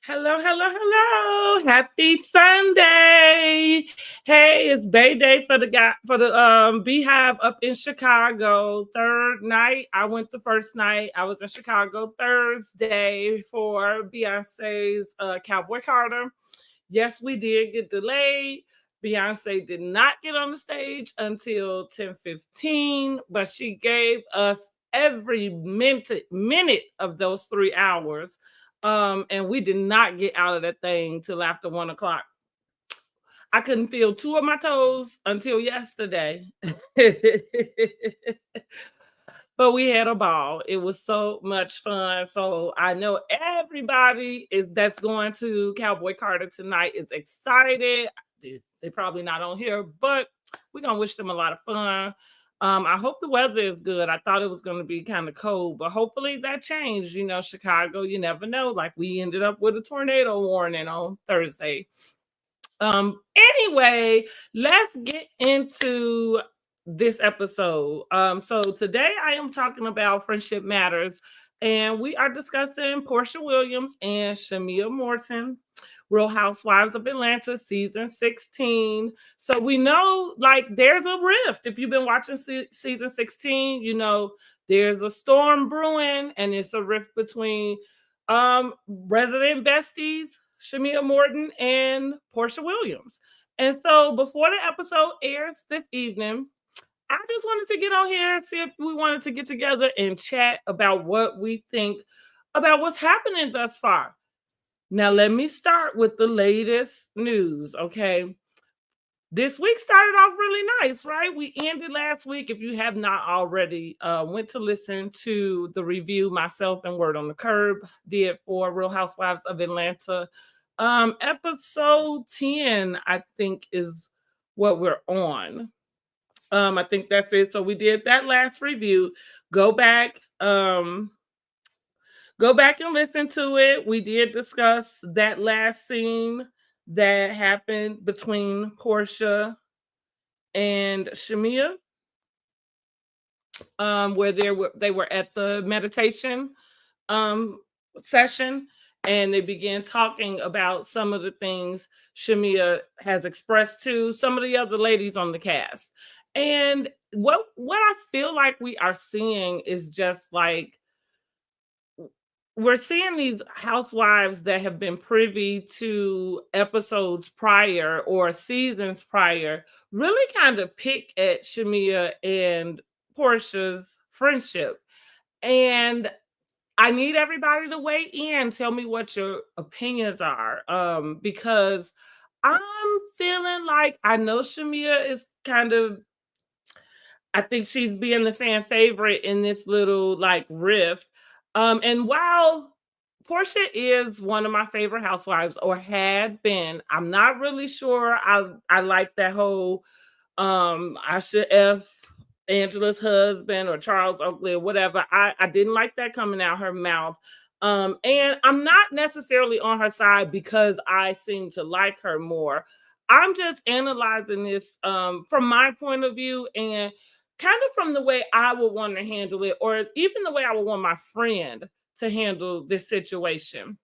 Hello, hello, hello. Happy Sunday. Hey, it's Bay Day for the Beehive up in Chicago. Third night. I went the first night. I was in Chicago Thursday for Beyonce's Cowboy Carter. Yes, we did get delayed. Beyonce did not get on the stage until 10:15, but she gave us every minute of those 3 hours. And we did not get out of that thing till after 1 o'clock. I couldn't feel two of my toes until yesterday. But we had a ball. It was so much fun. So I know everybody is that's going to Cowboy Carter tonight is excited. They're probably not on here, but we're gonna wish them a lot of fun. I hope the weather is good. I thought it was going to be kind of cold, but hopefully that changed. Chicago, you never know. Like we ended up with a tornado warning on Thursday. Anyway, let's get into this episode. So today I am talking about friendship matters, and we are discussing Porsha Williams and Shamea Morton, Real Housewives of Atlanta, season 16. So we know like there's a rift. If you've been watching season 16, you know there's a storm brewing, and it's a rift between resident besties Shamea Morton and Porsha Williams. And so before the episode airs this evening, I just wanted to get on here and see if we wanted to get together and chat about what we think about what's happening thus far. Now, let me start with the latest news, okay? This week started off really nice, right? We ended last week. If you have not already went to listen to the review myself and Word on the Curb did for Real Housewives of Atlanta, episode 10, I think, is what we're on. I think that's it. So we did that last review. Go back, go back and listen to it. We did discuss that last scene that happened between Porsha and Shamea, where they were at the meditation um, session, and they began talking about some of the things Shamea has expressed to some of the other ladies on the cast. And what I feel like we are seeing is just like we're seeing these housewives that have been privy to episodes prior or seasons prior really kind of pick at Shamea and Portia's friendship. And I need everybody to weigh in. Tell me what your opinions are. Because I'm feeling like I know Shamea is kind of, I think she's being the fan favorite in this little like rift. And while Portia is one of my favorite housewives, or had been, I'm not really sure I like that whole I should F Angela's husband or Charles Oakley or whatever. I didn't like that coming out her mouth. And I'm not necessarily on her side because I seem to like her more. I'm just analyzing this from my point of view and kind of from the way I would want to handle it, or even the way I would want my friend to handle this situation.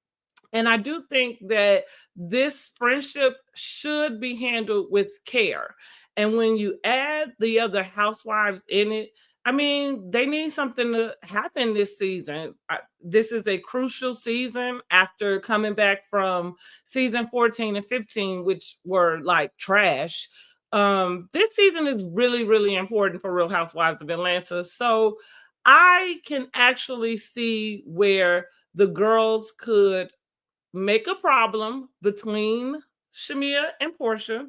And I do think that this friendship should be handled with care. And when you add the other housewives in it, I mean, they need something to happen this season. This is a crucial season after coming back from season 14 and 15, which were like trash. This season is really, really important for Real Housewives of Atlanta. So I can actually see where the girls could make a problem between Shamea and Porsha.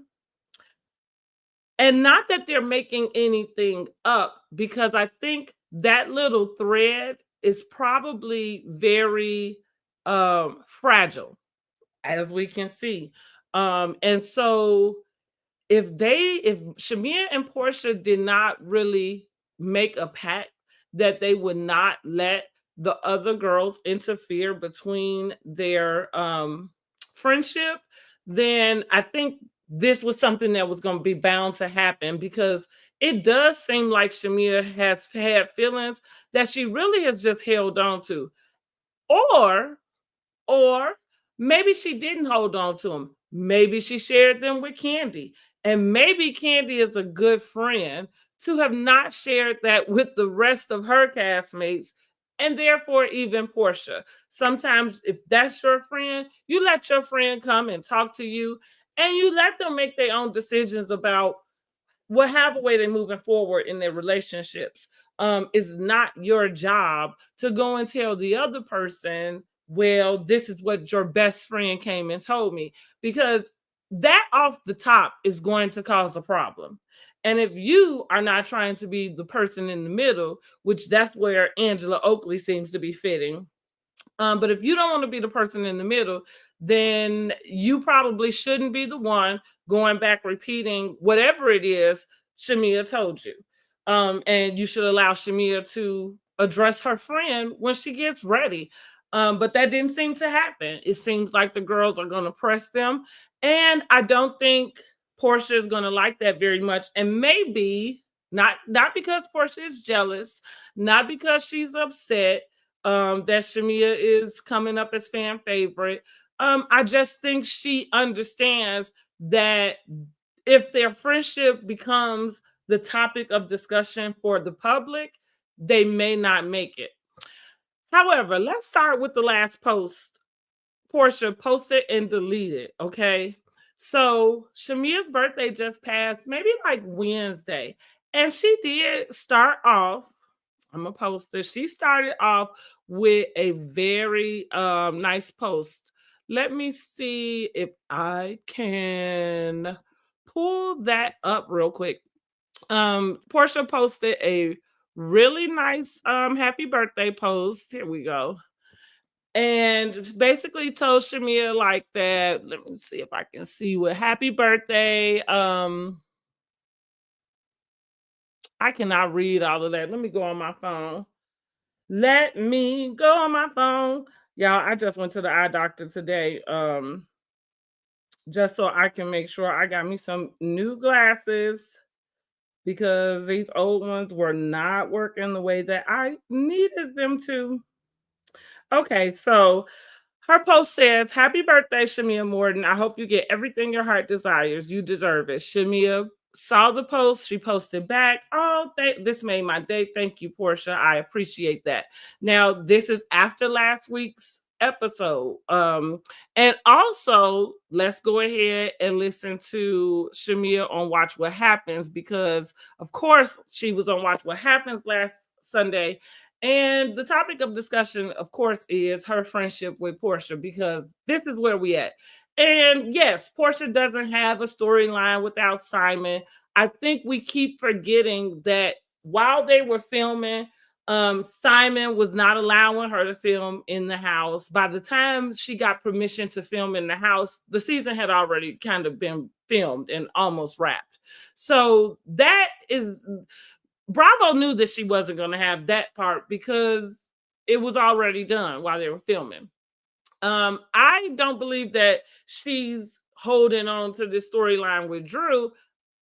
And not that they're making anything up, because I think that little thread is probably very fragile, as we can see. And so if Shamea and Porsha did not really make a pact that they would not let the other girls interfere between their friendship, then I think this was something that was going to be bound to happen, because it does seem like Shamea has had feelings that she really has just held on to. Or Maybe she didn't hold on to them. Maybe she shared them with Candy. And maybe Candy is a good friend to have not shared that with the rest of her castmates and therefore even Porsha. Sometimes, if that's your friend, you let your friend come and talk to you and you let them make their own decisions about whatever way they're moving forward in their relationships. Is not your job to go and tell the other person, well, this is what your best friend came and told me, because that off the top is going to cause a problem. And if you are not trying to be the person in the middle, which that's where Angela Oakley seems to be fitting, but if you don't want to be the person in the middle, then you probably shouldn't be the one going back repeating whatever it is Shamea told you. And you should allow Shamea to address her friend when she gets ready. But that didn't seem to happen. It seems like the girls are going to press them. And I don't think Porsha is going to like that very much. And maybe not because Porsha is jealous, not because she's upset, that Shamea is coming up as fan favorite. I just think she understands that if their friendship becomes the topic of discussion for the public, they may not make it. However, let's start with the last post Porsha posted and deleted. Okay. So Shamea's birthday just passed, maybe like Wednesday. And she did start off, I'm gonna post this. She started off with a very nice post. Let me see if I can pull that up real quick. Porsha posted a really nice happy birthday post. Here we go. And basically told Shamea like that. Let me see if I can see what happy birthday. I cannot read all of that. Let me go on my phone. Let me go on my phone. Y'all, I just went to the eye doctor today. Just so I can make sure I got me some new glasses because these old ones were not working the way that I needed them to. Okay, so her post says, "Happy birthday, Shamea Morton. I hope you get everything your heart desires. You deserve it." Shamea saw the post. She posted back, "Oh, this made my day. Thank you, Porsha. I appreciate that." Now, this is after last week's episode. And also, let's go ahead and listen to Shamea on Watch What Happens, because, of course, she was on Watch What Happens last Sunday. And the topic of discussion, of course, is her friendship with Porsha, because this is where we at. And yes, Porsha doesn't have a storyline without Simon. I think we keep forgetting that while they were filming, Simon was not allowing her to film in the house. By the time she got permission to film in the house, the season had already kind of been filmed and almost wrapped. So that is, Bravo knew that she wasn't going to have that part because it was already done while they were filming. I don't believe that she's holding on to this storyline with Drew.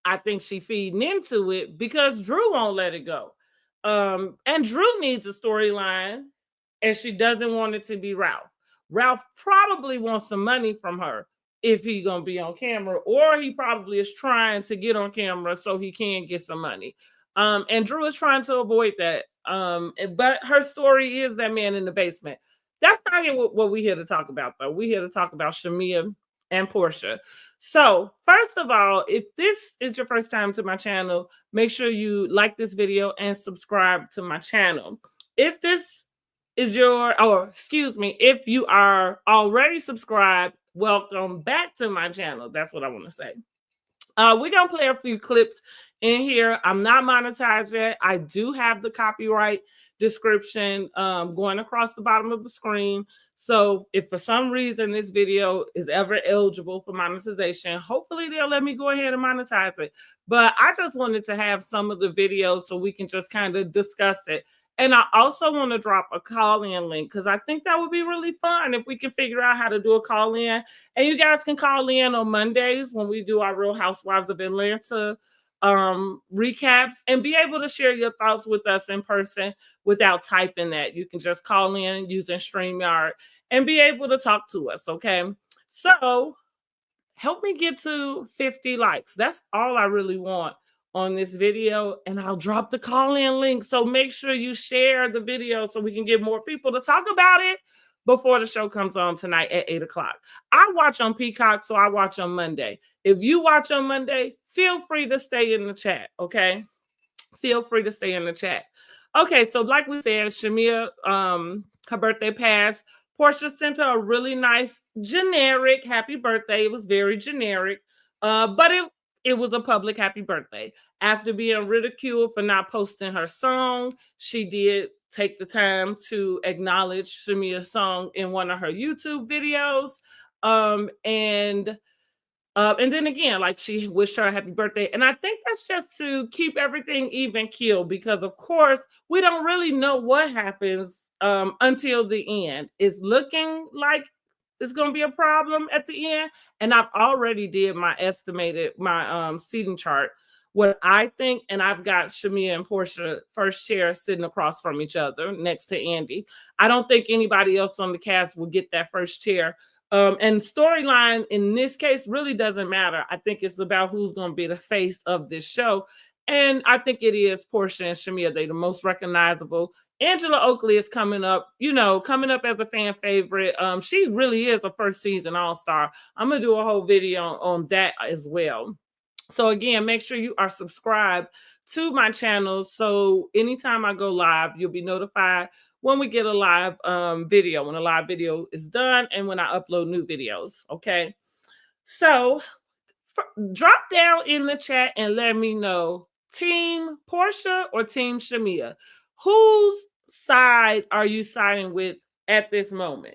I think she's feeding into it because Drew won't let it go. And Drew needs a storyline, and she doesn't want it to be Ralph. Ralph probably wants some money from her if he's going to be on camera, or he probably is trying to get on camera so he can get some money. And Drew is trying to avoid that. But her story is that man in the basement. That's not what we're here to talk about, though. We're here to talk about Shamea and Porsha. So, first of all, if this is your first time to my channel, make sure you like this video and subscribe to my channel. If this is if you are already subscribed, welcome back to my channel. That's what I want to say. We're going to play a few clips in here. I'm not monetized yet. I do have the copyright description going across the bottom of the screen. So if for some reason this video is ever eligible for monetization, hopefully they'll let me go ahead and monetize it. But I just wanted to have some of the videos so we can just kind of discuss it. And I also want to drop a call-in link because I think that would be really fun if we can figure out how to do a call-in. And you guys can call in on Mondays when we do our Real Housewives of Atlanta recaps and be able to share your thoughts with us in person without typing that. You can just call in using StreamYard and be able to talk to us, okay? So help me get to 50 likes. That's all I really want on this video, and I'll drop the call-in link. So make sure you share the video so we can get more people to talk about it before the show comes on tonight at 8 o'clock. I watch on Peacock, so I watch on Monday. If you watch on Monday, feel free to stay in the chat, okay? Feel free to stay in the chat. Okay, so like we said, Shamea, her birthday passed. Porsha sent her a really nice, generic happy birthday. It was very generic, but it was a public happy birthday. After being ridiculed for not posting her song, she did take the time to acknowledge Shamea's song in one of her YouTube videos. And then again, like, she wished her a happy birthday. And I think that's just to keep everything even keel, because of course we don't really know what happens until the end. It's looking like it's going to be a problem at the end. And I've already did my seating chart, what I think, and I've got Shamea and Porsha first chair sitting across from each other next to Andy. I don't think anybody else on the cast will get that first chair. And storyline in this case really doesn't matter. I think it's about who's going to be the face of this show. And I think it is Porsha and Shamea. They're the most recognizable. Angela Oakley is coming up as a fan favorite. She really is a first season all-star. I'm going to do a whole video on that as well. So again, make sure you are subscribed to my channel, so anytime I go live, you'll be notified when we get a live video, when a live video is done, and when I upload new videos, okay? So drop down in the chat and let me know, Team Porsha or Team Shamea? Whose side are you siding with at this moment?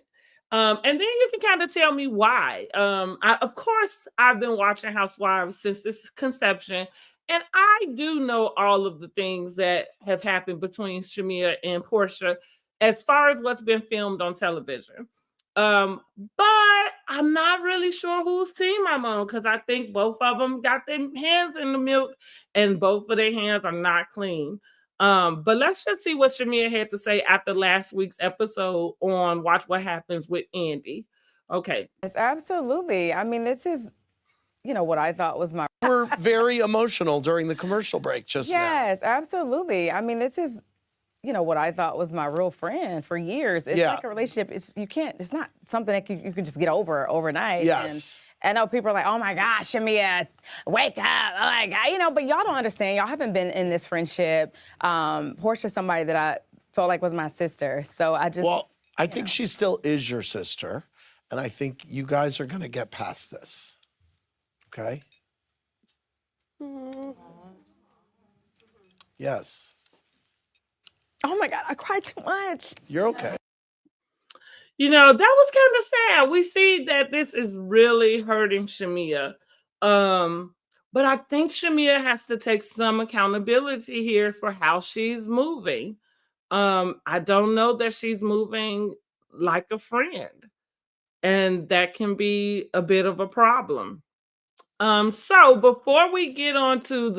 And then you can kind of tell me why. Of course, I've been watching Housewives since its conception, and I do know all of the things that have happened between Shamea and Porsha as far as what's been filmed on television. But I'm not really sure whose team I'm on, because I think both of them got their hands in the milk and both of their hands are not clean. But let's just see what Shamea had to say after last week's episode on Watch What Happens with Andy. Okay. Yes, absolutely. I mean, this is, what I thought was my... We're very emotional during the commercial break just now. Yes, absolutely. I mean, this is, what I thought was my real friend for years. It's like a relationship. It's not something that you can just get over overnight. Yes. And I know people are like, oh my gosh, Shamea, wake up. Oh my God. But y'all don't understand. Y'all haven't been in this friendship. Porsha's somebody that I felt like was my sister. So I just... Well, I think she still is your sister. And I think you guys are going to get past this. Okay? Yes. Oh my God, I cried too much. You're okay. That was kind of sad. We see that this is really hurting Shamea. But I think Shamea has to take some accountability here for how she's moving. I don't know that she's moving like a friend, and that can be a bit of a problem. So before we get on to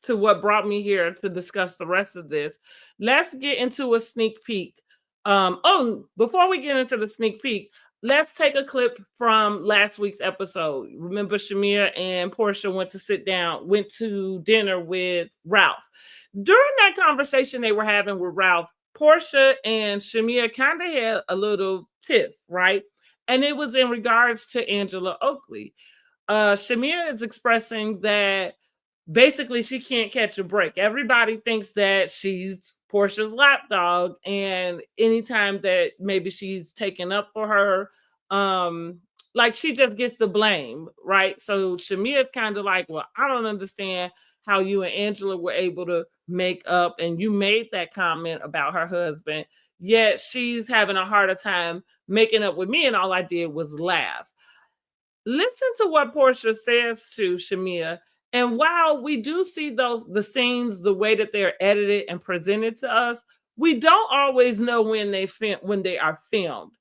to what brought me here to discuss the rest of this, let's get into a sneak peek. Before we get into the sneak peek, let's take a clip from last week's episode. Remember, Shamea and Porsha went to dinner with Ralph. During that conversation they were having with Ralph, Porsha and Shamea kind of had a little tiff, right? And it was in regards to Angela Oakley. Shamea is expressing that basically she can't catch a break. Everybody thinks that she's Porsha's lapdog, and anytime that maybe she's taken up for her, like, she just gets the blame, right? So Shamea is kind of like, well, I don't understand how you and Angela were able to make up, and you made that comment about her husband, yet she's having a harder time making up with me, and all I did was laugh. Listen to what Porsha says to Shamea. And while we do see the scenes, the way that they're edited and presented to us, we don't always know when they are filmed.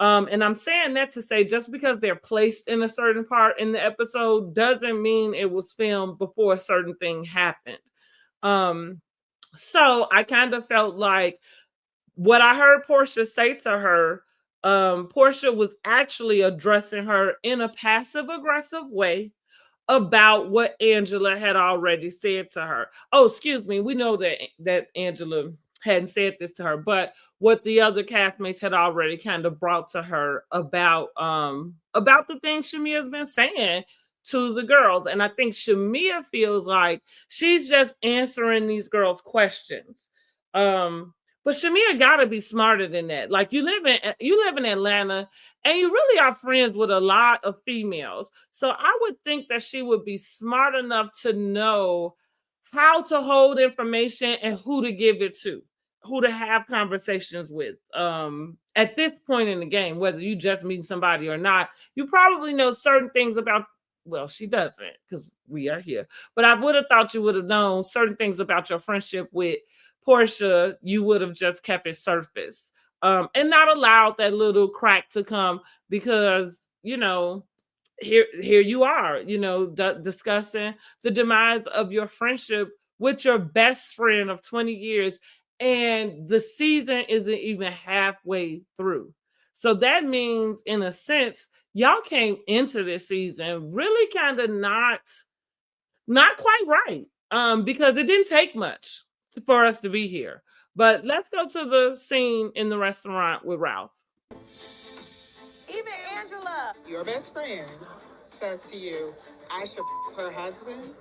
And I'm saying that to say just because they're placed in a certain part in the episode doesn't mean it was filmed before a certain thing happened. So I kind of felt like what I heard Porsha say to her, Porsha was actually addressing her in a passive aggressive way about what Angela had already said to her. Oh, excuse me. We know that Angela hadn't said this to her, but what the other castmates had already kind of brought to her about the things Shamea's been saying to the girls. And I think Shamea feels like she's just answering these girls' questions. But Shamea gotta be smarter than that. Like you live in Atlanta and you really are friends with a lot of females. So I would think that she would be smart enough to know how to hold information and who to give it to, who to have conversations with. At this point in the game, whether you just meet somebody or not, you probably know certain things about, well, she doesn't because we are here. But I would have thought you would have known certain things about your friendship with Porsha. You would have just kept it surface and not allowed that little crack to come because, here you are, discussing the demise of your friendship with your best friend of 20 years. And the season isn't even halfway through. So that means, in a sense, y'all came into this season really kind of not quite right. Because it didn't take much for us to be here. But let's go to the scene in the restaurant with Ralph. Even Angela, Your best friend says to you, I should her husband.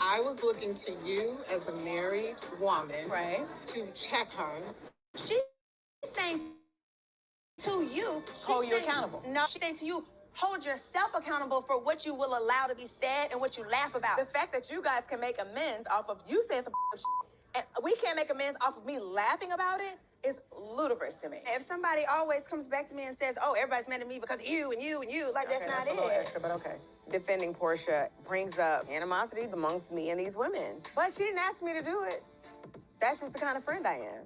I was looking to you as a married woman right? to check her. She's saying to you, Hold you accountable. No, she's saying to you, hold yourself accountable for what you will allow to be said and what you laugh about. The fact that you guys can make amends off of you saying some shit, and we can't make amends off of me laughing about it is ludicrous to me. If somebody always comes back to me and says, oh, everybody's mad at me because of you and you and you, like that's not a little it. extra, but okay. Defending Porsha brings up animosity amongst me and these women. But she didn't ask me to do it. That's just the kind of friend I am.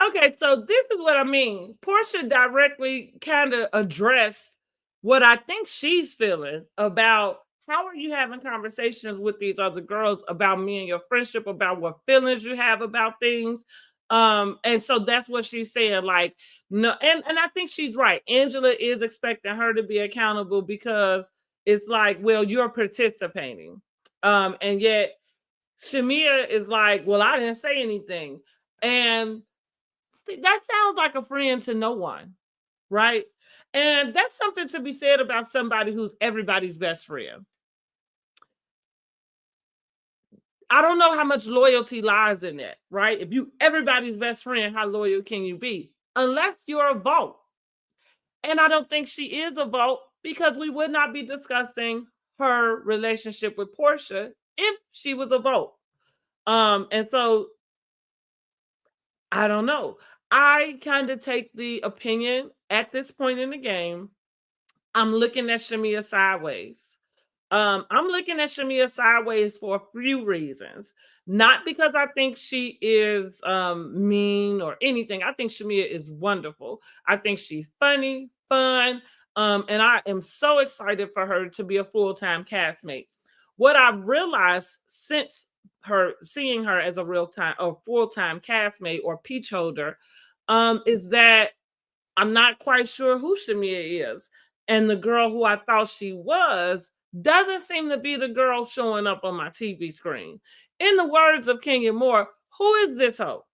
Okay, so this is what I mean. Porsha directly kind of addressed what I think she's feeling about how are you having conversations with these other girls about me and your friendship, about what feelings you have about things. And so that's what she's saying. Like, no, and I think she's right. Angela is expecting her to be accountable because it's like, well, you're participating. And yet Shamea is like, well, I didn't say anything. And that sounds like a friend to no one, right? And that's something to be said about somebody who's everybody's best friend. I don't know how much loyalty lies in that, right? If you everybody's best friend, how loyal can you be? Unless you're a vote. And I don't think she is a vote because we would not be discussing her relationship with Porsha if she was a vote. And so I don't know. I kind of take the opinion at this point in the game. I'm looking at Shamea sideways. I'm looking at Shamea sideways for a few reasons. Not because I think she is mean or anything. I think Shamea is wonderful. I think she's funny, fun, and I am so excited for her to be a full-time castmate. What I've realized since seeing her as a full-time castmate or peach holder is that I'm not quite sure who Shamea is. And the girl who I thought she was doesn't seem to be the girl showing up on my TV screen. In the words of Kenya Moore, who is this hoe?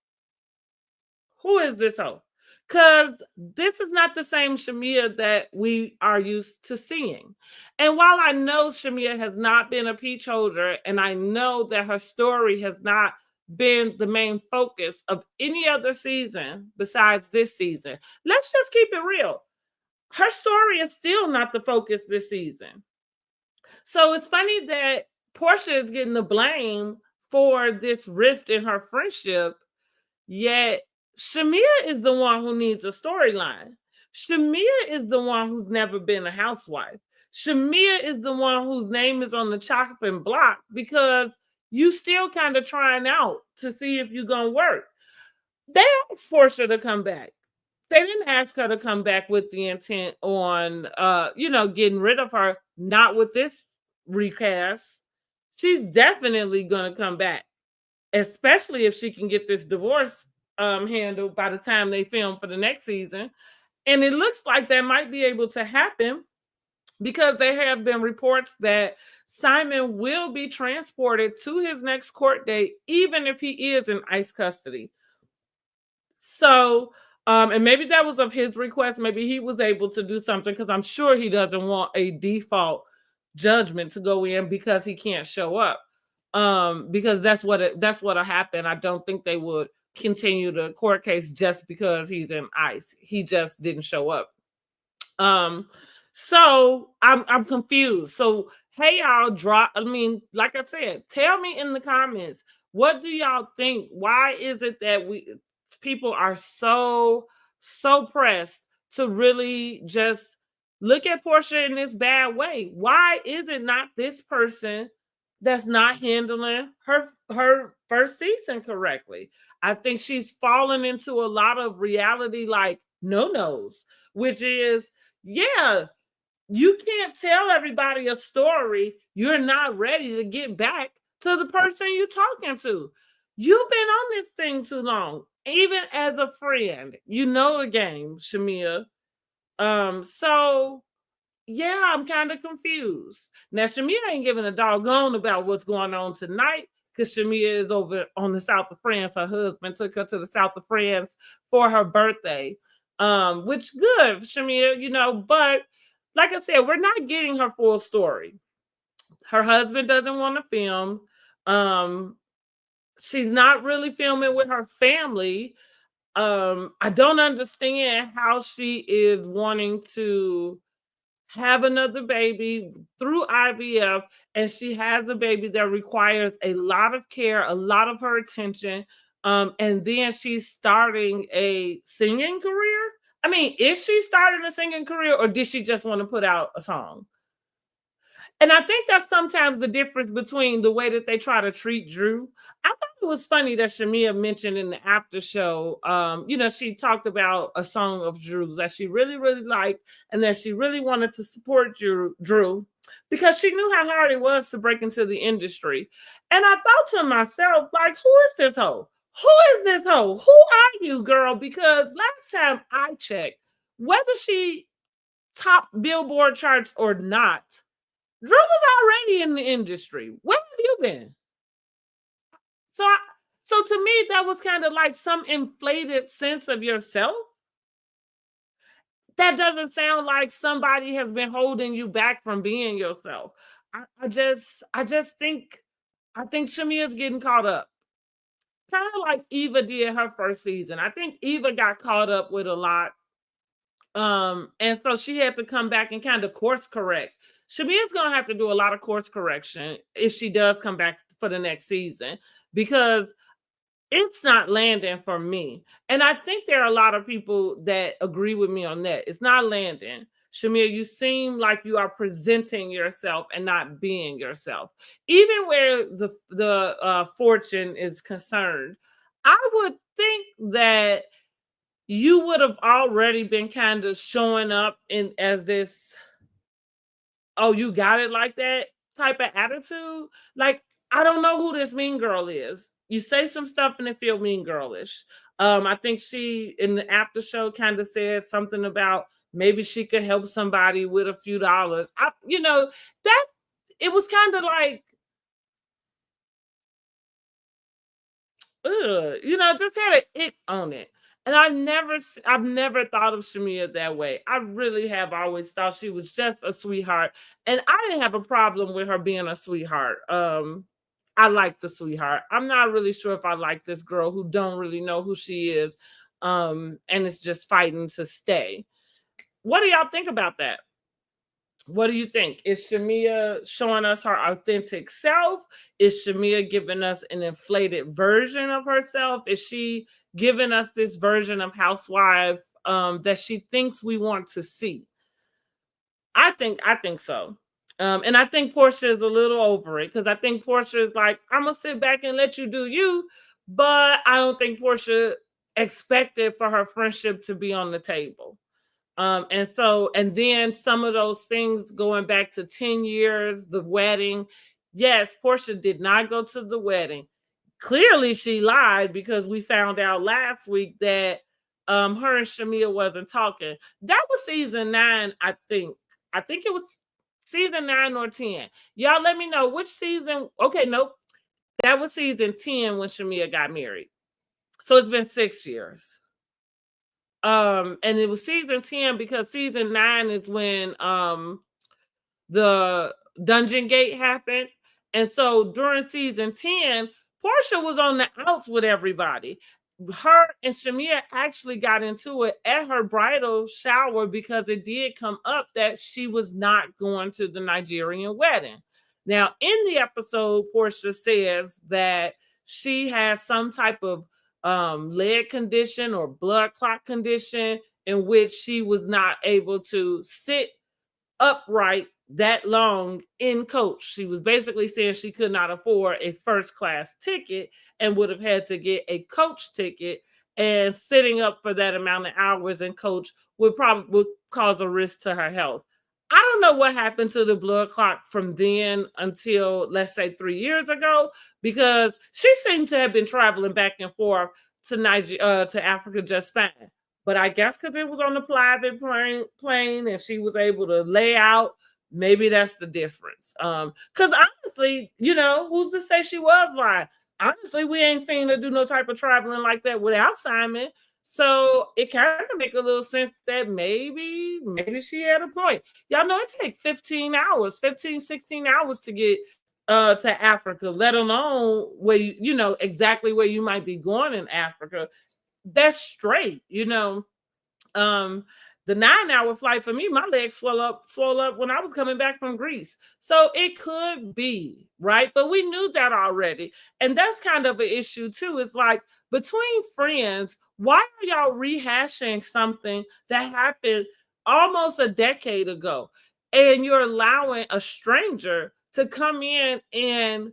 Who is this hoe? Because this is not the same Shamea that we are used to seeing. And while I know Shamea has not been a peach holder, and I know that her story has not been the main focus of any other season besides this season, let's just keep it real. Her story is still not the focus this season. So it's funny that Porsha is getting the blame for this rift in her friendship, yet Shamea is the one who needs a storyline. Shamea is the one who's never been a housewife. Shamea is the one whose name is on the chopping block because you still kind of trying out to see if you're going to work. They asked Porsha to come back. they didn't ask her to come back with the intent on, getting rid of her. Not with this recast. She's definitely going to come back, especially if she can get this divorce handled by the time they film for the next season. And it looks like that might be able to happen because there have been reports that Simon will be transported to his next court date, even if he is in ICE custody. So, and maybe that was of his request. Maybe he was able to do something because I'm sure he doesn't want a default judgment to go in because he can't show up. Because that's what'll happen. I don't think they would continue the court case just because he's in ICE. He just didn't show up. So I'm confused. So hey, y'all, like I said, tell me in the comments, what do y'all think? Why is it that people are so pressed to really just look at Porsha in this bad way? Why is it not this person that's not handling her first season correctly? I think she's fallen into a lot of reality like no-nos, which is, yeah, you can't tell everybody a story. You're not ready to get back to the person you're talking to. You've been on this thing too long, even as a friend. You know the game, Shamea. So yeah, I'm kind of confused. Now, Shamea ain't giving a doggone about what's going on tonight because Shamea is over on the south of France. Her husband took her to the south of France for her birthday, which good, Shamea, but like I said, we're not getting her full story. Her husband doesn't want to film. She's not really filming with her family. I don't understand how she is wanting to have another baby through IVF, and she has a baby that requires a lot of care, a lot of her attention, and then she's starting a singing career. I mean, is she starting a singing career, or did she just want to put out a song? And I think that's sometimes the difference between the way that they try to treat Drew. I thought it was funny that Shamea mentioned in the after show, she talked about a song of Drew's that she really, really liked and that she really wanted to support Drew because she knew how hard it was to break into the industry. And I thought to myself, like, who is this hoe? Who is this hoe? Who are you, girl? Because last time I checked, whether she topped Billboard charts or not, Drew was already in the industry. Where have you been? So to me, that was kind of like some inflated sense of yourself. That doesn't sound like somebody has been holding you back from being yourself. I think Shamea's getting caught up. Kind of like Eva did her first season. I think Eva got caught up with a lot. And so she had to come back and kind of course correct. Shamea's gonna have to do a lot of course correction if she does come back for the next season because it's not landing for me. And I think there are a lot of people that agree with me on that. It's not landing. Shamea, you seem like you are presenting yourself and not being yourself. Even where the fortune is concerned, I would think that you would have already been kind of showing up as this, oh, you got it like that type of attitude. Like, I don't know who this mean girl is. You say some stuff and it feel mean girlish. I think she in the after show kind of said something about maybe she could help somebody with a few dollars. That it was kind of like, just had an ick on it. And I've never thought of Shamea that way. I really have always thought she was just a sweetheart. And I didn't have a problem with her being a sweetheart. I like the sweetheart. I'm not really sure if I like this girl who don't really know who she is. And is just fighting to stay. What do y'all think about that? What do you think? Is Shamea showing us her authentic self? Is Shamea giving us an inflated version of herself? Is she giving us this version of housewife that she thinks we want to see? I think so. And I think Porsha is a little over it because I think Porsha is like, I'm going to sit back and let you do you. But I don't think Porsha expected for her friendship to be on the table. And then some of those things going back to 10 years, the wedding. Yes, Porsha did not go to the wedding. Clearly she lied, because we found out last week that her and Shamea wasn't talking. That was season 9, I think. I think it was season 9 or 10. Y'all let me know which season. Okay, nope. That was season 10 when Shamea got married. So it's been 6 years. And it was season 10 because season 9 is when the Dungeon Gate happened. And so during season 10, Porsha was on the outs with everybody. Her and Shamea actually got into it at her bridal shower because it did come up that she was not going to the Nigerian wedding. Now, in the episode, Porsha says that she has some type of leg condition or blood clot condition in which she was not able to sit upright that long in coach. She was basically saying she could not afford a first class ticket and would have had to get a coach ticket, and sitting up for that amount of hours in coach would cause a risk to her health. I don't know what happened to the blood clot from then until, let's say, 3 years ago, because she seemed to have been traveling back and forth to Africa just fine. But I guess because it was on the private plane and she was able to lay out, maybe that's the difference. Because honestly, who's to say she was lying? Honestly, we ain't seen her do no type of traveling like that without Simon. So it kind of make a little sense that maybe she had a point. Y'all know it takes 16 hours to get to Africa, let alone where exactly where you might be going in Africa. That's straight, the 9-hour flight for me, my legs swole up when I was coming back from Greece. So it could be, right? But we knew that already. And that's kind of an issue too. It's like, between friends, why are y'all rehashing something that happened almost a decade ago? And you're allowing a stranger to come in and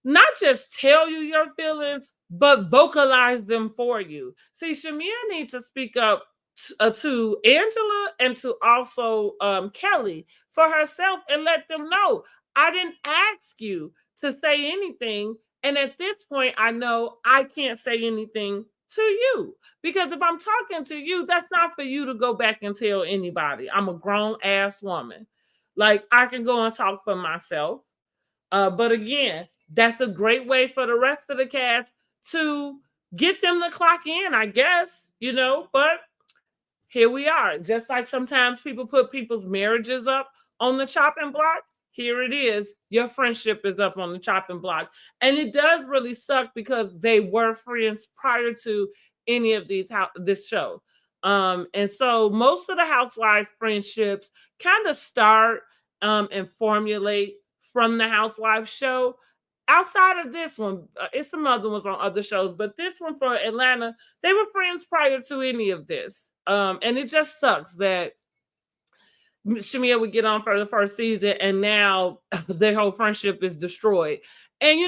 not just tell you your feelings, but vocalize them for you. See, Shamea needs to speak up to Angela and to also Kelly for herself and let them know, I didn't ask you to say anything. And at this point, I know I can't say anything to you, because if I'm talking to you, that's not for you to go back and tell anybody. I'm a grown ass woman. Like, I can go and talk for myself. But again, that's a great way for the rest of the cast to get them to clock in, I guess, but here we are. Just like sometimes people put people's marriages up on the chopping block, here it is. Your friendship is up on the chopping block. And it does really suck because they were friends prior to any of this show. And so most of the housewife friendships kind of start and formulate from the housewife show. Outside of this one, it's some other ones on other shows, but this one for Atlanta, they were friends prior to any of this. And it just sucks that Shamea would get on for the first season and now their whole friendship is destroyed. And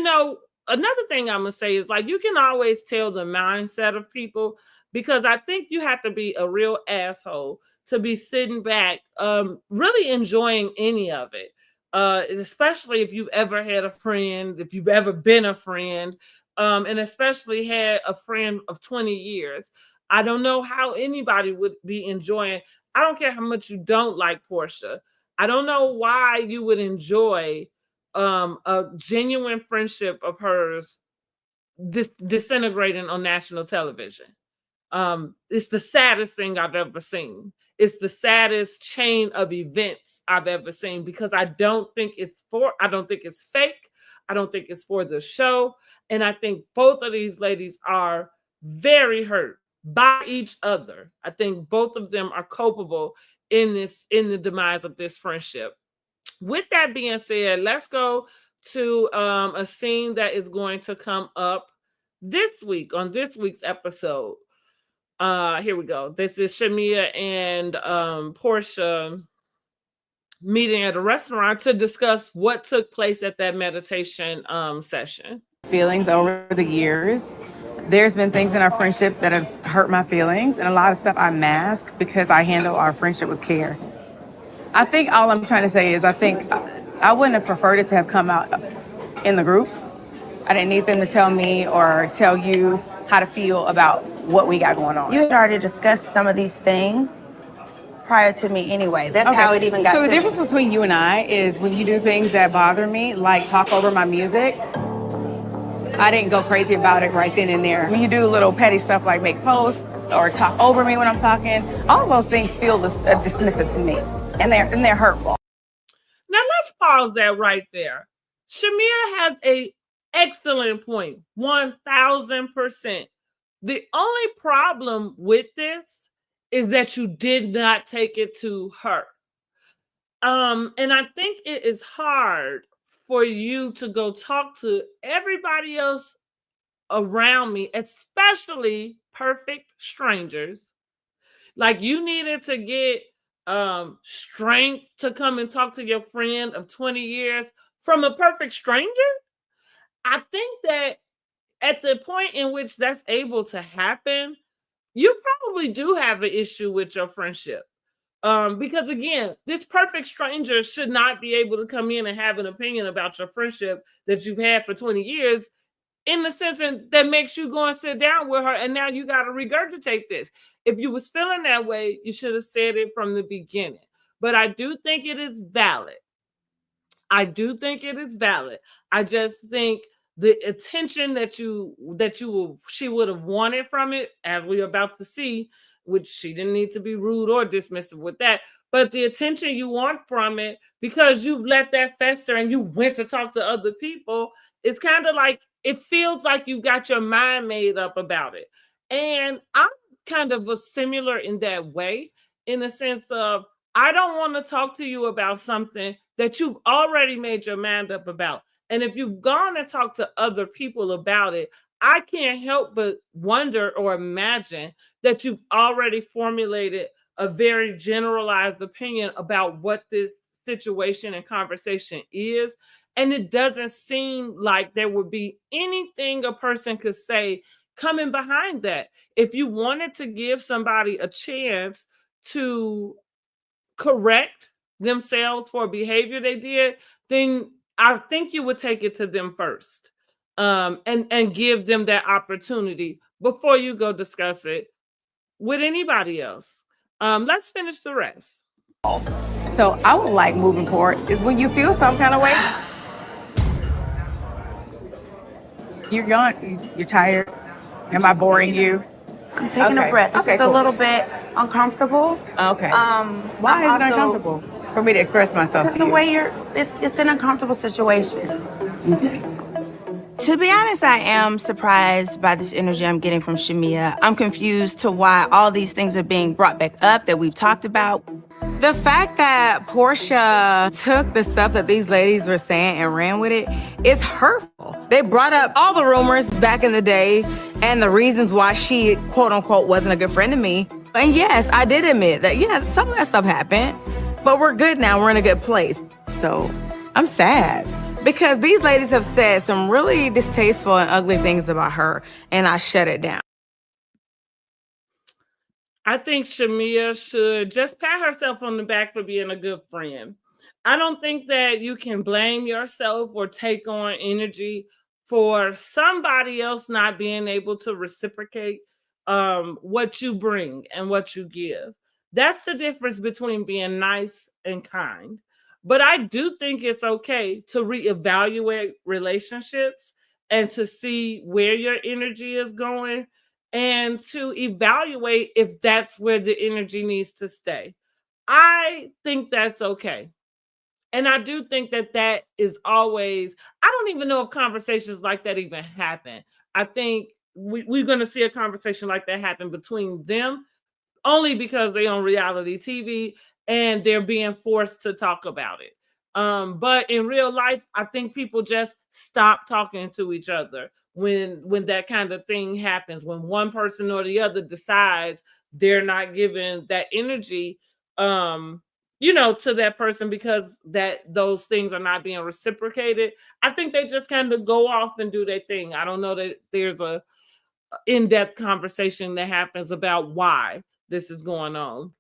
another thing I'm gonna say is, like, you can always tell the mindset of people, because I think you have to be a real asshole to be sitting back really enjoying any of it. Especially if you've ever had a friend, if you've ever been a friend, and especially had a friend of 20 years. I don't know how anybody would be enjoying. I don't care how much you don't like Porsha. I don't know why you would enjoy a genuine friendship of hers disintegrating on national television. It's the saddest thing I've ever seen. It's the saddest chain of events I've ever seen, because I don't think it's fake. I don't think it's for the show. And I think both of these ladies are very hurt by each other. I think both of them are culpable in the demise of this friendship. With that being said, let's go to a scene that is going to come up this week on this week's episode. Here we go. This is Shamea and Porsha meeting at a restaurant to discuss what took place at that meditation session. Feelings over the years There's been things in our friendship that have hurt my feelings, and a lot of stuff I mask because I handle our friendship with care. I think all I'm trying to say is I think I wouldn't have preferred it to have come out in the group. I didn't need them to tell me or tell you how to feel about what we got going on. You had already discussed some of these things prior to me anyway. That's how it even got So to the difference me. between you and I is when you do things that bother me, like talk over my music, I didn't go crazy about it right then and there. When you do little petty stuff like make posts or talk over me when I'm talking, all of those things feel dismissive to me, and they're hurtful. Now let's pause that right there. Shamea has a excellent point, 1000%. The only problem with this is that you did not take it to her. And I think it is hard for you to go talk to everybody else around me, especially perfect strangers. Like you needed to get strength to come and talk to your friend of 20 years from a perfect stranger. I think that at the point in which that's able to happen, you probably do have an issue with your friendship. Because again, this perfect stranger should not be able to come in and have an opinion about your friendship that you've had for 20 years in the sense that makes you go and sit down with her, and now you got to regurgitate this. If you was feeling that way, you should have said it from the beginning. But I do think it is valid. I just think the attention that she would have wanted from it, as we're about to see, which she didn't need to be rude or dismissive with that, but the attention you want from it because you let that fester and you went to talk to other people, it's kind of like it feels like you got your mind made up about it. And I'm kind of similar in that way, in the sense of I don't want to talk to you about something that you've already made your mind up about. And if you've gone and talked to other people about it, I can't help but wonder or imagine that you've already formulated a very generalized opinion about what this situation and conversation is. And it doesn't seem like there would be anything a person could say coming behind that. If you wanted to give somebody a chance to correct themselves for behavior they did, then I think you would take it to them first, and give them that opportunity before you go discuss it with anybody else. Let's finish the rest. So I would like moving forward is when you feel some kind of way, you're gone, you're tired. Am I boring you? I'm taking a breath. This is a little bit uncomfortable. Okay. Why I'm is it uncomfortable for me to express myself Because to the you? way it's an uncomfortable situation. To be honest, I am surprised by this energy I'm getting from Shamea. I'm confused to why all these things are being brought back up that we've talked about. The fact that Porsha took the stuff that these ladies were saying and ran with it is hurtful. They brought up all the rumors back in the day and the reasons why she, quote unquote, wasn't a good friend to me. And yes, I did admit that, yeah, some of that stuff happened, but we're good now. We're in a good place. So I'm sad because these ladies have said some really distasteful and ugly things about her, and I shut it down. I think Shamea should just pat herself on the back for being a good friend. I don't think that you can blame yourself or take on energy for somebody else not being able to reciprocate what you bring and what you give. That's the difference between being nice and kind. But I do think it's okay to reevaluate relationships and to see where your energy is going and to evaluate if that's where the energy needs to stay. I think that's okay. And I do think that that is always, I don't even know if conversations like that even happen. I think we're going to see a conversation like that happen between them only because they're on reality TV and they're being forced to talk about it. But in real life, I think people just stop talking to each other when that kind of thing happens, when one person or the other decides they're not giving that energy to that person because that those things are not being reciprocated. I think they just kind of go off and do their thing. I don't know that there's a in-depth conversation that happens about why this is going on.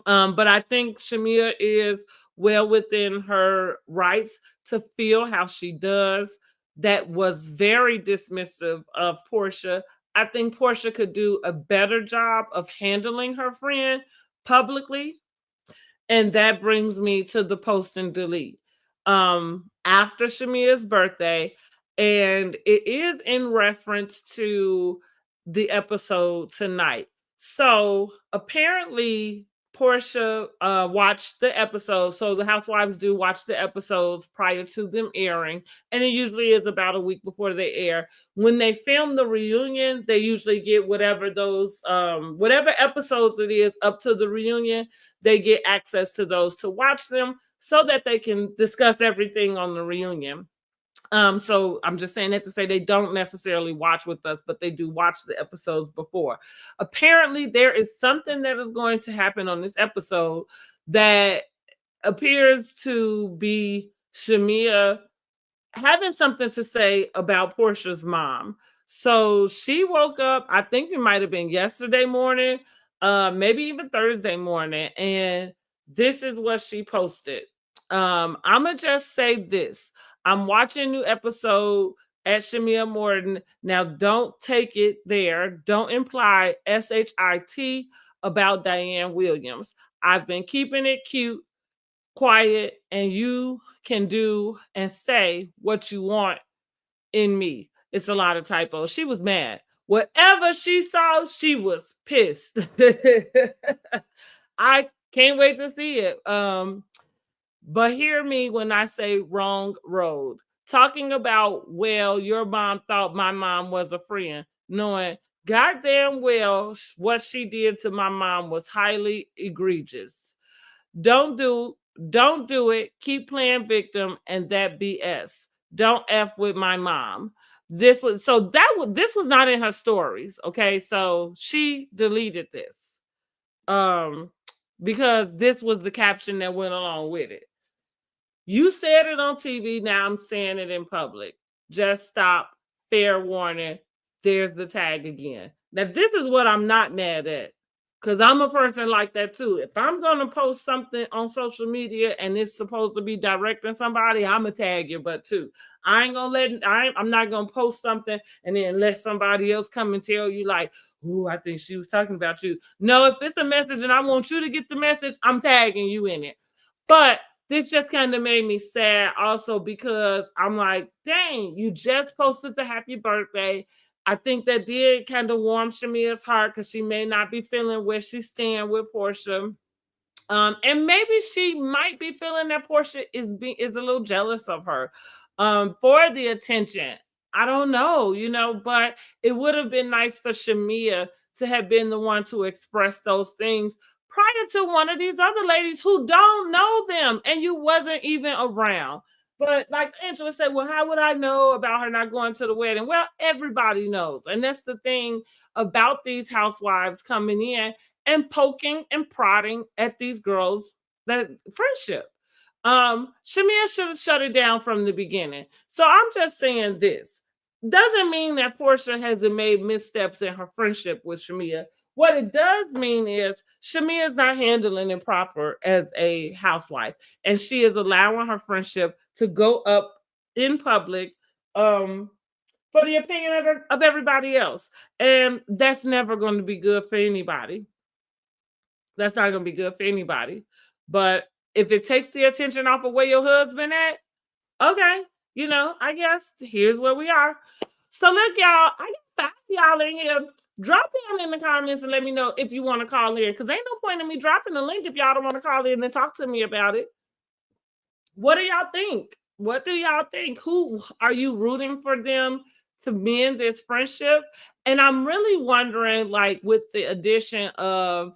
But I think Shamea is well within her rights to feel how she does. That was very dismissive of Porsha. I think Porsha could do a better job of handling her friend publicly. And that brings me to the post and delete. After Shamea's birthday, and it is in reference to the episode tonight. So apparently Porsha watched the episode. So the housewives do watch the episodes prior to them airing, and it usually is about a week before they air. When they film the reunion, they usually get whatever those whatever episodes it is up to the reunion, they get access to those to watch them so that they can discuss everything on the reunion. So I'm just saying that to say they don't necessarily watch with us, but they do watch the episodes before. Apparently, there is something that is going to happen on this episode that appears to be Shamea having something to say about Porsha's mom. So she woke up, I think it might have been yesterday morning, maybe even Thursday morning, and this is what she posted. I'm gonna just say this. I'm watching a new episode at Shamea Morton. Now, don't take it there. Don't imply SHIT about Diane Williams. I've been keeping it cute, quiet, and you can do and say what you want in me. It's a lot of typos. She was mad. Whatever she saw, she was pissed. I can't wait to see it. But hear me when I say wrong road. Talking about, well, your mom thought my mom was a friend, knowing goddamn well what she did to my mom was highly egregious. Don't do it. Keep playing victim and that BS. Don't F with my mom. This was not in her stories. Okay, so she deleted this. Because this was the caption that went along with it. You said it on TV, now I'm saying it in public. Just stop. Fair warning. There's the tag again. Now, this is what I'm not mad at, because I'm a person like that too. If I'm going to post something on social media and it's supposed to be directing somebody, I'm going to tag your butt too. I'm not going to post something and then let somebody else come and tell you like, ooh, I think she was talking about you. No, if it's a message and I want you to get the message, I'm tagging you in it. But this just kind of made me sad also, because I'm like, dang, you just posted the happy birthday. I think that did kind of warm Shamea's heart, because she may not be feeling where she's staying with Porsha. And maybe she might be feeling that Porsha is a little jealous of her for the attention. I don't know, but it would have been nice for Shamea to have been the one to express those things prior to one of these other ladies who don't know them and you wasn't even around. But like Angela said, well, how would I know about her not going to the wedding? Well, everybody knows. And that's the thing about these housewives coming in and poking and prodding at these girls' that friendship. Shamea should have shut it down from the beginning. So I'm just saying this. Doesn't mean that Porsha hasn't made missteps in her friendship with Shamea. What it does mean is Shamea is not handling it proper as a housewife, and she is allowing her friendship to go up in public for the opinion of everybody else. And that's never going to be good for anybody. That's not going to be good for anybody. But if it takes the attention off of where your husband at, okay, I guess here's where we are. So look, y'all, I got 5 y'all in here. Drop down in the comments and let me know if you want to call in, because ain't no point in me dropping the link if y'all don't want to call in and talk to me about it. What do y'all think? What do y'all think? Who are you rooting for them to mend this friendship? And I'm really wondering, like, with the addition of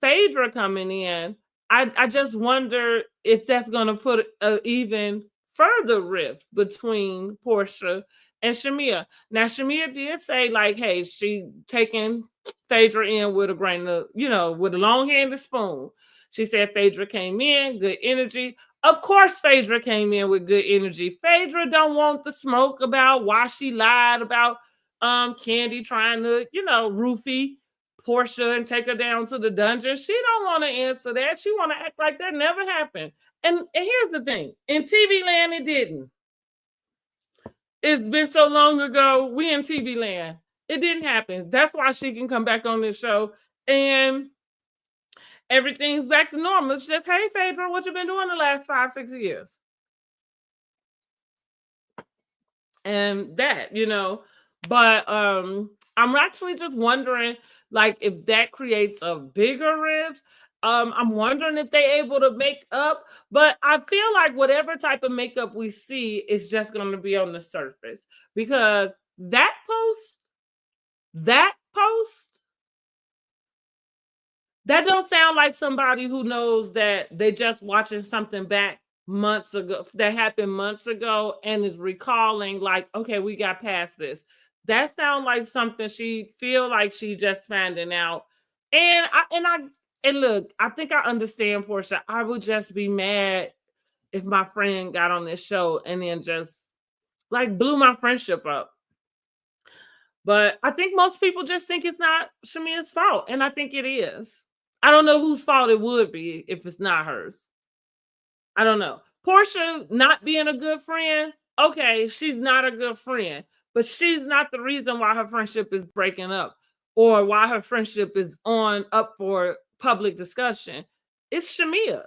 Phaedra coming in, I just wonder if that's going to put an even further rift between Porsha and Shamea. Now, Shamea did say, like, hey, she taking Phaedra in with a grain of, with a long-handed spoon. She said Phaedra came in, good energy. Of course, Phaedra came in with good energy. Phaedra don't want the smoke about why she lied about Candy trying to, roofie Porsha and take her down to the dungeon. She don't want to answer that. She want to act like that never happened. And here's the thing. In TV land, it didn't. It's been so long ago. We in TV land. It didn't happen. That's why she can come back on this show and everything's back to normal. It's just, hey, Phaedra, what you been doing the last 5-6 years? And that, but I'm actually just wondering, like, if that creates a bigger rift. I'm wondering if they're able to make up, but I feel like whatever type of makeup we see is just going to be on the surface, because that post, that don't sound like somebody who knows that they just watching something back months ago that happened months ago and is recalling, like, okay, we got past this. That sounds like something she feel like she just finding out. And look, I think I understand Porsha. I would just be mad if my friend got on this show and then just like blew my friendship up. But I think most people just think it's not Shamea's fault, and I think it is. I don't know whose fault it would be if it's not hers. I don't know. Porsha not being a good friend, okay, she's not a good friend, but she's not the reason why her friendship is breaking up or why her friendship is up for public discussion. It's Shamea.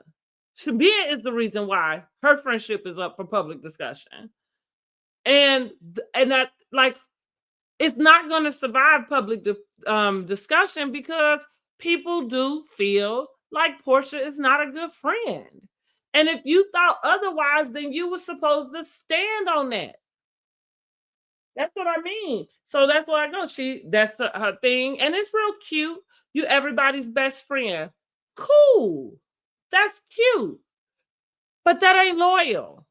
Shamea is the reason why her friendship is up for public discussion. And that, like, it's not going to survive public discussion because people do feel like Porsha is not a good friend. And if you thought otherwise, then you were supposed to stand on that. That's what I mean. So that's where I go. That's her thing. And it's real cute. You everybody's best friend. Cool. That's cute. But that ain't loyal.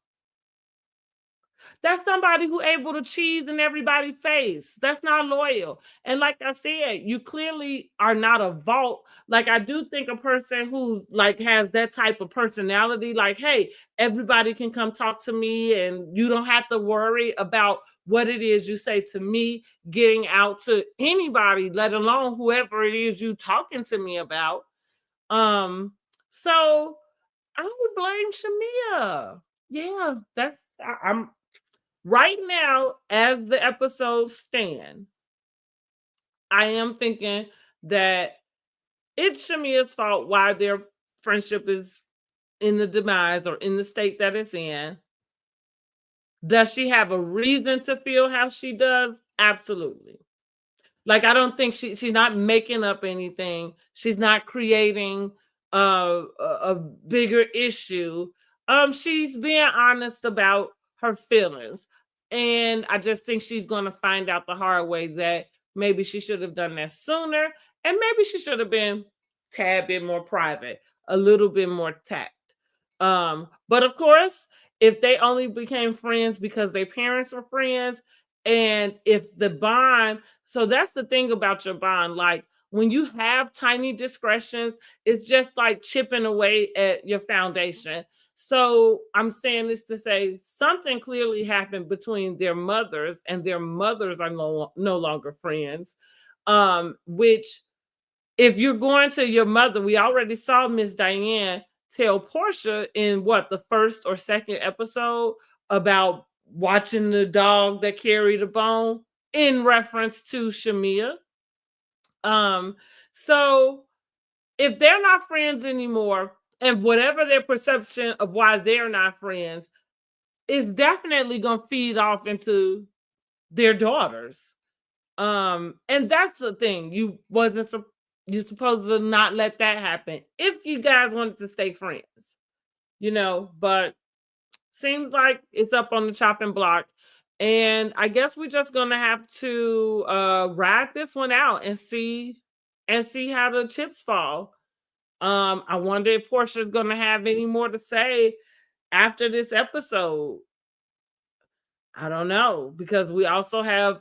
That's somebody who able to cheese in everybody's face. That's not loyal. And like I said, you clearly are not a vault. Like, I do think a person who like has that type of personality, like, hey, everybody can come talk to me and you don't have to worry about what it is you say to me getting out to anybody, let alone whoever it is you talking to me about. So I would blame Shamea. Yeah, I'm right now, as the episodes stand, I am thinking that it's Shamea's fault why their friendship is in the demise or in the state that it's in. Does she have a reason to feel how she does? Absolutely. Like, I don't think she's not making up anything. She's not creating a bigger issue. She's being honest about her feelings. And I just think she's going to find out the hard way that maybe she should have done that sooner. And maybe she should have been a tad bit more private, a little bit more tact. But of course, if they only became friends because their parents were friends, and if the bond, so that's the thing about your bond. Like, when you have tiny discretions, it's just like chipping away at your foundation. So I'm saying this to say something clearly happened between their mothers, and their mothers are no longer friends. Which, if you're going to your mother, we already saw Miss Diane tell Porsha in the first or second episode about watching the dog that carried a bone in reference to Shamea. So if they're not friends anymore, and whatever their perception of why they're not friends is definitely going to feed off into their daughters. And that's the thing. You're supposed to not let that happen if you guys wanted to stay friends, but seems like it's up on the chopping block. And I guess we're just going to have to ride this one out and see how the chips fall. I wonder if Porsha is going to have any more to say after this episode. I don't know, because we also have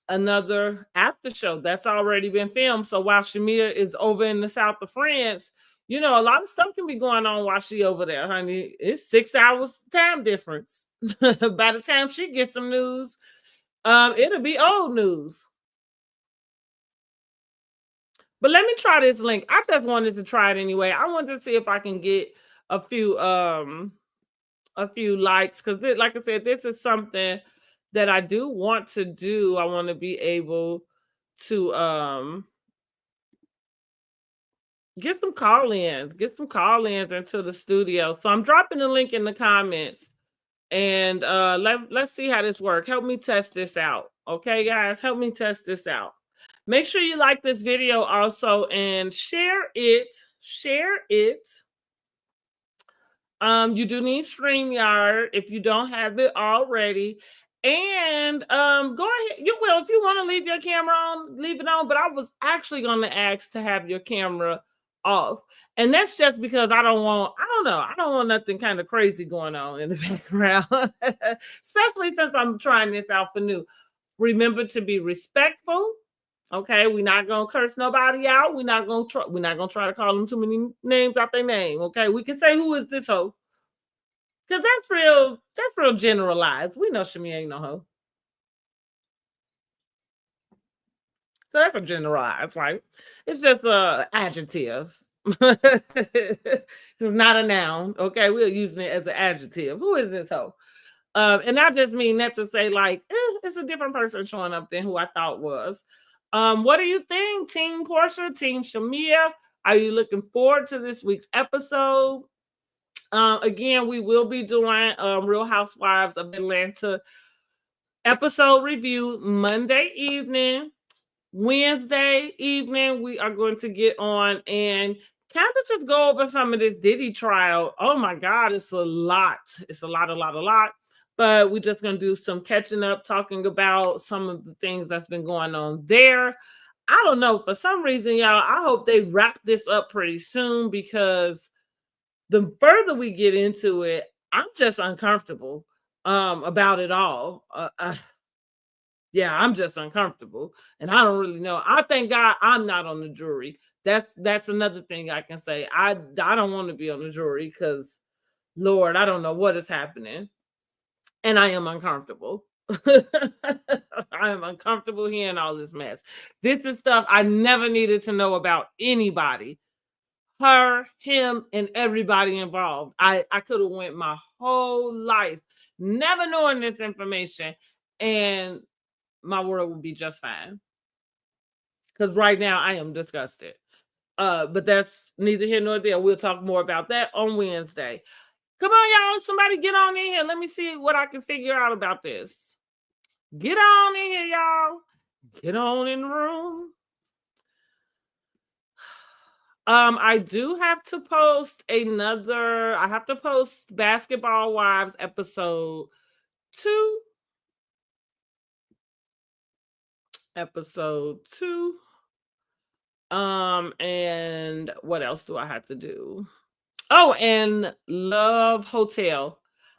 another after show that's already been filmed. So while Shamea is over in the south of France, a lot of stuff can be going on while she over there, honey. It's 6 hours time difference. By the time she gets some news, It'll be old news. But let me try this link. I just wanted to try it anyway. I wanted to see if I can get a few likes, because like I said, this is something that I do want to do. I want to be able to get some call-ins into the studio. So I'm dropping the link in the comments, and let's see how this works. Help me test this out. Okay, guys, help me test this out. Make sure you like this video also and share it. You do need StreamYard if you don't have it already. And go ahead. You will, if you want to leave your camera on, leave it on. But I was actually going to ask to have your camera off. And that's just because I don't want nothing kind of crazy going on in the background. Especially since I'm trying this out for new. Remember to be respectful. Okay, we're not gonna curse nobody out. We're not gonna try to call them too many names out their name. Okay, we can say, who is this hoe? Because that's real generalized. We know Shamea ain't no hoe. So that's a generalized, right? It's just a adjective. It's not a noun. Okay, we're using it as an adjective. Who is this hoe? And I just mean that to say, like, it's a different person showing up than who I thought was. What do you think, Team Porsha, Team Shamea? Are you looking forward to this week's episode? Again, we will be doing Real Housewives of Atlanta episode review Monday evening. Wednesday evening, we are going to get on and kind of just go over some of this Diddy trial. Oh my God, it's a lot. It's a lot. But we're just going to do some catching up, talking about some of the things that's been going on there. I don't know. For some reason, y'all, I hope they wrap this up pretty soon, because the further we get into it, I'm just uncomfortable about it all. Yeah, I'm just uncomfortable. And I don't really know. I thank God I'm not on the jury. That's another thing I can say. I don't want to be on the jury because, Lord, I don't know what is happening. And I am uncomfortable. I am uncomfortable hearing all this mess. This is stuff I never needed to know about anybody. Her, him, and everybody involved. I could have went my whole life never knowing this information, and my world would be just fine. Because right now I am disgusted. But that's neither here nor there. We'll talk more about that on Wednesday. Come on, y'all. Somebody get on in here. Let me see what I can figure out about this. Get on in here, y'all. Get on in the room. I do have to post I have to post Basketball Wives episode 2. And what else do I have to do? Oh, and Love Hotel.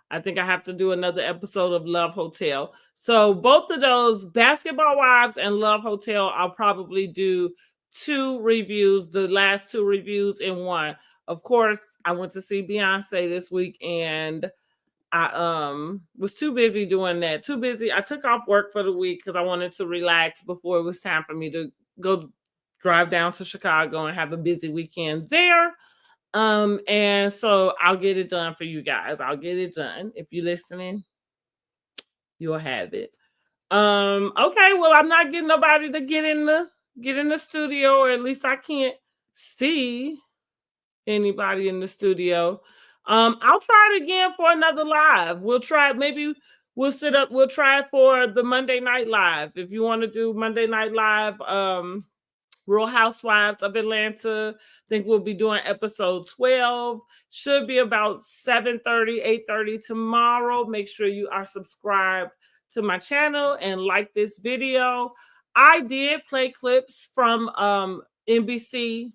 I think I have to do another episode of Love Hotel. So both of those, Basketball Wives and Love Hotel, I'll probably do 2 reviews, the last 2 reviews in one. Of course, I went to see Beyonce this week, and I was too busy doing that. Too busy. I took off work for the week because I wanted to relax before it was time for me to go drive down to Chicago and have a busy weekend there. And so I'll get it done for you guys. I'll get it done. If you're listening, you'll have it. Okay, well, I'm not getting nobody to get in the studio, or at least I can't see anybody in the studio. I'll try it again for another live. We'll try, maybe we'll try it for the Monday Night Live. If you want to do Monday Night Live, Real Housewives of Atlanta, I think we'll be doing episode 12. Should be about 7:30, 8:30 tomorrow. Make sure you are subscribed to my channel and like this video. I did play clips from NBC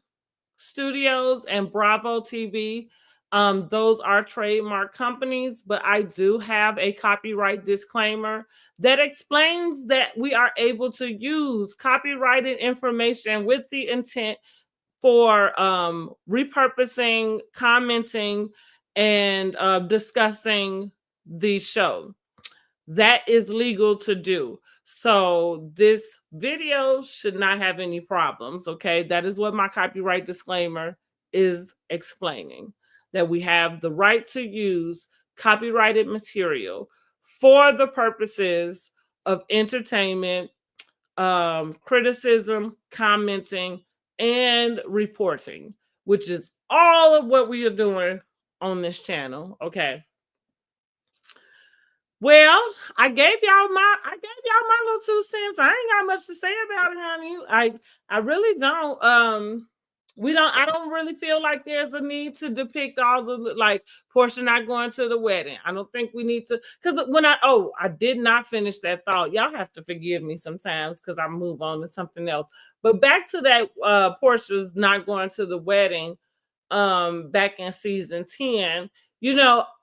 Studios and Bravo TV. Those are trademark companies, but I do have a copyright disclaimer that explains that we are able to use copyrighted information with the intent for repurposing, commenting, and discussing the show. that is legal to do. So this video should not have any problems, okay? That is what my copyright disclaimer is explaining, that we have the right to use copyrighted material for the purposes of entertainment, criticism, commenting, and reporting, which is all of what we are doing on this channel, okay? Well, I gave y'all my little 2 cents. I ain't got much to say about it, honey. I really don't. I don't really feel like there's a need to depict all the, like, Porsha not going to the wedding. I don't think we need to, because I did not finish that thought. Y'all have to forgive me sometimes because I move on to something else. But back to that, Porsha's not going to the wedding back in season 10.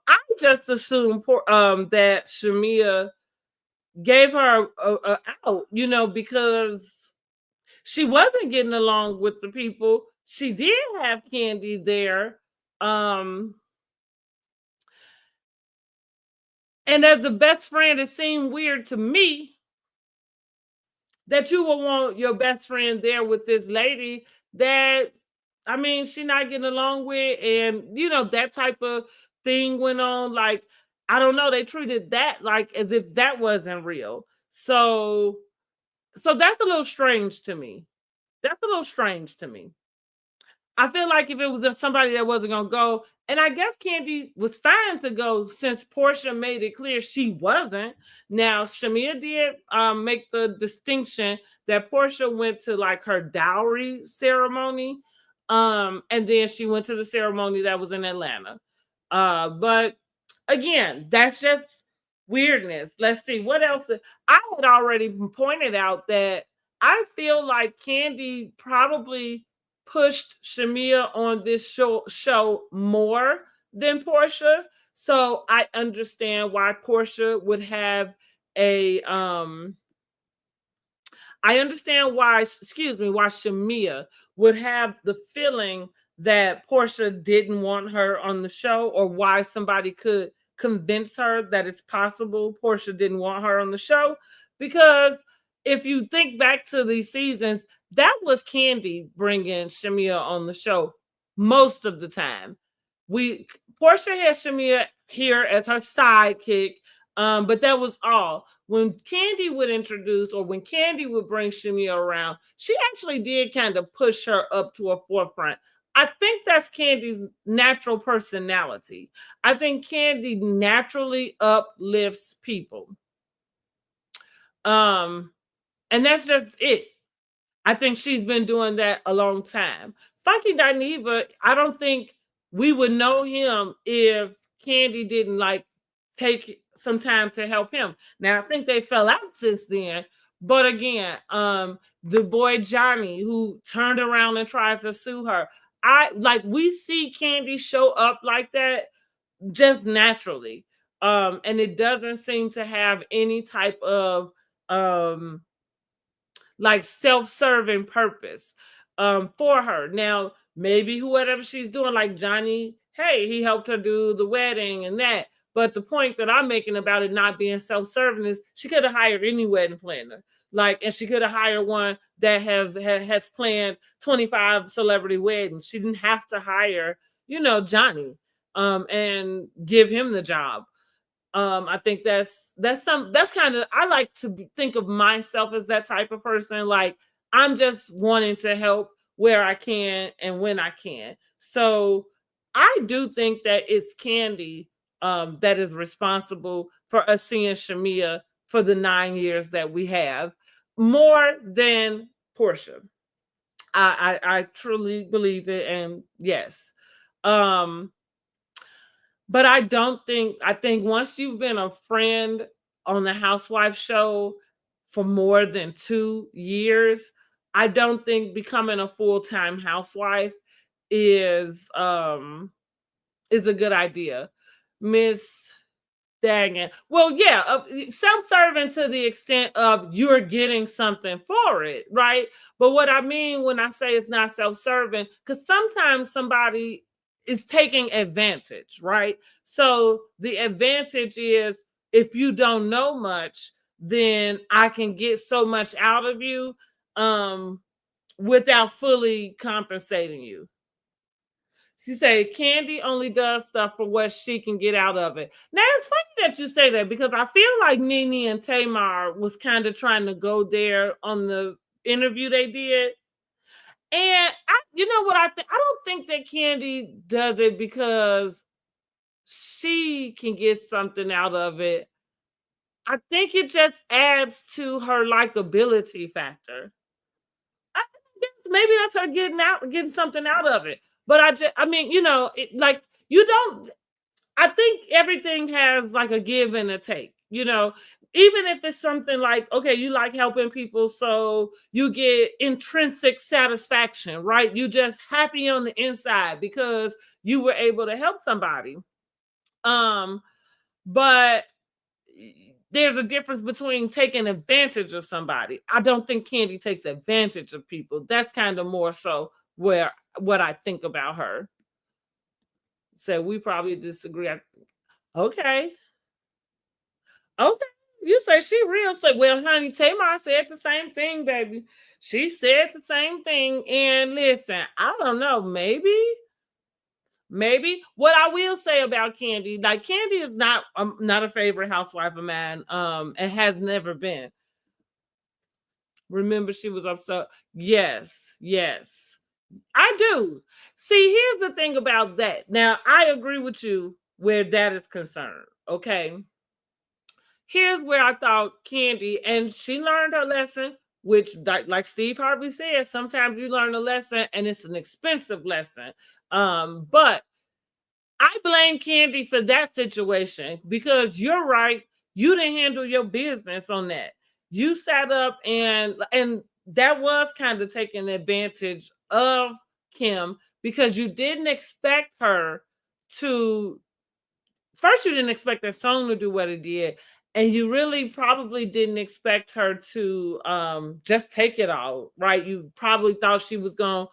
I just assumed that Shamea gave her a out, because she wasn't getting along with the people. She did have Candy there. And as a best friend, it seemed weird to me that you would want your best friend there with this lady that, she's not getting along with, and that type of thing went on. Like, I don't know, they treated that like as if that wasn't real. So that's a little strange to me. I feel like if it was somebody that wasn't gonna go, and I guess Candy was fine to go since Porsha made it clear she wasn't. Now, Shamea did make the distinction that Porsha went to, like, her dowry ceremony, and then she went to the ceremony that was in Atlanta. But again, that's just weirdness. Let's see what else. I had already pointed out that I feel like Candy probably pushed Shamea on this show more than Porsha. So I understand why Porsha would have a I understand why Shamea would have the feeling that Porsha didn't want her on the show, or why somebody could convince her that it's possible Porsha didn't want her on the show. Because if you think back to these seasons, that was Candy bringing Shamea on the show most of the time. Porsha had Shamea here as her sidekick, but that was all. When Candy would introduce, or when Candy would bring Shamea around, she actually did kind of push her up to a forefront. I think that's Candy's natural personality. I think Candy naturally uplifts people. And that's just it. I think she's been doing that a long time. Funky Dineva, I don't think we would know him if Candy didn't, like, take some time to help him. Now, I think they fell out since then. But again, the boy Johnny, who turned around and tried to sue her, we see Candy show up like that just naturally. And it doesn't seem to have any type of like self-serving purpose for her. Now, maybe whatever she's doing, like Johnny, hey, he helped her do the wedding and that. But the point that I'm making about it not being self-serving is she could have hired any wedding planner. And she could have hired one that has planned 25 celebrity weddings. She didn't have to hire, Johnny, and give him the job. I think that's kind of, I like to think of myself as that type of person. Like, I'm just wanting to help where I can and when I can. So I do think that it's Candy that is responsible for us seeing Shamea for the 9 years that we have, more than Porsha. I truly believe it, and yes. But I think once you've been a friend on the Housewife show for more than 2 years, I don't think becoming a full-time housewife is a good idea. Miss Daggett. Well, yeah, self-serving to the extent of you're getting something for it, right? But what I mean when I say it's not self-serving, because sometimes somebody is taking advantage, right? So the advantage is if you don't know much, then I can get so much out of you without fully compensating you. She said Candy only does stuff for what she can get out of it. Now it's funny that you say that, because I feel like Nene and Tamar was kind of trying to go there on the interview they did. And you know what I think? I don't think that Candy does it because she can get something out of it. I think it just adds to her likability factor. I guess maybe that's her getting something out of it. But I mean, you know, like you don't. I think everything has like a give and a take. You know, even if it's something like, okay, you like helping people, so you get intrinsic satisfaction, right? You just happy on the inside because you were able to help somebody. But there's a difference between taking advantage of somebody. I don't think Candy takes advantage of people. That's kind of more so what I think about her. So we probably disagree. Okay. Okay. You say she real slick. Well, honey, Tamar said the same thing, baby. She said the same thing. And listen, I don't know, maybe what I will say about Candy, like Candy is not a favorite housewife of mine, and has never been. Remember, she was upset. Yes, I do. See, here's the thing about that. Now, I agree with you where that is concerned. Okay. Here's where I thought Candy, and she learned her lesson, which, like Steve Harvey says, sometimes you learn a lesson and it's an expensive lesson. But I blame Candy for that situation, because you're right. You didn't handle your business on that. You sat up and that was kind of taking advantage of Kim, because you didn't expect her to. First, you didn't expect that song to do what it did. And you really probably didn't expect her to just take it all, right? You probably thought she was going to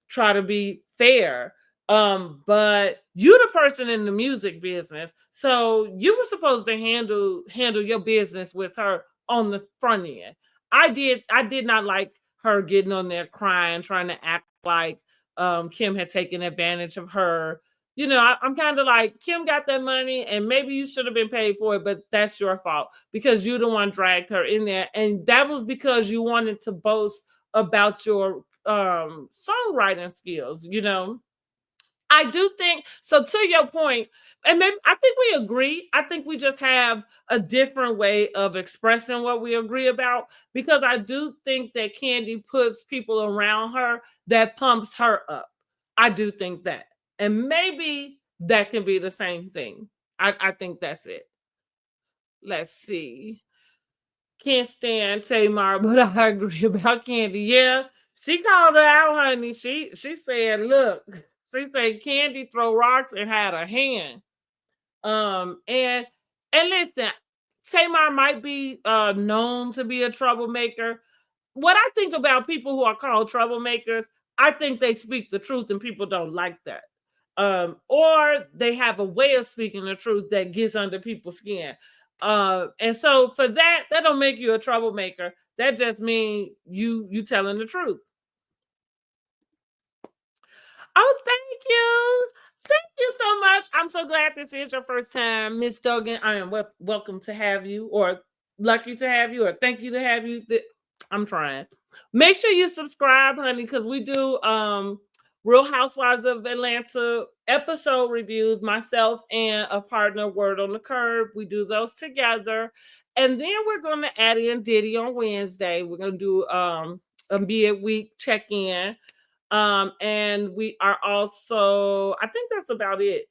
try to be fair. But you the person in the music business, so you were supposed to handle your business with her on the front end. I did not like her getting on there crying, trying to act like Kim had taken advantage of her. You know, I'm kind of like, Kim got that money and maybe you should have been paid for it, but that's your fault because you the one dragged her in there. And that was because you wanted to boast about your songwriting skills, you know. I do think so. To your point, and maybe I think we agree. I think we just have a different way of expressing what we agree about, because I do think that Candy puts people around her that pumps her up. I do think that. And maybe that can be the same thing. I think that's it. Let's see. Can't stand Tamar, but I agree about Candy. Yeah, she called her out, honey. She said, look, she said Candy throw rocks and had a hand. And listen, Tamar might be known to be a troublemaker. What I think about people who are called troublemakers, I think they speak the truth and people don't like that. Or they have a way of speaking the truth that gets under people's skin. And so for that don't make you a troublemaker. That just means you telling the truth. Oh, thank you. Thank you so much. I'm so glad this is your first time, Miss Duggan. I am welcome to have you, or lucky to have you, or thank you to have you. I'm trying. Make sure you subscribe, honey, because we do Real Housewives of Atlanta episode reviews, myself and a partner, Word on the Curb. We do those together. And then we're going to add in Diddy on Wednesday. We're going to do a mid-week check-in. And we are also, I think that's about it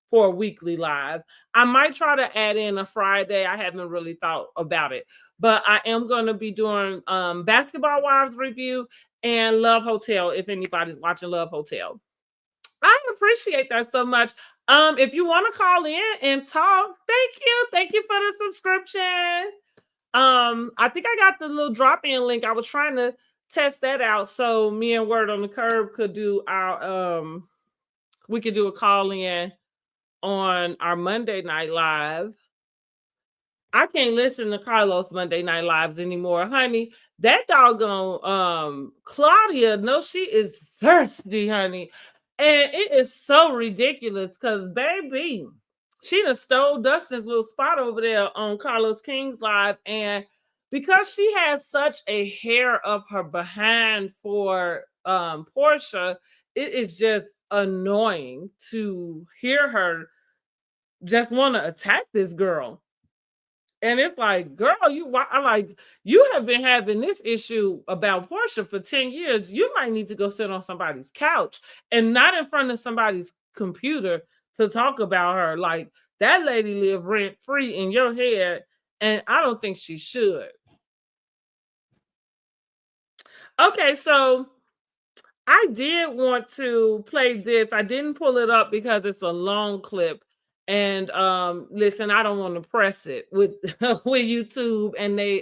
for a weekly live. I might try to add in a Friday. I haven't really thought about it. But I am going to be doing Basketball Wives review and Love Hotel, if anybody's watching Love Hotel. I appreciate that so much. If you want to call in and talk, thank you for the subscription. I think I got the little drop-in link. I was trying to test that out so me and Word on the Curb could do our we could do a call in on our Monday night live. I can't listen to Carlos Monday Night Lives anymore, honey. That doggone Claudia, no, she is thirsty, honey. And it is so ridiculous because, baby, she done stole Dustin's little spot over there on Carlos King's live. And because she has such a hair up her behind for Porsha, it is just annoying to hear her just want to attack this girl. And it's like, girl, I'm like, you have been having this issue about Porsha for 10 years. You might need to go sit on somebody's couch and not in front of somebody's computer to talk about her. Like, that lady live rent free in your head, and I don't think she should. Okay, so I did want to play this. I didn't pull it up because it's a long clip. And listen, I don't want to press it with with YouTube and they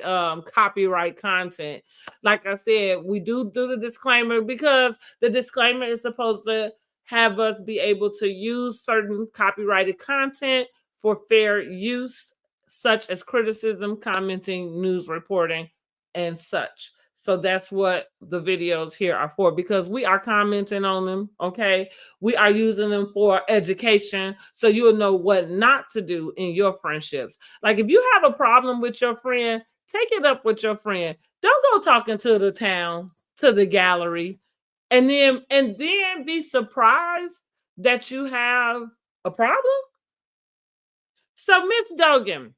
copyright content. Like I said, we do the disclaimer because the disclaimer is supposed to have us be able to use certain copyrighted content for fair use, such as criticism, commenting, news reporting, and such. So that's what the videos here are for, because we are commenting on them, okay? We are using them for education, so you'll know what not to do in your friendships. Like, if you have a problem with your friend, take it up with your friend. Don't go talking to the town, to the gallery, and then be surprised that you have a problem. So, Miss Dogan,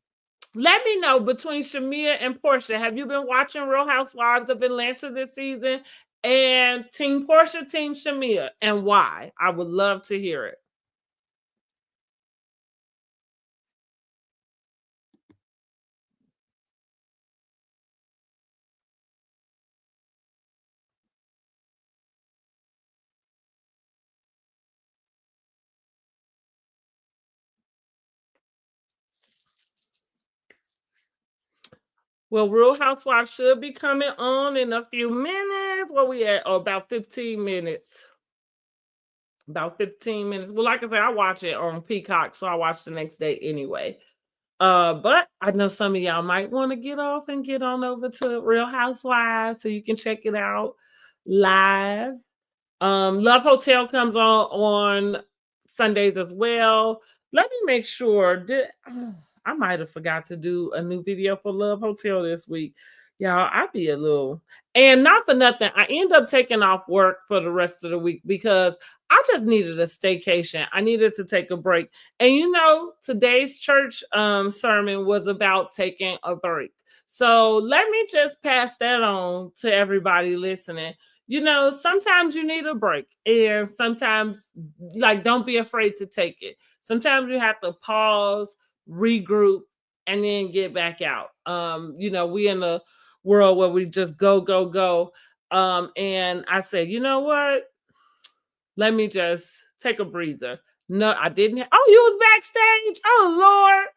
let me know, between Shamea and Porsha, have you been watching Real Housewives of Atlanta this season? And Team Porsha, Team Shamea, and why? I would love to hear it. Well, Real Housewives should be coming on in a few minutes. Where we at? Oh, about 15 minutes. About 15 minutes. Well, like I said, I watch it on Peacock, so I watch the next day anyway. But I know some of y'all might want to get off and get on over to Real Housewives so you can check it out live. Love Hotel comes on Sundays as well. Let me make sure. I might have forgot to do a new video for Love Hotel this week. Y'all, I be a little, and not for nothing, I end up taking off work for the rest of the week because I just needed a staycation. I needed to take a break. And you know, today's church sermon was about taking a break. So let me just pass that on to everybody listening. You know, sometimes you need a break, and sometimes, like, don't be afraid to take it. Sometimes you have to pause, regroup, and then get back out. You know, we in a world where we just go, go, go. And I said, you know what? Let me just take a breather. No, I didn't. Oh, you was backstage? Oh,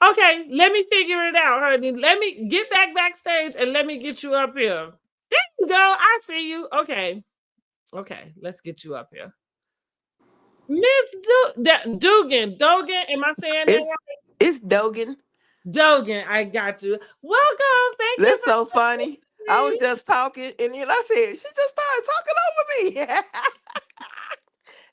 Lord. Okay, let me figure it out, honey. Let me get backstage and let me get you up here. There you go. I see you. Okay. Okay, let's get you up here. Miss Dugan. Dogan, am I saying that right? It's Dogan. Dogan, I got you. Welcome. Thank you. That's so funny. I was just talking, and then I said, she just started talking over me.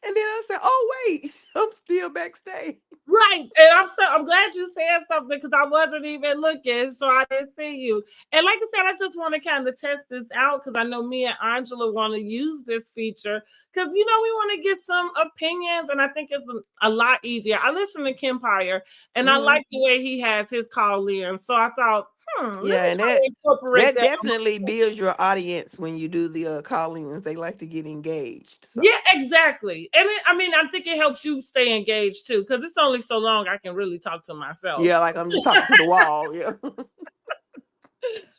And then I said, oh, wait, I'm still backstage. Right. And I'm glad you said something because I wasn't even looking, so I didn't see you. And like I said, I just want to kind of test this out because I know me and Angela want to use this feature because, you know, we want to get some opinions, and I think it's a lot easier. I listen to Kim Pyer, and I like the way he has his call in. So I thought, yeah, and that definitely builds your audience when you do the call-ins. They like to get engaged. So. Yeah, exactly. And I think it helps you stay engaged too, because it's only so long I can really talk to myself. Yeah, like I'm just talking to the wall. Yeah.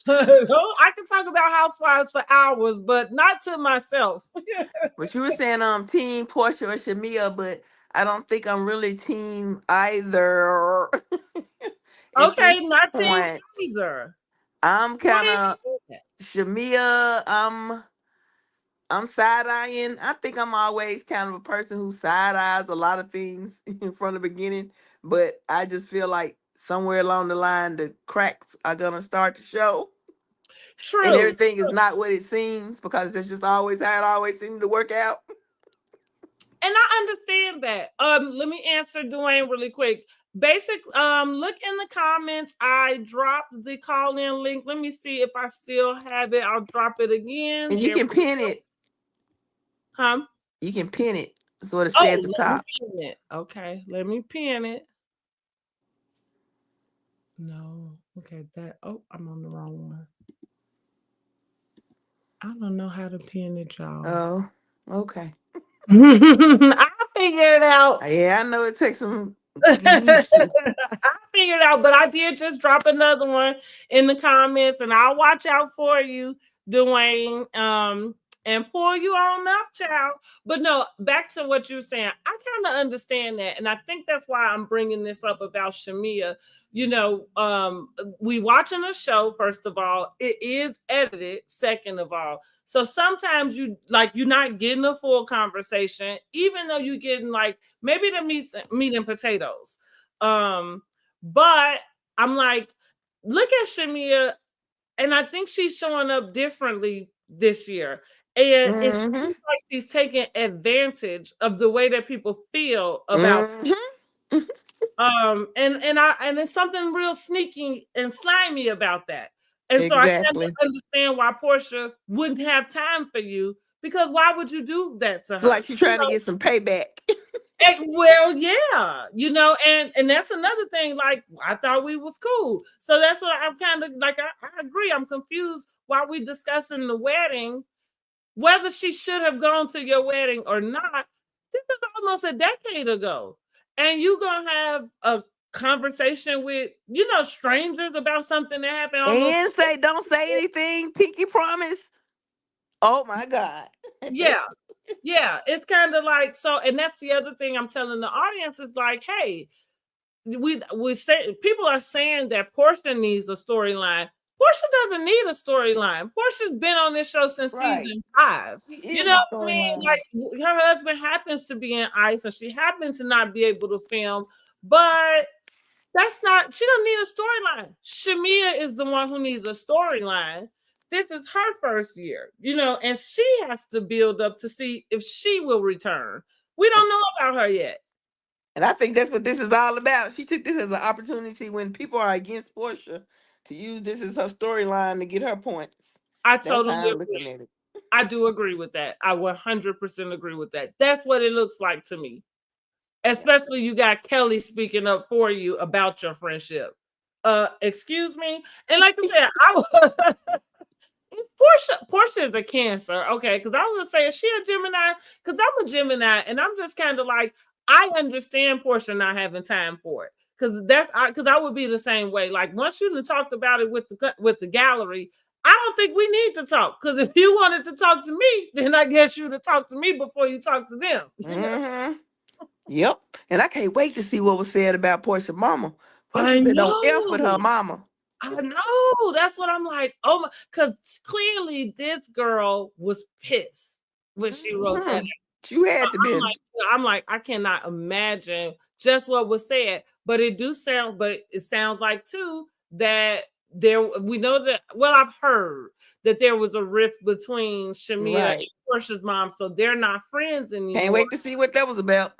I can talk about housewives for hours, but not to myself. But you were saying team Porsha or Shamea, but I don't think I'm really team either. Okay, not team either. I'm kind of Shamea. I'm side-eyeing. I think I'm always kind of a person who side-eyes a lot of things from the beginning, but I just feel like somewhere along the line, the cracks are gonna start to show, and True. everything is not what it seems, because that's just always how it always seemed to work out. And I understand that. Let me answer Dwayne really quick. Look in the comments. I dropped the call-in link. Let me see if I still have it. I'll drop it again. And you can pin it. Huh? You can pin it so it'll stay at the Let me top. pin it. Okay, let me pin it. No. Okay, I'm on the wrong one. I don't know how to pin it, y'all. Oh, okay. I figured it out. Yeah, I know it takes some getting used to. I figured out, but I did just drop another one in the comments, and I'll watch out for you, Dwayne, and pull you on up, child. But no, back to what you were saying. I kind of understand that, and I think that's why I'm bringing this up about Shamea. You know, we watching a show. First of all, it is edited. Second of all, so sometimes you're not getting a full conversation, even though you're getting like maybe the meat and potatoes. But I'm like, look at Shamea, and I think she's showing up differently this year. And it seems like she's taking advantage of the way that people feel about and it's something real sneaky and slimy about that. And so I kind of understand why Porsha wouldn't have time for you, because why would you do that to her? It's like she's trying to get some payback. Well, yeah, you know, and that's another thing. Like, I thought we was cool, so that's what I'm kind of like. I agree. I'm confused why we discussing the wedding, whether she should have gone to your wedding or not. This is almost a decade ago, and you gonna have a conversation with strangers about something that happened almost. And don't say anything. Pinky promise. Oh my God. Yeah, it's kind of like so, and that's the other thing I'm telling the audience is like, hey, we say people are saying that Porsha needs a storyline. Porsha doesn't need a storyline. Porsha's been on this show since season 5. You know what I mean? Like, her husband happens to be in ICE, and she happens to not be able to film, but she don't need a storyline. Shamea is the one who needs a storyline. This is her first year, and she has to build up to see if she will return. We don't know about her yet. And I think that's what this is all about. She took this as an opportunity when people are against Porsha to use this as her storyline to get her points. I totally agree. I do agree with that. I 100% agree with that. That's what it looks like to me. Especially you got Kelly speaking up for you about your friendship. Excuse me? And like I said, Porsha is a Cancer, okay? Because I was gonna say, is she a Gemini? Because I'm a Gemini, and I'm just kind of like, I understand Porsha not having time for it, because I would be the same way. Like, once you talked about it with the gallery, I don't think we need to talk. Because if you wanted to talk to me, then I guess you would talk to me before you talk to them. Yep. And I can't wait to see what was said about Porsha mama. Porsha said don't F with her mama. I know. That's what I'm like. Oh my, because clearly this girl was pissed when she wrote that. You had to be. I'm like, I cannot imagine just what was said. But it sounds like too that we know that, well, I've heard that there was a rift between Shamea and Porsha's mom, so they're not friends anymore. Can't wait to see what that was about.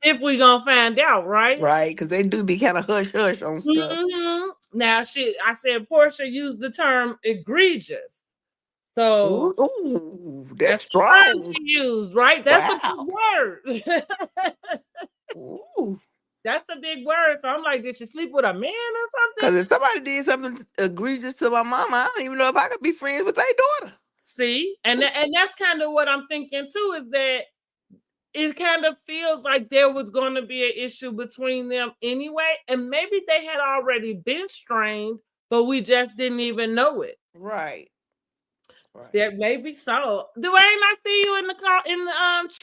If we gonna find out, right? Right, because they do be kind of hush on stuff. Now, I said Porsha used the term egregious. So that's strong. She used, right? That's a big word. That's a big word. So I'm like, did she sleep with a man or something? Because if somebody did something egregious to my mama, I don't even know if I could be friends with their daughter. See, and that's kind of what I'm thinking too, is that it kind of feels like there was going to be an issue between them anyway, and maybe they had already been strained, but we just didn't even know it. Right. That maybe so. Dwayne, I see you in the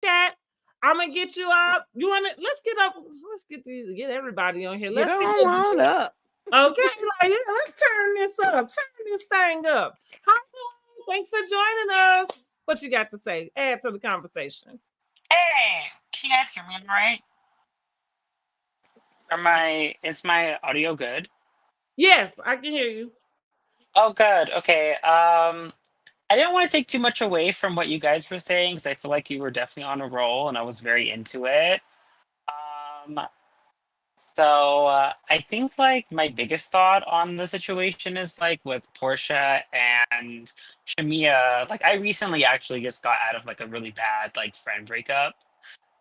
chat. I'm gonna get you up. You wanna? Let's get up. Let's get everybody on here. Let's get on up. Okay, let's turn this up. Turn this thing up. Hi, thanks for joining us. What you got to say? Add to the conversation. Hey, can you guys hear me all right? Is my audio good? Yes, I can hear you. Oh, good. Okay. I didn't want to take too much away from what you guys were saying because I feel like you were definitely on a roll and I was very into it. Um, I think like my biggest thought on the situation is like with Portia and Shamia. Like I recently actually just got out of like a really bad like friend breakup,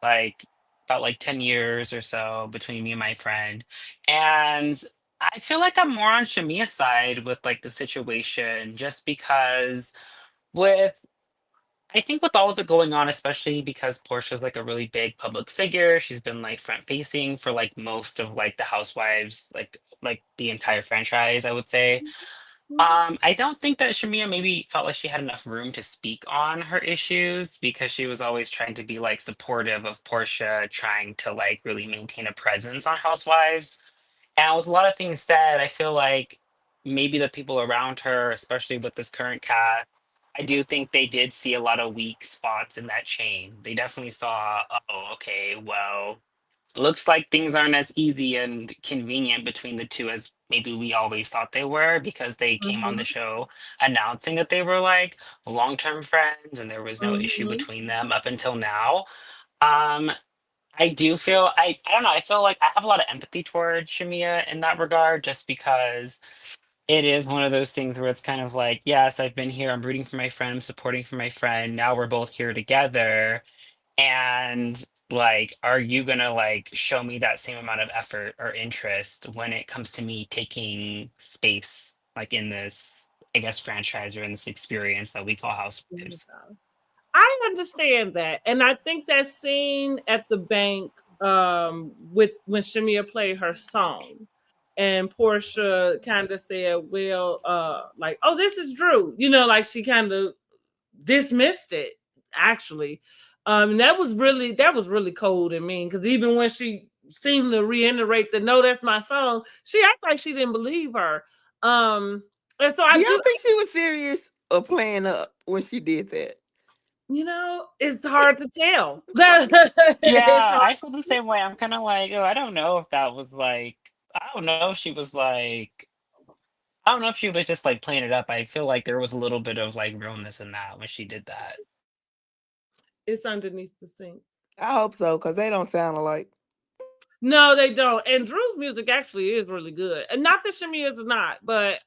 like about like 10 years or so between me and my friend. And I feel like I'm more on Shamia's side with like the situation just because with I think with all of it going on, especially because Portia's like a really big public figure, she's been like front facing for like most of like the Housewives, like the entire franchise, I would say. I don't think that Shamia maybe felt like she had enough room to speak on her issues because she was always trying to be like supportive of Portia, trying to like really maintain a presence on Housewives. And with a lot of things said, I feel like maybe the people around her, especially with this current cast, I do think they did see a lot of weak spots in that chain. They definitely saw, oh, okay, well, looks like things aren't as easy and convenient between the two as maybe we always thought they were because they came on the Mhm, show announcing that they were like long-term friends and there was no issue mhm. between them up until now. Um, I do feel I don't know, I feel like I have a lot of empathy towards Shamia in that regard just because it is one of those things where it's kind of like, yes, I've been here, I'm rooting for my friend, I'm supporting for my friend. Now we're both here together. And like, are you gonna like show me that same amount of effort or interest when it comes to me taking space like in this, I guess, franchise or in this experience that we call Housewives? I understand that, and I think that scene at the bank with when Shamia played her song, and Portia kind of said, "Well, like, oh, this is Drew," like she kind of dismissed it. Actually, that was really cold and mean because even when she seemed to reiterate the "No, that's my song," she acted like she didn't believe her. And so Do I y'all do. think she was serious or playing up when she did that? It's hard to tell. It's Yeah, hard. I feel the same way. I'm kind of like, oh, I don't know if that was like, I don't know if she was like, I don't know if she was just like playing it up. I feel like there was a little bit of like realness in that when she did that. It's underneath the sink. I hope so, because they don't sound alike. No, they don't. And Drew's music actually is really good. And not that Shamia's is not, but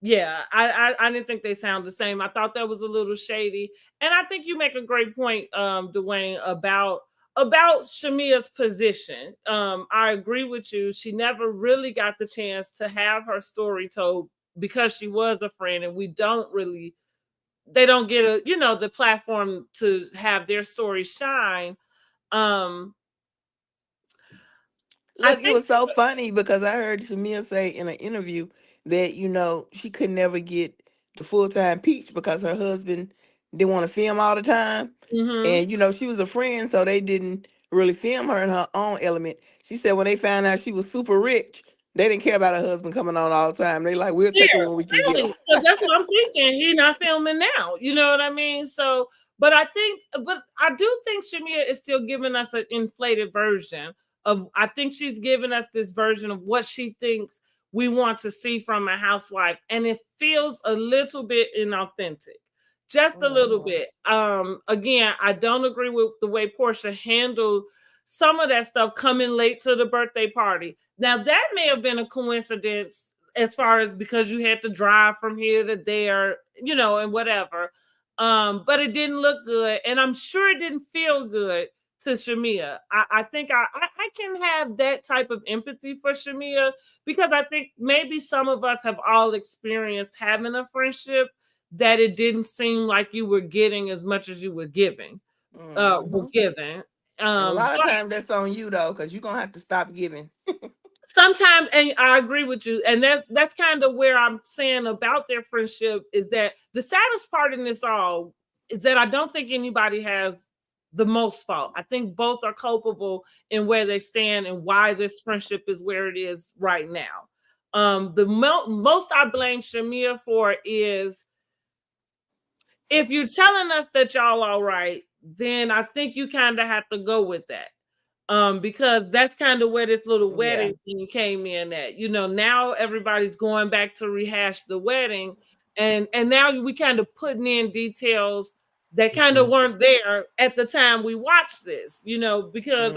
yeah, I didn't think they sound the same. I thought that was a little shady. And I think you make a great point, Dwayne, about Shamia's position. I agree with you. She never really got the chance to have her story told because she was a friend, and they don't get the platform to have their story shine. Um, I Look, it think was so funny because I heard Shamia say in an interview that, she could never get the full time Peach because her husband didn't want to film all the time. mhm. And, she was a friend, so they didn't really film her in her own element. She said when they found out she was super rich, they didn't care about her husband coming on all the time. They like, we'll take her Here, when we can get him. really, because that's what I'm thinking. He's not filming now. You know what I mean? So, but I do think Shamia is still giving us an inflated version of. I think she's giving us this version of what she thinks we want to see from a housewife, and it feels a little bit inauthentic, just a little Mhm. bit. Again, I don't agree with the way Portia handled some of that stuff coming late to the birthday party. Now that may have been a coincidence as far as because you had to drive from here to there, and whatever. But it didn't look good, and I'm sure it didn't feel good to Shamia. I think I can have that type of empathy for Shamia because I think maybe some of us have all experienced having a friendship that it didn't seem like you were getting as much as you were giving. Were Mhm. given. And a lot of But times that's on you though, because you're gonna have to stop giving. sometimes, and I agree with you, and that's kind of where I'm saying about their friendship is that the saddest part in this all is that I don't think anybody has the most fault. I think both are culpable in where they stand and why this friendship is where it is right now. The most I blame Shamia for is if you're telling us that y'all all right, then I think you kind of have to go with that. because that's kind of where this little Yeah. wedding thing came in at. Now everybody's going back to rehash the wedding, and now we kind of putting in details that kind of weren't there at the time we watched this, because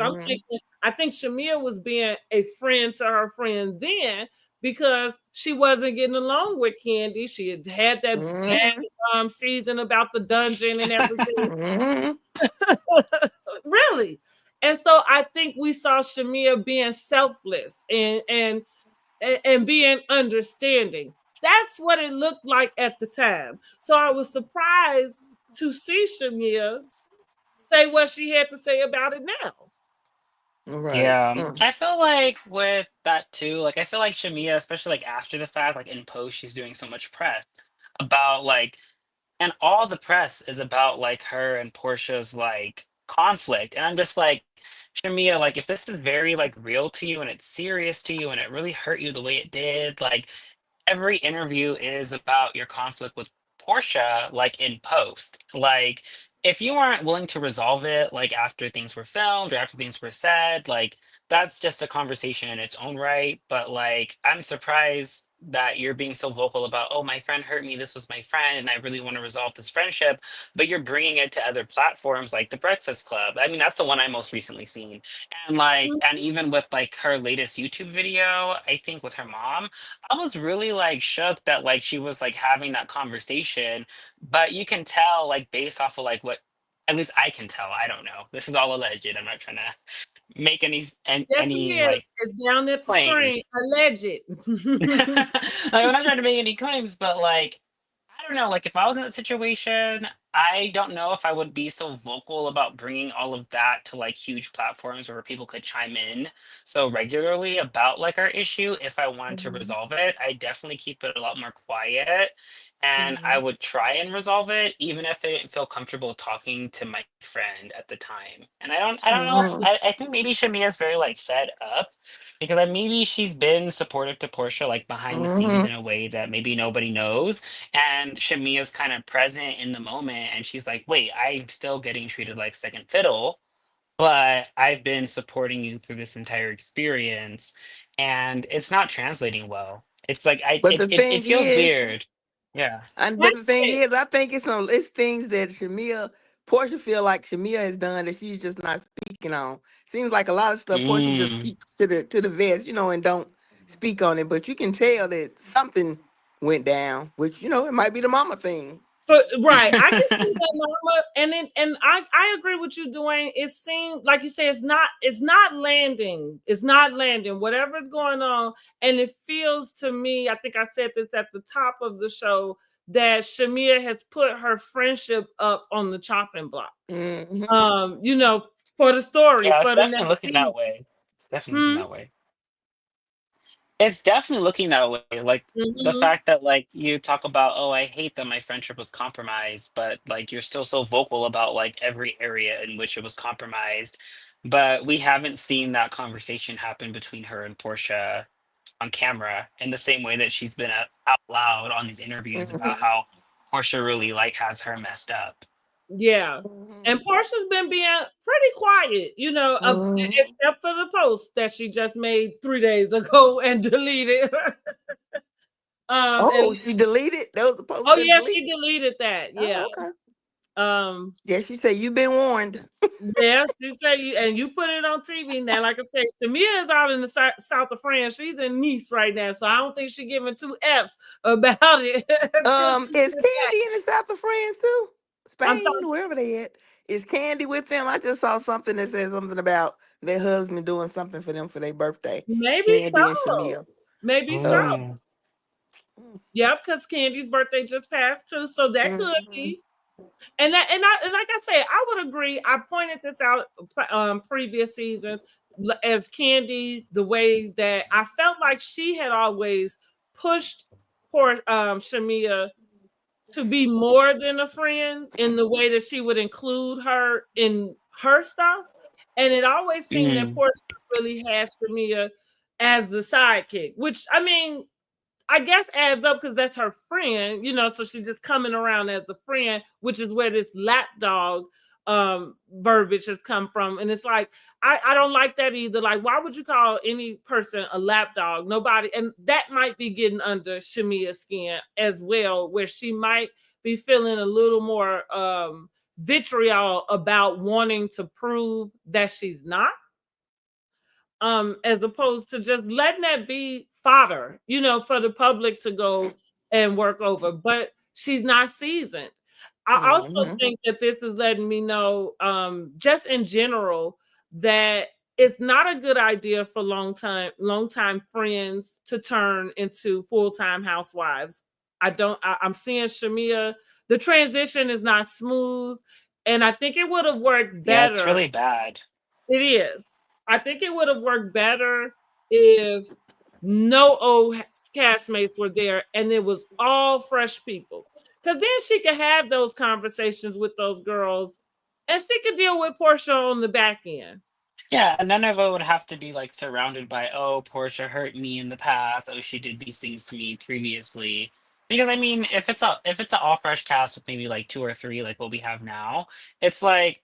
I think Shamea was being a friend to her friend then because she wasn't getting along with Candy. She had that bad season about the dungeon and everything. Really. And so I think we saw Shamea being selfless and being understanding. That's what it looked like at the time. So I was surprised to see Shamea say what she had to say about it now. Right. Yeah, I feel like with that too, like I feel like Shamia, especially like after the fact, like in post, she's doing so much press about like, and all the press is about like her and Portia's like conflict, and I'm just like, Shamia, like if this is very like real to you and it's serious to you and it really hurt you the way it did, like every interview is about your conflict with Portia, like in post. Like, if you aren't willing to resolve it, like after things were filmed or after things were said, like that's just a conversation in its own right. But like, I'm surprised that you're being so vocal about, oh, my friend hurt me. This was my friend, and I really want to resolve this friendship. But you're bringing it to other platforms like The Breakfast Club. I mean, that's the one I most recently seen. And like, and even with like her latest YouTube video, I think with her mom, I was really like shook that like she was like having that conversation, but you can tell like based off of like what at least I can tell. I don't know. This is all alleged. I'm not trying to make Yes, he any is. like It's down at the claims. screen. Alleged. Like, I'm not trying to make any claims, but like I don't know. Like if I was in that situation, I don't know if I would be so vocal about bringing all of that to like huge platforms where people could chime in so regularly about like our issue. If I wanted to resolve it, I definitely keep it a lot more quiet, and I would try and resolve it even if I didn't feel comfortable talking to my friend at the time. And I don't know if I think maybe Shamia is very like fed up because maybe she's been supportive to Portia like behind the scenes in a way that maybe nobody knows, and Shamia's kind of present in the moment and she's like, wait, I'm still getting treated like second fiddle, but I've been supporting you through this entire experience and it's not translating well. It's like But the it thing feels is, weird. Yeah. but the thing is, I think it's things that Portia feel like Shamia has done that she's just not speaking on. Seems like a lot of stuff Portia just Mm. keeps to the vest, and don't speak on it. But you can tell that something went down, which it might be the mama thing. But right, I can see that, Mama, and I agree with you, Dwayne. It seems like you say it's not landing. It's not landing. Whatever's going on, and it feels to me. I think I said this at the top of the show that Shamia has put her friendship up on the chopping block. For the story Yeah, it's for the definitely next looking season. that way. It's definitely looking that way. It's definitely looking that way. Like the fact that like you talk about, oh, I hate that my friendship was compromised, but like you're still so vocal about like every area in which it was compromised. But we haven't seen that conversation happen between her and Portia on camera in the same way that she's been out loud on these interviews about how Portia really like has her messed up. Yeah. And Portia's been being pretty quiet, except for the post that she just made 3 days ago and deleted. She deleted? That was the post Oh that yeah, deleted? she deleted that. Yeah. Okay. Yeah, she said you've been warned. Yeah, she said you put it on TV now. Like I said, Shamia is out in the south of France. She's in Nice right now, so I don't think she's giving 2 F's about it. Is Candy in the south of France too? I'm Spain, sorry. wherever they at. Is Candy with them? I just saw something that said something about their husband doing something for them for their birthday. Maybe Candy and so. Shamia. Maybe so. Yep, because Candy's birthday just passed too, so that could be. And like I said, I would agree. I pointed this out previous seasons as Candy, the way that I felt like she had always pushed poor Shamia to be more than a friend in the way that she would include her in her stuff. And it always seemed that Portia really had Shamia as the sidekick, which I mean, I guess adds up because that's her friend, so she's just coming around as a friend, which is where this lapdog verbiage has come from. And it's like, I don't like that either. Like, why would you call any person a lapdog? Nobody. And that might be getting under Shamea's skin as well, where she might be feeling a little more vitriol about wanting to prove that she's not, as opposed to just letting that be fodder, for the public to go and work over. But she's not seasoned. I also think that this is letting me know, just in general, that it's not a good idea for long-time friends to turn into full-time housewives. I'm seeing Shamea, the transition is not smooth, and I think it would have worked Yeah, it's better. really bad. It is. I think it would have worked better if no old castmates were there and it was all fresh people. Because then she could have those conversations with those girls and she could deal with Porsha on the back end. Yeah, and none of it would have to be like surrounded by, oh, Portia hurt me in the past, oh, she did these things to me previously. Because I mean, if it's an all fresh cast with maybe like two or three, like what we have now, it's like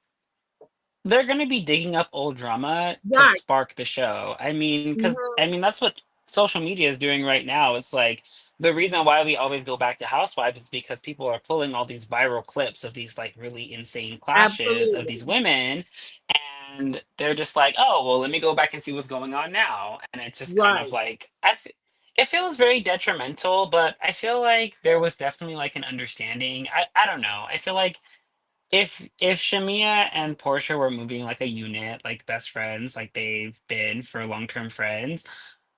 they're gonna be digging up old drama to Right. spark the show. I mean, because Mhm. I mean that's what social media is doing right now. It's like the reason why we always go back to Housewives is because people are pulling all these viral clips of these like really insane clashes of these Absolutely. women, and they're just like, oh well, let me go back and see what's going on now. And it's just kind of Right. like it feels very detrimental, but I feel like there was definitely like an understanding. I don't know. I feel like if Shamia and Portia were moving like a unit, like best friends, like they've been for long-term friends,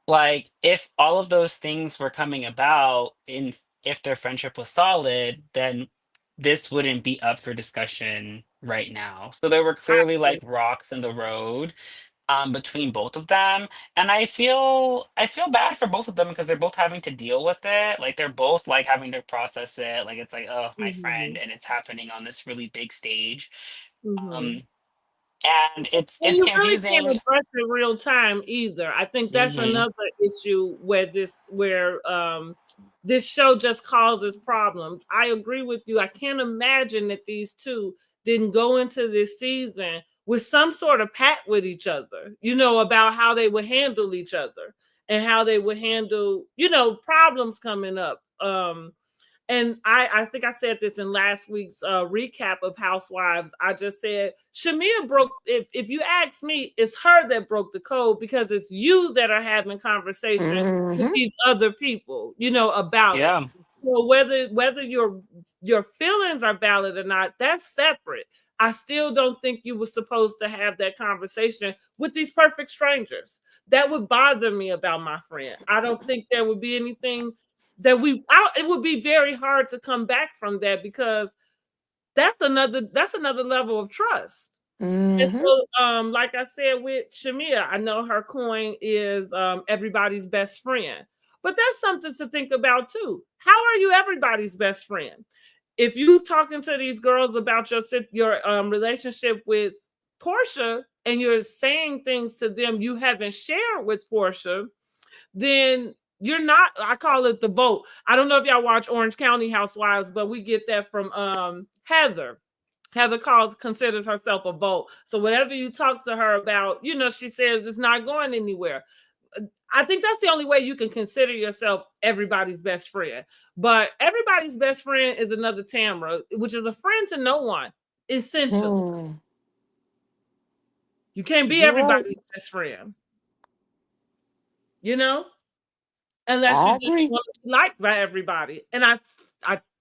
like if all of those things were coming about in if their friendship was solid, then this wouldn't be up for discussion right now. So there were I clearly like agree. rocks in the road between both of them, and I feel bad for both of them because they're both having to deal with it, like they're both like having to process it, like it's like, oh, my friend, Mhm. and it's happening on this really big stage. Mhm. um and it's And it's you really can't confusing. address it real time either. I think that's Hmm. another issue where this show just causes problems. I agree with you. I can't imagine that these two didn't go into this season with some sort of pact with each other, about how they would handle each other and how they would handle, problems coming up. And I think I said this in last week's recap of Housewives. I just said Shamea broke. If you ask me, it's her that broke the code because it's you that are having conversation with these other people, about it. Yeah. So whether your feelings are valid or not, that's separate. I still don't think you were supposed to have that conversation with these perfect strangers. That would bother me about my friend. I don't think there would be anything it would be very hard to come back from that because that's another level of trust. And so, like I said with Shamia, I know her coin is everybody's best friend, but that's something to think about too. How are you everybody's best friend? If you talking to these girls about your relationship with Porsha and you're saying things to them you haven't shared with Porsha, then you're not. I call it the vote. I don't know if y'all watch Orange County Housewives, but we get that from Heather. Heather considers herself a vote. So whatever you talk to her about, she says it's not going anywhere. I think that's the only way you can consider yourself everybody's best friend. But everybody's best friend is another Tamra, which is a friend to no one, essentially. You can't be You're right. everybody's best friend, you know? Unless you I just agree. want to be liked by everybody. And I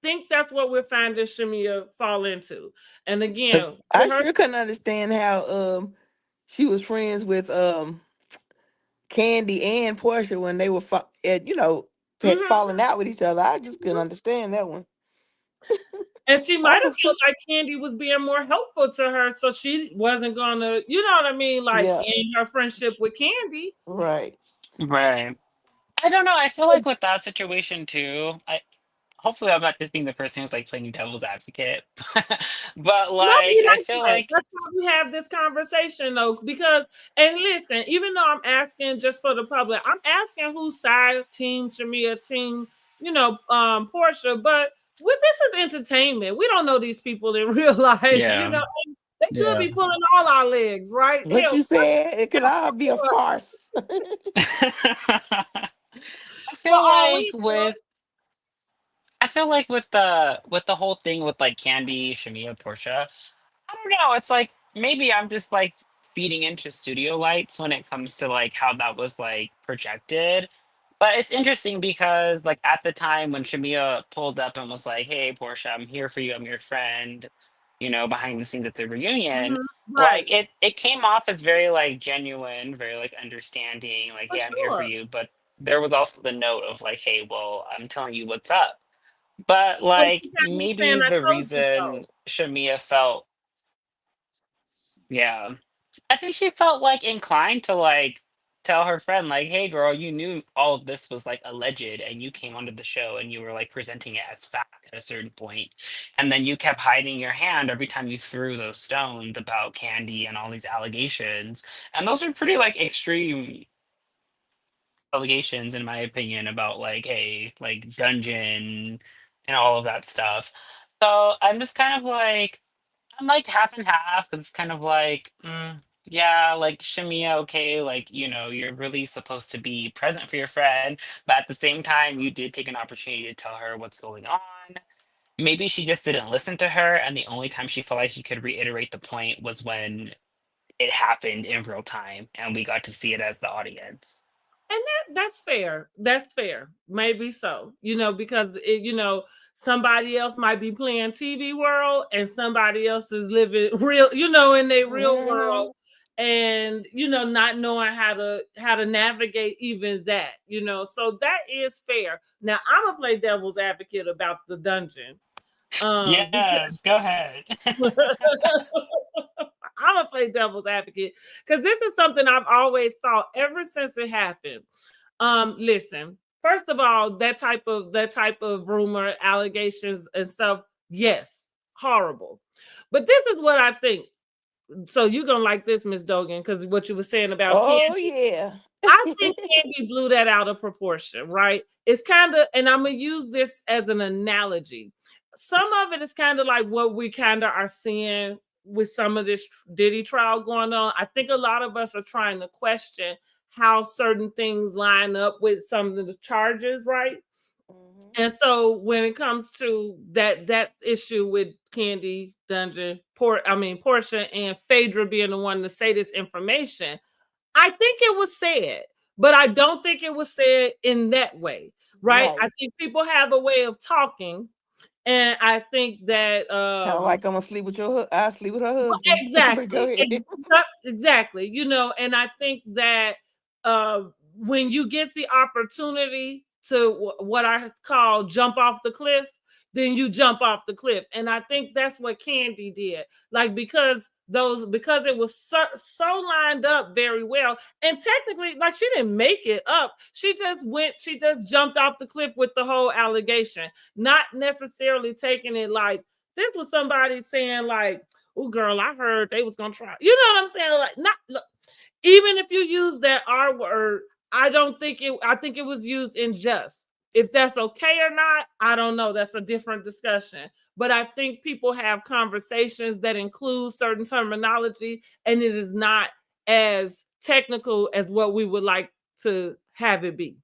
think that's what we're finding Shamia fall into. And 'Cause again, I with her, sure couldn't understand how she was friends with Candy and Portia when they were had mhm. fallen out with each other. I just couldn't understand that one. And she might I have was felt like Candy was being more helpful to her, so she wasn't gonna, you know what I mean, like yeah, end her friendship with Candy. right. Right. I don't know. I feel like with that situation too, I hopefully I'm not just being the person who's like playing devil's advocate. But No, like we I like feel that. like, That's why we have this conversation though, because and listen, even though I'm asking just for the public, I'm asking whose side, team Shamia, team, Portia, but this is entertainment. We don't know these people in real life, yeah. They could Yeah. be pulling all our legs, right? What Hell, you said, it could all be a farce. I for feel all like we know. with the whole thing with like Candy, Shamia, Portia, I don't know. It's like maybe I'm just like feeding into studio lights when it comes to like how that was like projected. But it's interesting because like at the time when Shamia pulled up and was like, "Hey, Portia, I'm here for you. I'm your friend," behind the scenes at the reunion, Mhm, like right, it came off as very like genuine, very like understanding, like, for "Hey, I'm here for sure. you." But there was also the note of like, "Hey, well, I'm telling you what's up." But But like she kind of was maybe saying, "I the told you so." reason Shamia felt, yeah, I think she felt like inclined to like tell her friend like, "Hey, girl, you knew all of this was like alleged, and you came onto the show and you were like presenting it as fact at a certain point, and then you kept hiding your hand every time you threw those stones about Candy and all these allegations, and those are pretty like extreme allegations in my opinion about like, hey, like dungeon and all of that stuff." So I'm just kind of like I'm like half and half. It's kind of like, yeah, like Shamia, okay, like, you're really supposed to be present for your friend, but at the same time, you did take an opportunity to tell her what's going on. Maybe she just didn't listen to her, and the only time she felt like she could reiterate the point was when it happened in real time, and we got to see it as the audience. And that's fair. That's fair. Maybe so. Because somebody else might be playing TV world and somebody else is living real, in their real Mhm. world, and not knowing how to navigate even that. So that is fair. Now I'm gonna play devil's advocate about the dungeon. Because Yes, go ahead. I'm gonna play devil's advocate because this is something I've always thought ever since it happened. Listen, first of all, that type of rumor, allegations, and stuff, yes, horrible. But this is what I think. So you're gonna like this, Miss Dogan, because what you were saying about Oh Candy. yeah. I think Candy blew that out of proportion, right? It's kind of, and I'm gonna use this as an analogy. Some of it is kind of like what we kind of are seeing with some of this Diddy trial going on. I think a lot of us are trying to question how certain things line up with some of the charges, right? Mhm. And so when it comes to that issue with Candy Dungeon, Portia and Phaedra being the one to say this information, I think it was said, but I don't think it was said in that way, right? Right. I think people have a way of talking, and I think that Kind of like I'm gonna sleep with I sleep with her husband. But go exactly, ahead. exactly, and I think that when you get the opportunity to what I call jump off the cliff, then you jump off the cliff, and I think that's what Candy did, like because it was so lined up very well, and technically, like she didn't make it up, she just jumped off the cliff with the whole allegation, not necessarily taking it like this was somebody saying like, "Oh, girl, I heard they was gonna try." You know what I'm saying? Like, not look, even if you use that R word, I don't think it. I think it was used in just. If that's okay or not, I don't know. That's a different discussion. But I think people have conversations that include certain terminology, and it is not as technical as what we would like to have it be.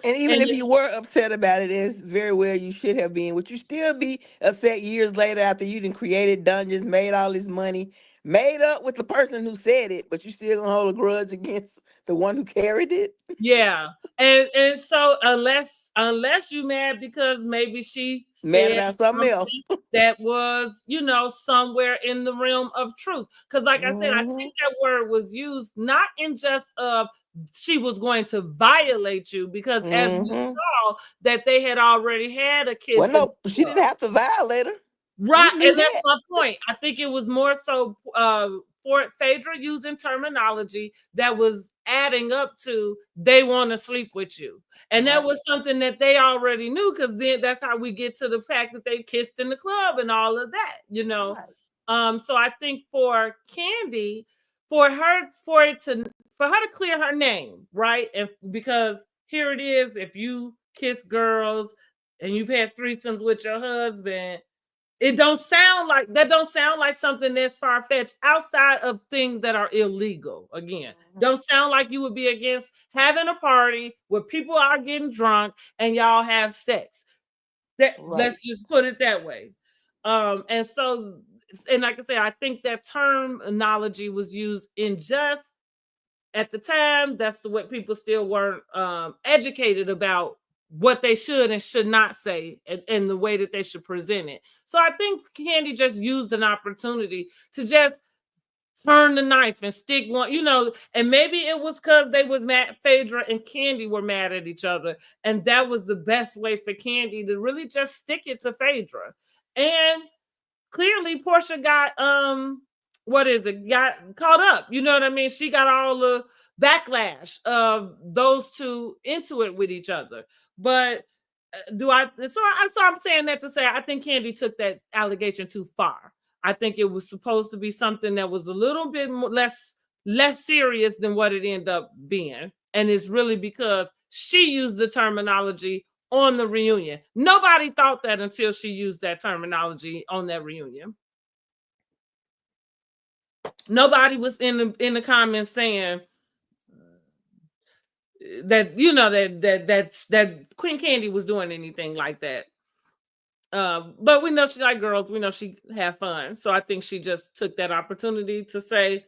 And even And if you were upset about it, as very well you should have been, would you still be upset years later after you done created dungeons, made all this money, made up with the person who said it, but you still gonna hold a grudge against the one who carried it? yeah, and so unless you mad because maybe she Mad said about something else. something that was somewhere in the realm of truth, because like I said, I Hmm. think that word was used not in just of she was going to violate you, because as we Hmm. saw that they had already had a Well, kiss in the no, she club. didn't have to violate her. We Right, knew and that's that. my point. I think it was more so for Phaedra using terminology that was adding up to they want to sleep with you. And that Right. was something that they already knew, because then that's how we get to the fact that they kissed in the club and all of that. Right. So I think for Candy, for her to clear her name, right? And because here it is, if you kiss girls and you've had threesomes with your husband, It don't sound like that. Don't sound like something that's far fetched outside of things that are illegal. Again, don't sound like you would be against having a party where people are getting drunk and y'all have sex. Let's just put it that way. And so, and like I say, I think that terminology was used in just at the time. That's the way people still weren't educated about what they should and should not say, and the way that they should present it. So I think Candy just used an opportunity to just turn the knife and stick one, and maybe it was because they was mad, Phaedra and Candy were mad at each other, and that was the best way for Candy to really just stick it to Phaedra. And clearly Porsha got got caught up. You know what I mean? She got all the backlash of those two into it with each other. But I'm saying that to say I think Candy took that allegation too far. I think it was supposed to be something that was a little bit less serious than what it ended up being. And it's really because she used the terminology on the reunion. Nobody thought that until she used that terminology on that reunion. Nobody was in the comments saying that that Queen Candy was doing anything like that. But we know she like girls. We know she have fun. So I think she just took that opportunity to say,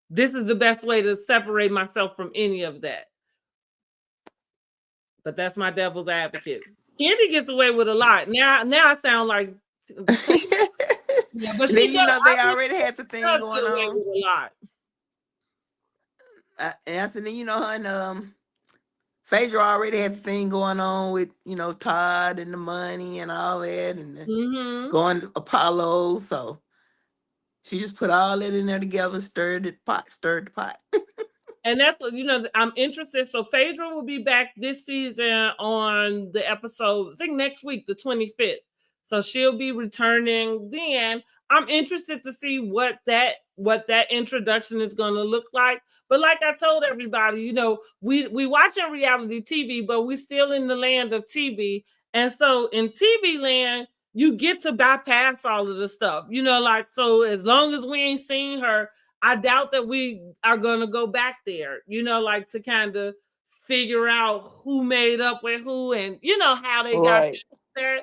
this is the best way to separate myself from any of that. But that's my devil's advocate. Candy gets away with a lot. Now I sound like yeah, but then they already had the thing going on. With a lot. And then her and Phaedra already had the thing going on with Todd and the money and all that, and going to Apollo. So she just put all that in there together, stirred the pot. And that's what, I'm interested. So Phaedra will be back this season on the episode, I think next week, the 25th. So she'll be returning then. I'm interested to see what that introduction is going to look like. But like I told everybody, we watching reality TV, but we still in the land of TV. And so in TV land, you get to bypass all of the stuff, so as long as we ain't seen her, I doubt that we are going to go back there, to kind of figure out who made up with who and, how they got there.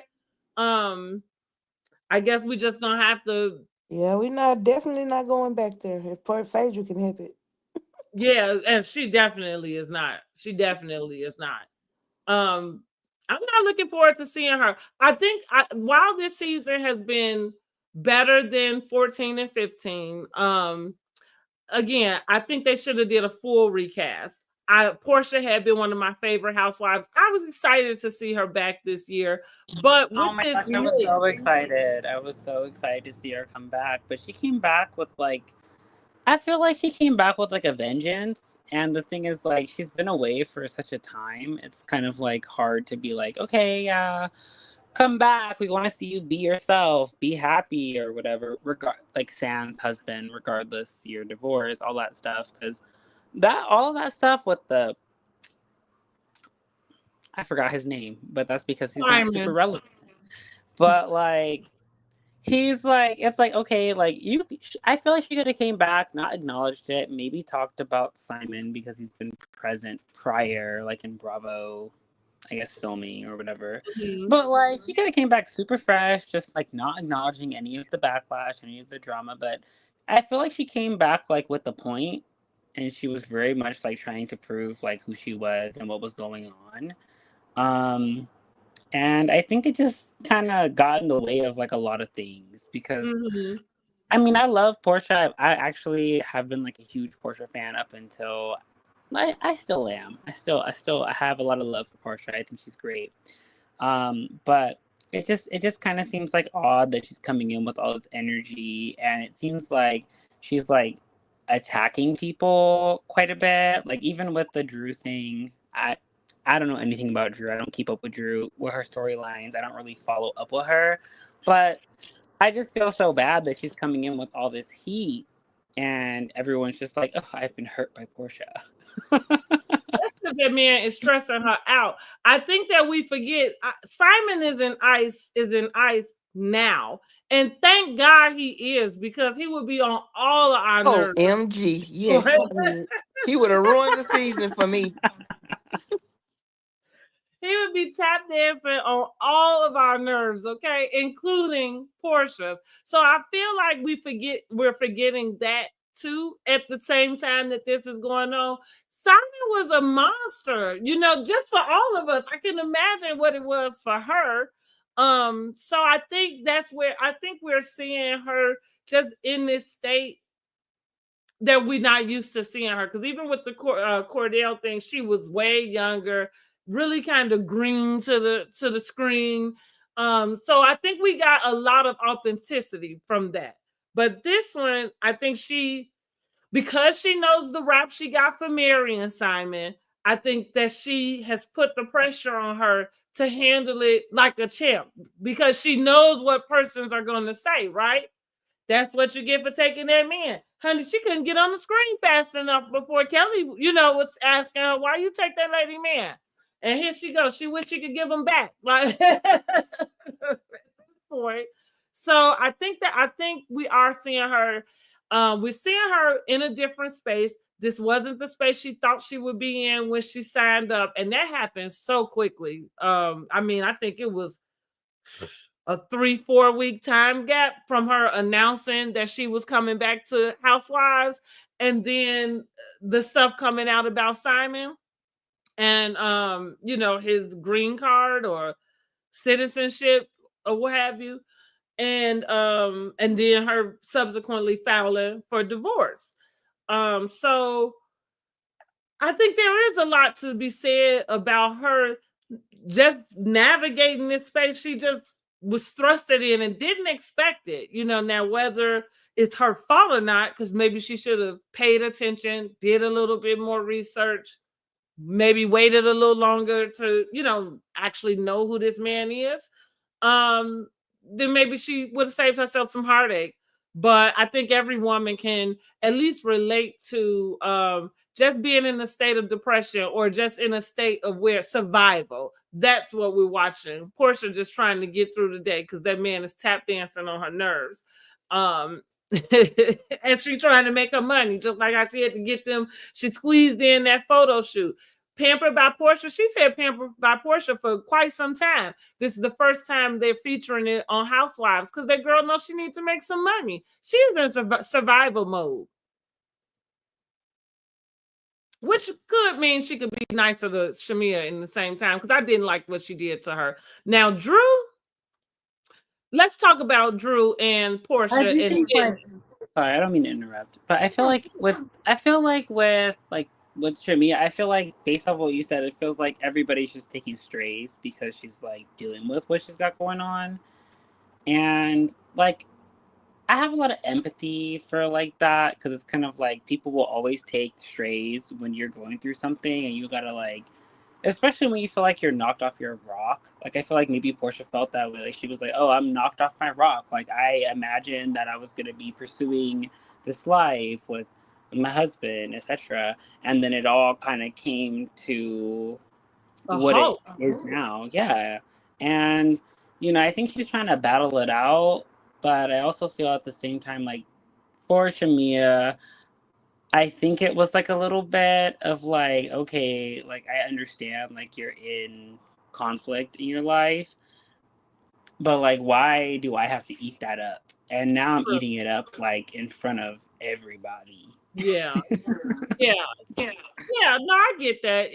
I guess we just going to have to. Yeah, we're definitely not going back there. If Phaedra can help it. Yeah, and she definitely is not. I'm not looking forward to seeing her. I think while this season has been better than 14 and 15, again, I think they should have did a full recast. Porsha had been one of my favorite housewives. I was excited to see her back this year. But oh my gosh, I was so excited. I was so excited to see her come back. But she came back with I feel like she came back with a vengeance. And the thing is, she's been away for such a time. It's kind of hard to be okay, come back. We want to see you be yourself, be happy or whatever. Sans husband, regardless your divorce, all that stuff. Because all that stuff with I forgot his name, but that's because he's not super relevant. But he's it's okay, I feel like she could have came back, not acknowledged it, maybe talked about Simon because he's been present prior, in Bravo, I guess, filming or whatever. But she could have came back super fresh, just not acknowledging any of the backlash, any of the drama. But I feel like she came back with the point, and she was very much trying to prove who she was and what was going on. And I think it just kind of got in the way of a lot of things because I mean, I love Porsha. I actually have been a huge Porsha fan up until I still am. I have a lot of love for Porsha. I think she's great. But it just kind of seems odd that she's coming in with all this energy, and it seems like she's attacking people quite a bit. Even with the Drew thing, I don't know anything about Drew. I don't keep up with Drew, with her storylines. I don't really follow up with her. But I just feel so bad that she's coming in with all this heat and everyone's just oh, I've been hurt by Porsha. That's because that man is stressing her out. I think that we forget Simon is in ice now. And thank God he is, because he would be on all of our Oh, nerves. MG. Yes, he would. He would have ruined the season for me. He would be tap dancing on all of our nerves, okay, including Porsha's. So I feel like we're forgetting that too at the same time that this is going on. Simon was a monster, just for all of us. I can imagine what it was for her. So I think that's where I think we're seeing her just in this state that we're not used to seeing her. Because even with the Cordell thing, she was way younger, really kind of green to the screen. So I think we got a lot of authenticity from that. But this one, I think because she knows the rap she got for marrying Simon, I think that she has put the pressure on her to handle it like a champ, because she knows what persons are going to say, right? That's what you get for taking that man. Honey, she couldn't get on the screen fast enough before Kelly, was asking her, why you take that lady man? And here she goes. She wish she could give him back. Like, point. So I think we are seeing her. We're seeing her in a different space. This wasn't the space she thought she would be in when she signed up. And that happened so quickly. I think it was a 3-4 week time gap from her announcing that she was coming back to Housewives, and then the stuff coming out about Simon and his green card or citizenship or what have you, and then her subsequently filing for divorce. So I think there is a lot to be said about her just navigating this space. She just was thrusted in and didn't expect it. Now whether it's her fault or not, because maybe she should have paid attention, did a little bit more research, maybe waited a little longer to, actually know who this man is. Then maybe she would have saved herself some heartache. But I think every woman can at least relate to just being in a state of depression or just in a state of survival. That's what we're watching. Porsha just trying to get through the day because that man is tap dancing on her nerves. And she trying to make her money, just like how she had to get them. She squeezed in that photo shoot. Pampered by Porsha. She's had Pampered by Porsha for quite some time. This is the first time they're featuring it on Housewives because that girl knows she needs to make some money. She's in survival mode, which could mean she could be nicer to Shamea in the same time, because I didn't like what she did to her. Now, Drew, let's talk about Drew and Porsha. I do think, sorry, I don't mean to interrupt, but I feel like with Shamea, I feel like based off what you said, it feels like everybody's just taking strays because she's like dealing with what she's got going on. And like, I have a lot of empathy for like that, because it's kind of like people will always take strays when you're going through something, and you gotta like, especially when you feel like you're knocked off your rock. Like, I feel like maybe Porsha felt that way. Like, she was like, oh, I'm knocked off my rock. Like, I imagined that I was going to be pursuing this life with my husband, etc. And then it all kind of came to what it is now. Yeah. And, I think she's trying to battle it out. But I also feel at the same time, like, for Shamea, I think it was like a little bit of like, okay, like I understand like you're in conflict in your life, but like why do I have to eat that up? And now I'm eating it up like in front of everybody. Yeah. No, I get that.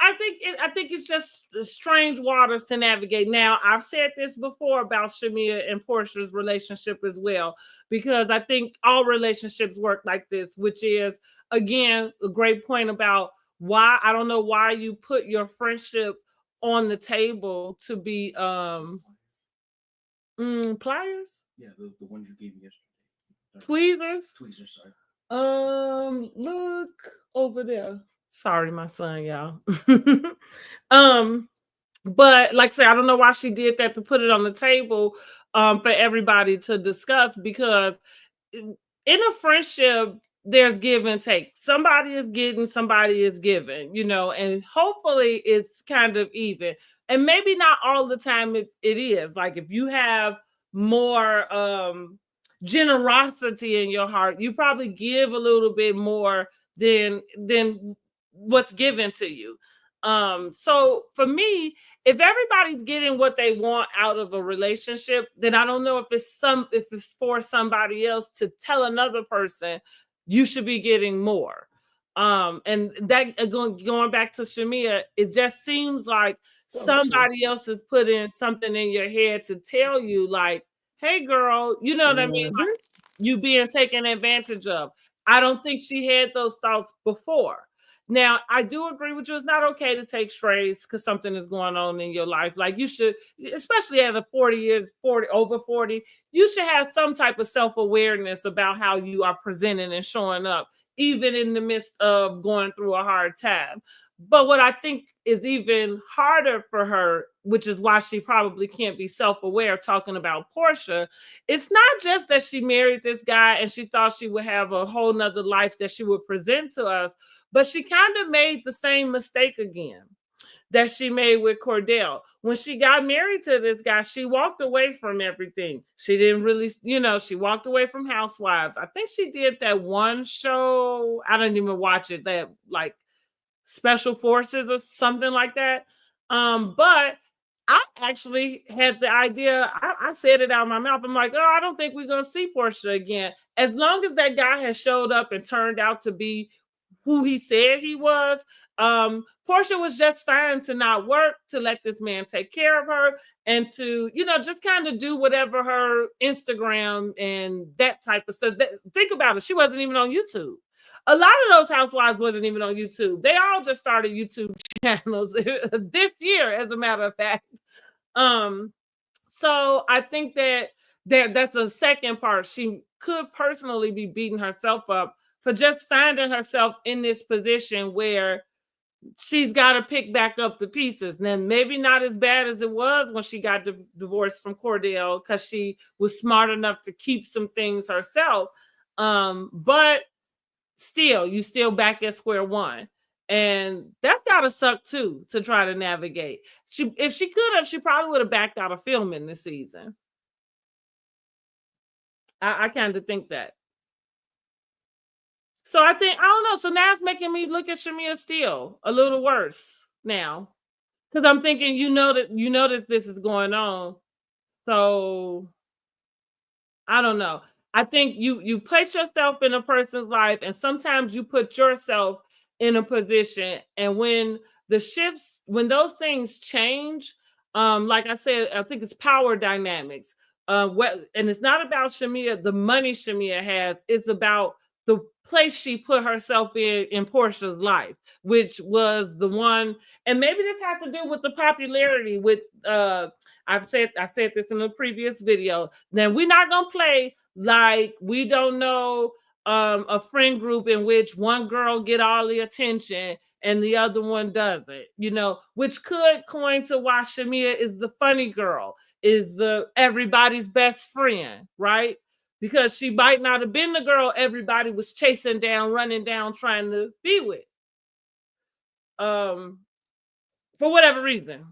I think it's just strange waters to navigate. Now, I've said this before about Shamea and Porsha's relationship as well, because I think all relationships work like this, which is, again, a great point about why I don't know why you put your friendship on the table to be pliers. Yeah, the ones you gave me yesterday. Tweezers. Sorry. Look over there. Sorry, my son, y'all. But like I said, I don't know why she did that, to put it on the table for everybody to discuss, because in a friendship, there's give and take. Somebody is getting, somebody is giving, and hopefully it's kind of even. And maybe not all the time it is. Like if you have more generosity in your heart. You probably give a little bit more than what's given to you. So for me, if everybody's getting what they want out of a relationship, then I don't know if it's for somebody else to tell another person you should be getting more. And that going back to Shamea, it just seems like somebody else is putting something in your head to tell you, like, hey girl, you know what I mean? Like, you being taken advantage of. I don't think she had those thoughts before. Now, I do agree with you. It's not okay to take strays because something is going on in your life. Like, you should, especially at over 40, you should have some type of self-awareness about how you are presenting and showing up, even in the midst of going through a hard time. But what I think is even harder for her, which is why she probably can't be self-aware, talking about Porsha, it's not just that she married this guy and she thought she would have a whole nother life that she would present to us, but she kind of made the same mistake again that she made with Cordell. When she got married to this guy, she walked away from everything. She didn't really, she walked away from Housewives. I think she did that one show. I didn't even watch it, that like Special Forces or something like that. But I actually had the idea, I said it out of my mouth. I'm like, oh, I don't think we're going to see Porsha again. As long as that guy has showed up and turned out to be who he said he was, Porsha was just fine to not work, to let this man take care of her, and to, just kind of do whatever her Instagram and that type of stuff. Think about it. She wasn't even on YouTube. A lot of those housewives wasn't even on YouTube. They all just started YouTube channels this year, as a matter of fact. So I think that's the second part. She could personally be beating herself up for just finding herself in this position where she's got to pick back up the pieces. Now, maybe not as bad as it was when she got divorced from Cordell, because she was smart enough to keep some things herself. But still, you still back at square one. And that's gotta suck too, to try to navigate. If she could have, she probably would have backed out of filming this season. I kind of think that. So I don't know. So now it's making me look at Shamea still a little worse now, because I'm thinking, that this is going on. So I don't know. I think you place yourself in a person's life, and sometimes you put yourself in a position, and when those things change, like I said, I think it's power dynamics. And it's not about Shamea, the money Shamea has. It's about the place she put herself in Porsha's life, which was the one, and maybe this has to do with the popularity with I said this in a previous video. Then we're not gonna play like we don't know a friend group in which one girl get all the attention and the other one doesn't, which could coin to why Shamea is the funny girl, is the everybody's best friend, right? Because she might not have been the girl everybody was chasing down, running down, trying to be with. For whatever reason.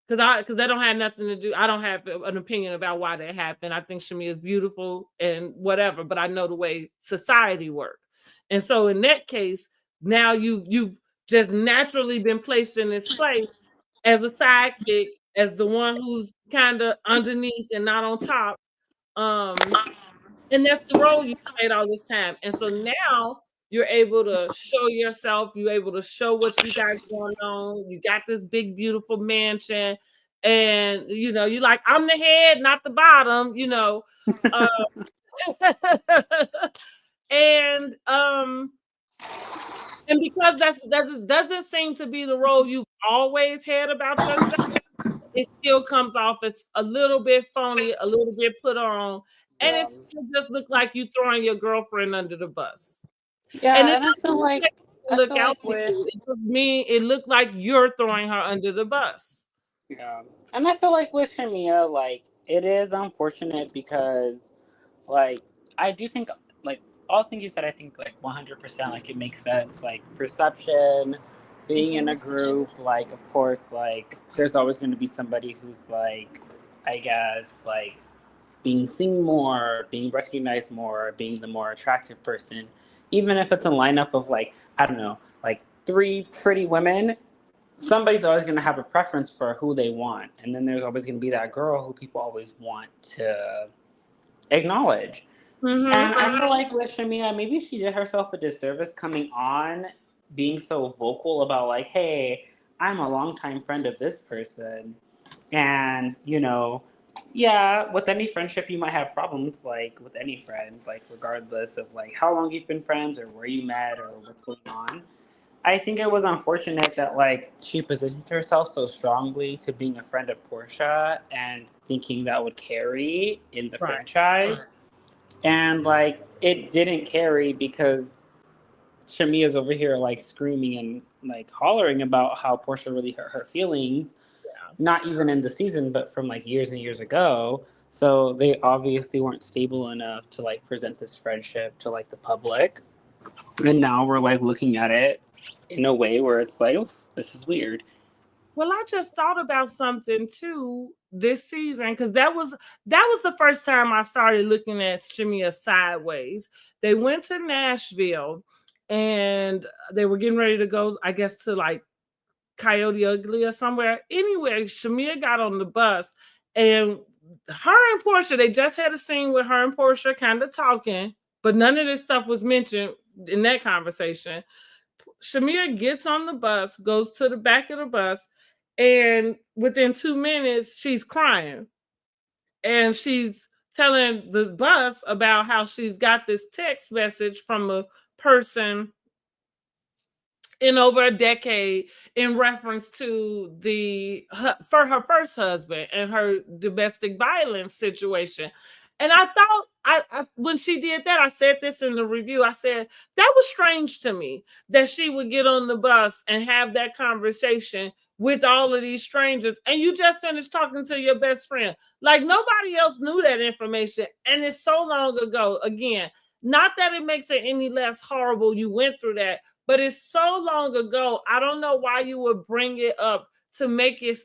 Because that don't have nothing to do. I don't have an opinion about why that happened. I think Shamea is beautiful and whatever, but I know the way society works. And so in that case, now you've just naturally been placed in this place as a sidekick, as the one who's kind of underneath and not on top. And that's the role you played all this time. And so now you're able to show yourself. You're able to show what you got going on. You got this big, beautiful mansion. And, you're like, I'm the head, not the bottom, and because that doesn't seem to be the role you've always had about yourself, it still comes off as a little bit phony, a little bit put on. And it just look like you throwing your girlfriend under the bus. Yeah, and I feel like look out for you. It just it looked like you're throwing her under the bus. Yeah, and I feel like with Shamea, like, it is unfortunate because, like, I do think, like, all things you said, I think, like, 100%, like, it makes sense. Like, perception, being in a group, like, of course, like, there's always going to be somebody who's, like, I guess, like, being seen more, being recognized more, being the more attractive person. Even if it's a lineup of like, I don't know, like 3 pretty women, somebody's always going to have a preference for who they want. And then there's always going to be that girl who people always want to acknowledge. Mm-hmm. And I feel like with Shamea, maybe she did herself a disservice coming on, being so vocal about like, hey, I'm a longtime friend of this person. And, yeah, with any friendship, you might have problems, like with any friend, like regardless of like how long you've been friends or where you met or what's going on. I think it was unfortunate that like she positioned herself so strongly to being a friend of Porsha and thinking that would carry in the franchise. And like it didn't carry because Shamea's over here like screaming and like hollering about how Porsha really hurt her feelings. Not even in the season, but from like years and years ago. So they obviously weren't stable enough to like present this friendship to like the public. And now we're like looking at it in a way where it's like, oh, this is weird. Well, I just thought about something too this season because that was the first time I started looking at Shamea sideways. They went to Nashville and they were getting ready to go, I guess, to like Coyote Ugly or somewhere. Anyway, Shamea got on the bus and her and Porsha, they just had a scene with her and Porsha kind of talking, but none of this stuff was mentioned in that conversation. Shamea gets on the bus, goes to the back of the bus, and within 2 minutes, she's crying. And she's telling the bus about how she's got this text message from a person in over a decade in reference to for her first husband and her domestic violence situation. And I thought, I when she did that, I said this in the review, I said, that was strange to me that she would get on the bus and have that conversation with all of these strangers. And you just finished talking to your best friend. Like nobody else knew that information. And it's so long ago. Again, not that it makes it any less horrible you went through that, but it's so long ago. I don't know why you would bring it up to make it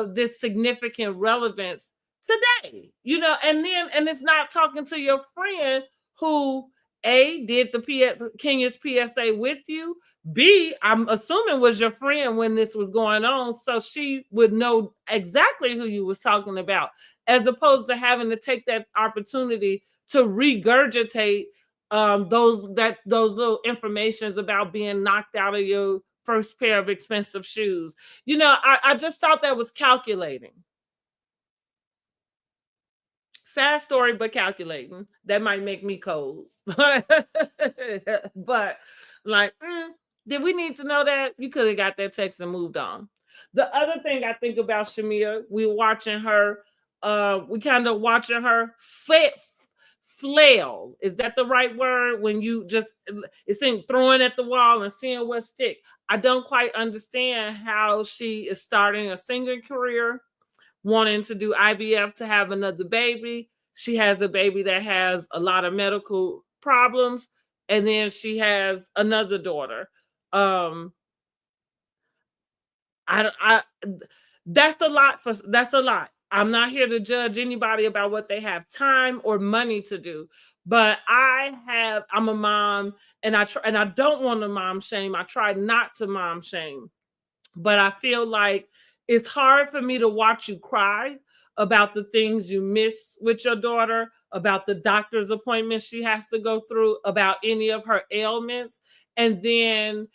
this significant relevance today, and it's not talking to your friend who A, did the Kenya's PSA with you, B, I'm assuming was your friend when this was going on, so she would know exactly who you was talking about, as opposed to having to take that opportunity to regurgitate those little informations about being knocked out of your first pair of expensive shoes. I just thought that was calculating. Sad story, but calculating. That might make me cold. But like, did we need to know that? You could have got that text and moved on. The other thing I think about Shamea, we watching her, we kind of watching her flail. Is that the right word? When you just, it's in throwing at the wall and seeing what stick. I don't quite understand how she is starting a singing career, wanting to do IVF to have another baby. She has a baby that has a lot of medical problems, and then she has another daughter. That's a lot. I'm not here to judge anybody about what they have time or money to do, but I'm a mom, and I don't want to mom shame. I try not to mom shame, but I feel like it's hard for me to watch you cry about the things you miss with your daughter, about the doctor's appointments she has to go through, about any of her ailments, and then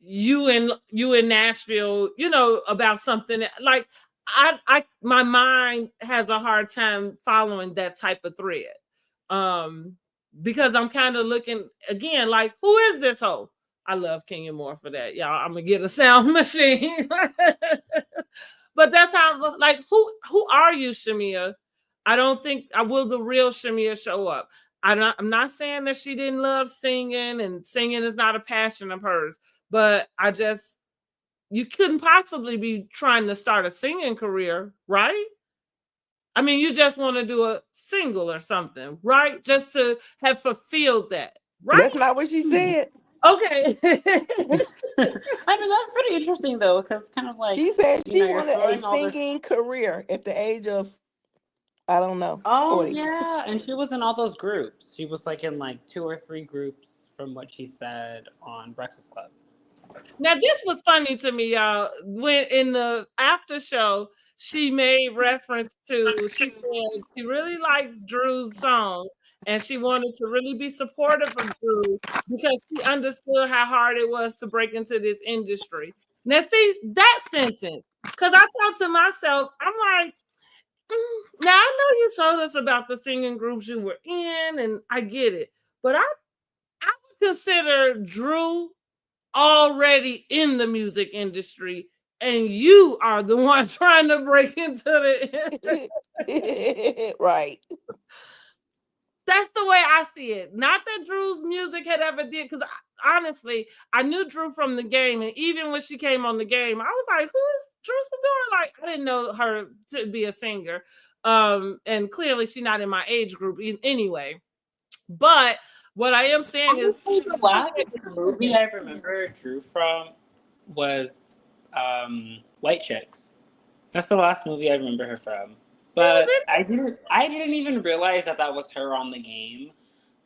you in Nashville, about something that, like, my mind has a hard time following that type of thread, because I'm kind of looking again like, who is this hoe? I love Kenya Moore for that, y'all. I'm gonna get a sound machine. But that's how I'm like, who are you, Shamea? I don't think will the real Shamea show up. I'm not saying that she didn't love singing, and singing is not a passion of hers, but you couldn't possibly be trying to start a singing career, right? I mean, you just want to do a single or something, right? Just to have fulfilled that, right? That's not what she said. Okay. I mean, that's pretty interesting though, because kind of like she said she you're wanted throwing a all this. singing career at the age of I don't know. Oh 40. yeah, and she was in all those groups. She was like in like 2 or 3 groups from what she said on Breakfast Club. Now this was funny to me, y'all. When in the after show, she made reference to. She said she really liked Drew's song, and she wanted to really be supportive of Drew because she understood how hard it was to break into this industry. Now, see that sentence, because I thought to myself, I'm like, now I know you told us about the singing groups you were in, and I get it, but I would consider Drew already in the music industry, and you are the one trying to break into the Right. that's the way I see it. Not that Drew's music had ever did, because honestly, I knew Drew from the game, and even when she came on the game, I was like, who is Drew Sidora? Like, I didn't know her to be a singer. And clearly she's not in my age group anyway. But what I am saying is Honestly, the last movie I remember Drew from was White Chicks. That's the last movie I remember her from. was But I didn't even realize that that was her on the game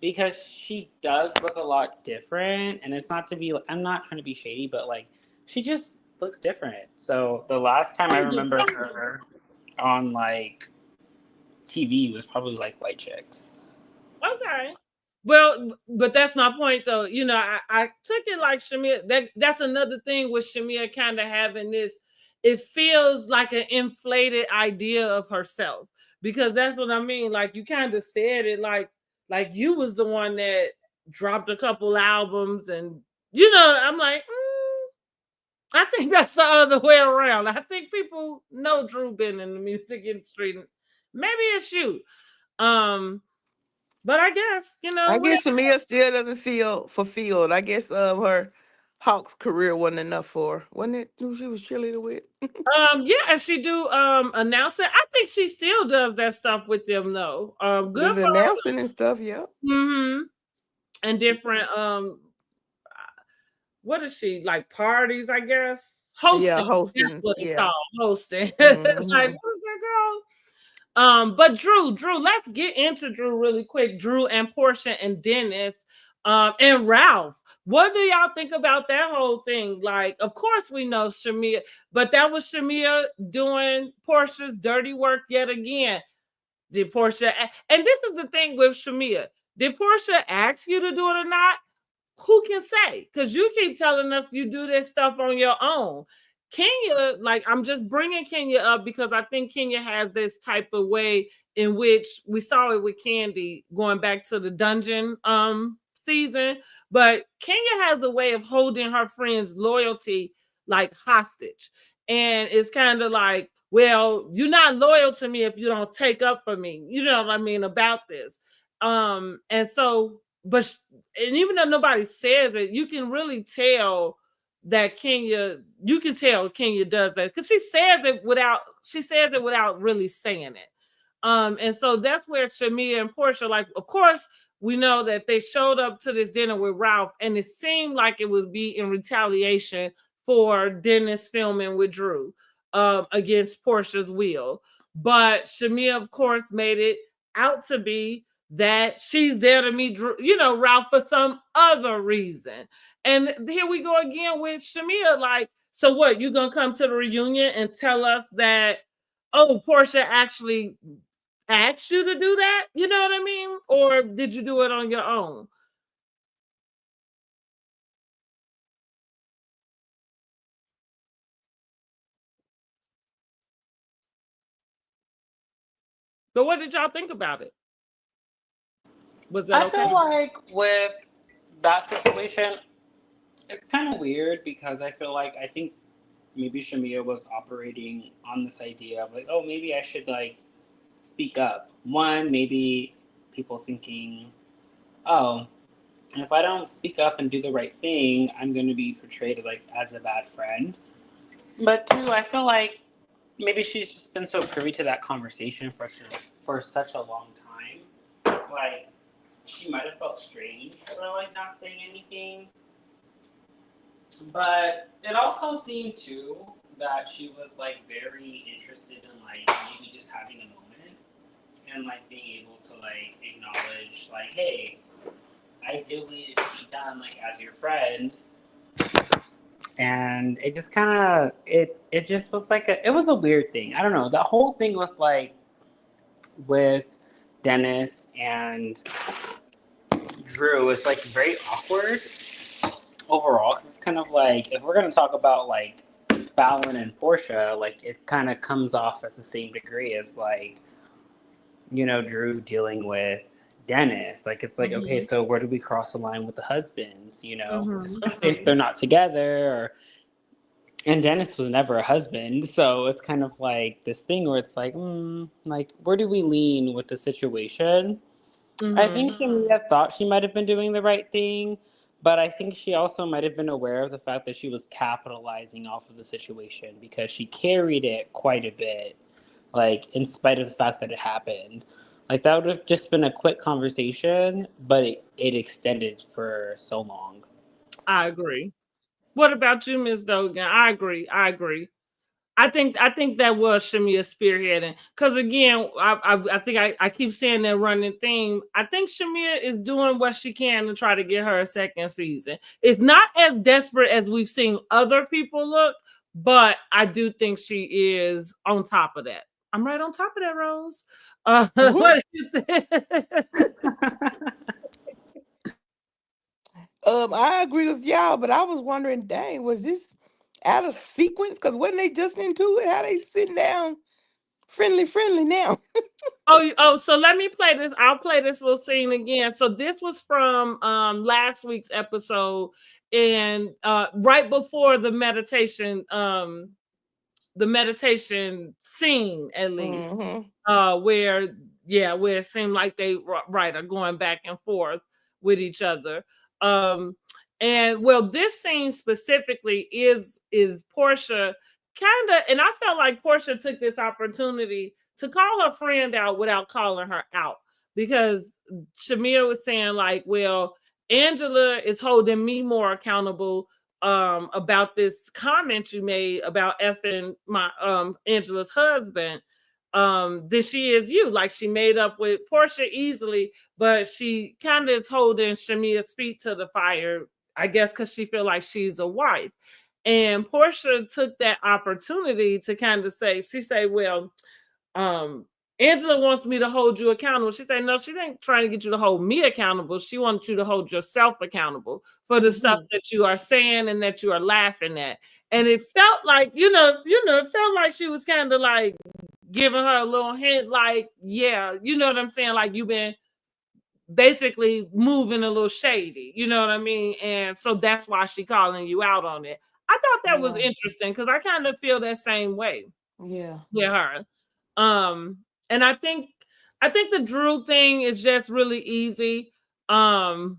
because she does look a lot different, and it's not to be I'm not trying to be shady, but like she just looks different. So the last time I remember her on like TV was probably like White Chicks. okay. Well, but that's my point though. You know, I took it like Shamea. That's another thing with Shamea kind of having this. It feels like an inflated idea of herself because that's what I mean. Like you kind of said it like you was the one that dropped a couple albums, and you know, I'm like, I think that's the other way around. I think people know Drew been in the music industry. Maybe it's you. Um, but I guess, you know, I guess whatever. Shamia still doesn't feel fulfilled. I guess her Hawks career wasn't enough for her. Wasn't it who she was cheerleader with? Yeah, and she do announce it. I think she still does that stuff with them though. Good There's for her. announcing and stuff, yeah. Mm-hmm. And different what is she like parties, I guess? Yeah, Hosting. That's hosting. what it's Yeah. called. Hosting. Like, Hmm. what's that called? But Drew, let's get into Drew really quick. Drew and Porsha and Dennis, and Ralph. What do y'all think about that whole thing? Like, of course we know Shamea, but that was Shamea doing Porsha's dirty work yet again. Did Porsha? And this is the thing with Shamea. Did Porsha ask you to do it or not? Who can say? Because you keep telling us you do this stuff on your own. Kenya, like I'm just bringing Kenya up because I think Kenya has this type of way in which we saw it with Candy going back to the dungeon season, but Kenya has a way of holding her friends' loyalty like hostage. And it's kind of like, well, you're not loyal to me if you don't take up for me. You know what I mean about this. And so, but and even though nobody says it, you can really tell that Kenya, you can tell Kenya does that because she says it without really saying it. And so that's where Shamea and Porsha, like, of course, we know that they showed up to this dinner with Ralph, and it seemed like it would be in retaliation for Dennis filming with Drew against Porsha's will. But Shamea, of course, made it out to be that she's there to meet Drew, you know, Ralph for some other reason. And here we go again with Shamea. Like, so what? You gonna come to the reunion and tell us that, oh, Porsha actually asked you to do that? You know what I mean? Or did you do it on your own? So what did y'all think about it? Was that I okay? feel like with that situation, it's kind of weird because I think maybe Shamia was operating on this idea of like, oh, maybe I should like speak up. One, maybe people thinking, oh, if I don't speak up and do the right thing, I'm going to be portrayed like as a bad friend. But two, I feel like maybe she's just been so privy to that conversation for such a long time. Like she might have felt strange for like not saying anything. But it also seemed too that she was like very interested in like maybe just having a moment. and like being able to like acknowledge like, hey, I do what needed to be done like as your friend. And it just kind of it just was like it was a weird thing. I don't know. The whole thing with Dennis and Drew is like very awkward overall. 'Cause it's kind of like if we're gonna talk about like Fallon and Porsha, like it kind of comes off as the same degree as like, you know, Drew dealing with Dennis. Like it's like, okay, so where do we cross the line with the husbands? You know, especially if they're not together. And Dennis was never a husband, so it's kind of like this thing where it's like, like where do we lean with the situation? I think Shamea thought she might have been doing the right thing, but I think she also might have been aware of the fact that she was capitalizing off of the situation because she carried it quite a bit, like in spite of the fact that it happened. Like that would have just been a quick conversation, but it extended for so long. I agree. What about you, Ms. Dogan? I agree. I think that was Shamea spearheading. Because again, I think I keep saying that running theme. I think Shamea is doing what she can to try to get her a second season. It's not as desperate as we've seen other people look, but I do think she is on top of that. I'm right on top of that, Rose. What do you think? I agree with y'all, but I was wondering, dang, was this out of sequence? Because wasn't they just into it? How they sitting down friendly now? Oh, so let me play this. I'll play this little scene again. So this was from last week's episode, and right before the meditation scene, at least, where it seemed like they are going back and forth with each other. And well, this scene specifically is Porsha kind of, and I felt like Porsha took this opportunity to call her friend out without calling her out, because Shamea was saying like, well, Angela is holding me more accountable about this comment you made about effing my Angela's husband than she is you. Like she made up with Porsha easily, but she kind of is holding Shamea's feet to the fire, I guess, because she feel like she's a wife. And Porsha took that opportunity to kind of say, she say, well, Angela wants me to hold you accountable. She said, no, she ain't trying to get you to hold me accountable. She wants you to hold yourself accountable for the stuff that you are saying and that you are laughing at. And it felt like, it felt like she was kind of like giving her a little hint, like, yeah, you know what I'm saying? Like you've been basically moving a little shady, you know what I mean? And so that's why she calling you out on it. I thought that was interesting because I kind of feel that same way. Yeah. With her. And I think the Drew thing is just really easy. Drew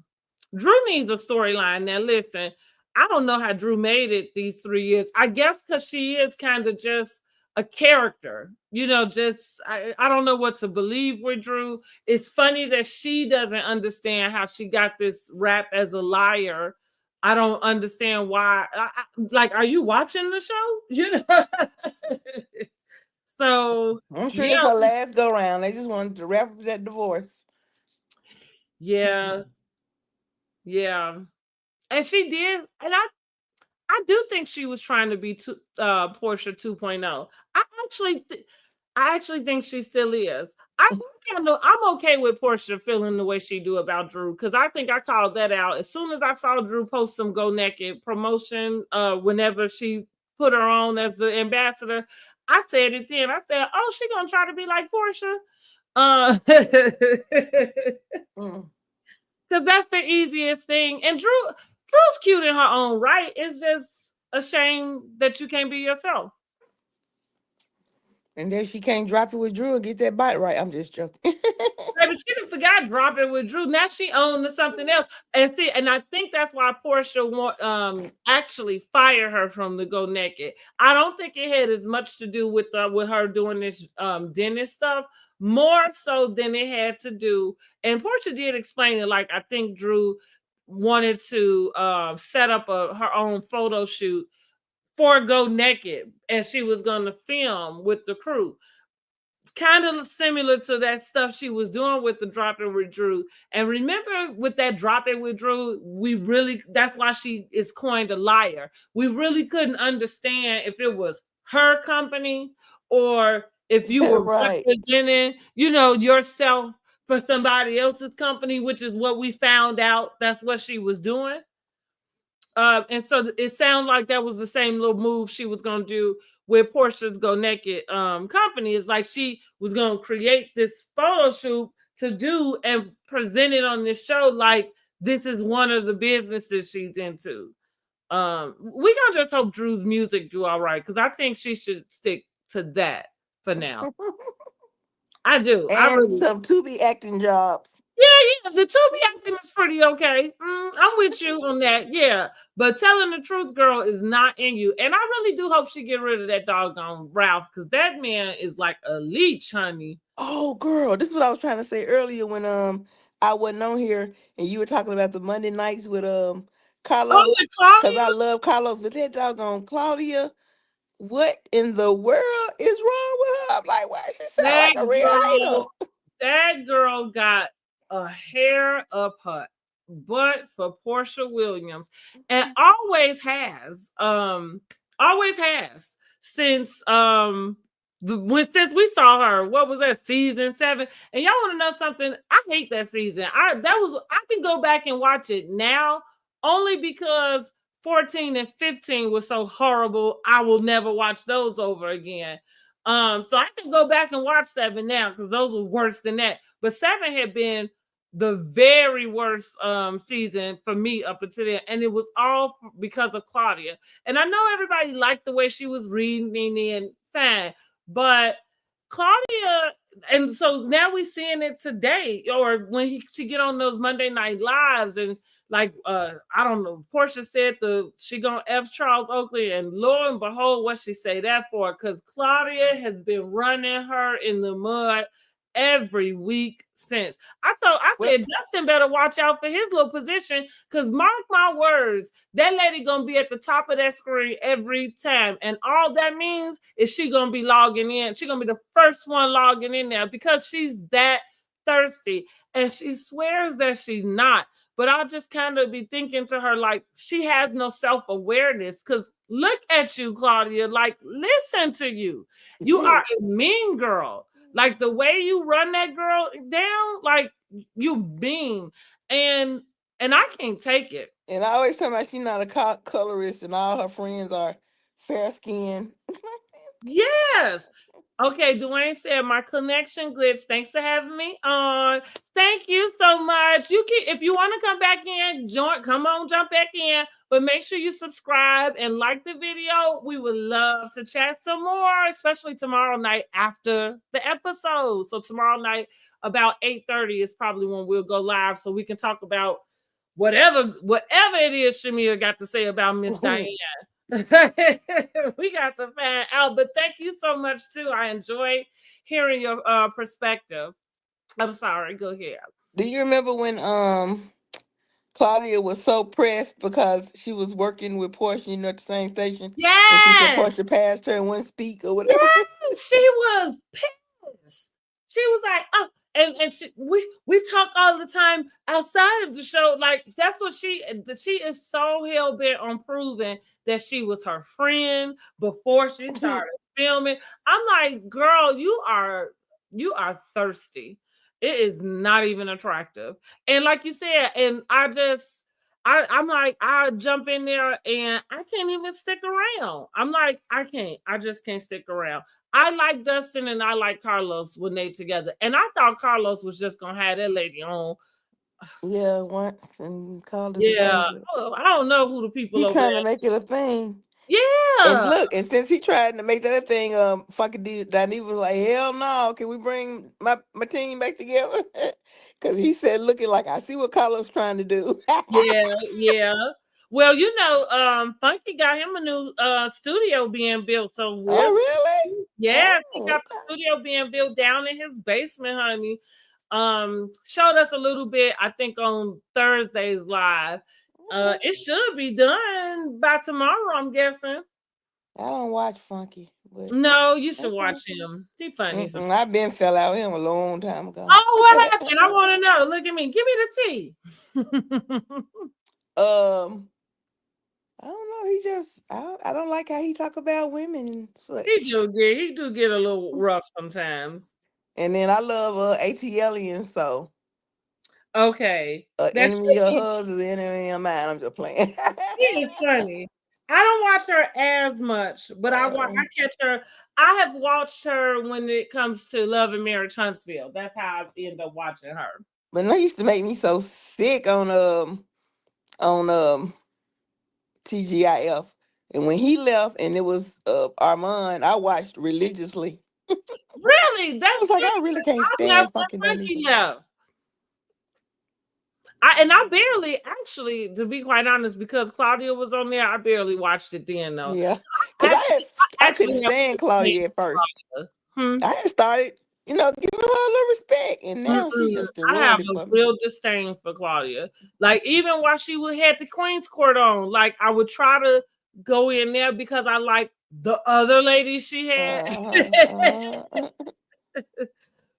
needs a storyline. Now listen, I don't know how Drew made it these 3 years. I guess because she is kind of just a character, I don't know what to believe with Drew. It's funny that she doesn't understand how she got this rap as a liar. I don't understand why. Like, are you watching the show? So I'm sure it's her last go round. They just wanted to wrap up that divorce. Yeah. And she did, and I do think she was trying to be Porsha 2.0. I actually think she still is. I'm okay with Porsha feeling the way she do about Drew, because I think I called that out as soon as I saw Drew post some Go Naked promotion. Whenever she put her on as the ambassador, I said it then. I said, "Oh, she gonna try to be like Porsha," because that's the easiest thing. And Drew's cute in her own right. It's just a shame that you can't be yourself. And then she can't drop it with Drew and get that bite right. I'm just joking. Baby, she just forgot drop it with Drew. Now she owned to something else. And I think that's why Porsha actually fire her from the Go Naked. I don't think it had as much to do with her doing this Dennis stuff, more so than it had to do. And Porsha did explain it. Like, I think Drew wanted to set up her own photo shoot for Go Naked, and she was going to film with the crew. kind of similar to that stuff she was doing with the Drop It with Drew. And remember with that Drop It with Drew, that's why she is coined a liar. We really couldn't understand if it was her company or if you were Right. representing, yourself for somebody else's company, which is what we found out. That's what she was doing. And so it sounded like that was the same little move she was going to do with Porsha's Go Naked company. It's like she was going to create this photo shoot to do and present it on this show like this is one of the businesses she's into. We're going to just hope Drew's music do all right, because I think she should stick to that for now. I do. I And really. some to-be acting jobs. Yeah, the Tubi acting is pretty okay. I'm with you on that. Yeah, but telling the truth, girl, is not in you. And I really do hope she get rid of that doggone Ralph, because that man is like a leech, honey. Oh, girl, this is what I was trying to say earlier when I wasn't on here and you were talking about the Monday nights with Oh, Carlos, with because Claudia? I love Carlos, but that doggone Claudia, what in the world is wrong with her? I'm like, why she sound That like a real hater? that girl got a hair up her butt for Porsha Williams, and always has since since we saw her. What was that, season 7? And y'all want to know something? I hate that season. I can go back and watch it now only because 14 and 15 was so horrible. I will never watch those over again. So I can go back and watch 7 now because those were worse than that. But 7 had been the very worst season for me up until then, and it was all because of Claudia. And I know everybody liked the way she was reading and fine, but Claudia, and so now we're seeing it today, or when she get on those Monday Night Lives, and like I don't know, Porsha said she gonna F Charles Oakley, and lo and behold, what she say that for? Because Claudia has been running her in the mud every week since. I said Dustin better watch out for his little position, because mark my words, that lady gonna be at the top of that screen every time, and all that means is she gonna be logging in. She gonna be the first one logging in there because she's that thirsty, and she swears that she's not. But I'll just kind of be thinking to her, like, she has no self-awareness, because look at you, Claudia. Like, listen to you. You are a mean girl. Like, the way you run that girl down, like, you mean. And I can't take it. And I always tell her she's not a colorist and all her friends are fair skinned. Yes. Okay, Dwayne said my connection glitch. Thanks for having me on. Thank you so much. If you want to come back in, come on, jump back in. But make sure you subscribe and like the video. We would love to chat some more, especially tomorrow night after the episode. So tomorrow night about 8:30 is probably when we'll go live, so we can talk about whatever it is Shamea got to say about Miss Diane. We got to find out. But thank you so much too. I enjoy hearing your perspective. I'm sorry, go ahead. Do you remember when Claudia was so pressed because she was working with Porsha, at the same station? Yes. And she said Porsha passed her and wouldn't speak or whatever. Yes, she was pissed. She was like, oh, and we talk all the time outside of the show. Like, that's what she is so hell bent on proving that she was her friend before she started filming. I'm like, girl, you are thirsty. It is not even attractive. And like you said, and I'm like, I jump in there and I can't even stick around. I'm like, I just can't stick around. I like Dustin and I like Carlos when they together. And I thought Carlos was just gonna have that lady on. Yeah, once and called it Yeah. a day. I don't know who the people He over trying there. to make it a thing. Yeah. And look, and since he tried to make that a thing, fucking dude, Danny was like, hell no, can we bring my team back together? Because he said, looking like, I see what Carlos trying to do. Yeah. Well, Funky got him a new studio being built. So Oh, really? Yes, he got the studio being built down in his basement, honey. Showed us a little bit, I think, on Thursday's live. It should be done by tomorrow, I'm guessing. I don't watch Funky. But No, you should okay. watch him. He funny. I've been fell out with him a long time ago. Oh, what happened? I want to know. Look at me. Give me the tea. I don't know. He just I don't like how he talk about women and such. He do get a little rough sometimes. And then I love ATLians, so Okay. That's enemy of hers is an enemy of mine. I'm just playing. She is funny. I don't watch her as much, but I catch her. I have watched her when it comes to Love and Marriage Huntsville. That's how I end up watching her. But that used to make me so sick on TGIF. And when he left and it was Armand, I watched religiously. Really? I was like, I really can't stand fucking Frankie left. I barely, actually, to be quite honest, because Claudia was on there, I barely watched it then, though. Yeah, because I couldn't stand Claudia at first. I had started, giving her a little respect, and now she just I have ruined it a for me. real disdain for Claudia. Like, even while she had the Queen's Court on, like, I would try to go in there because I like the other ladies she had.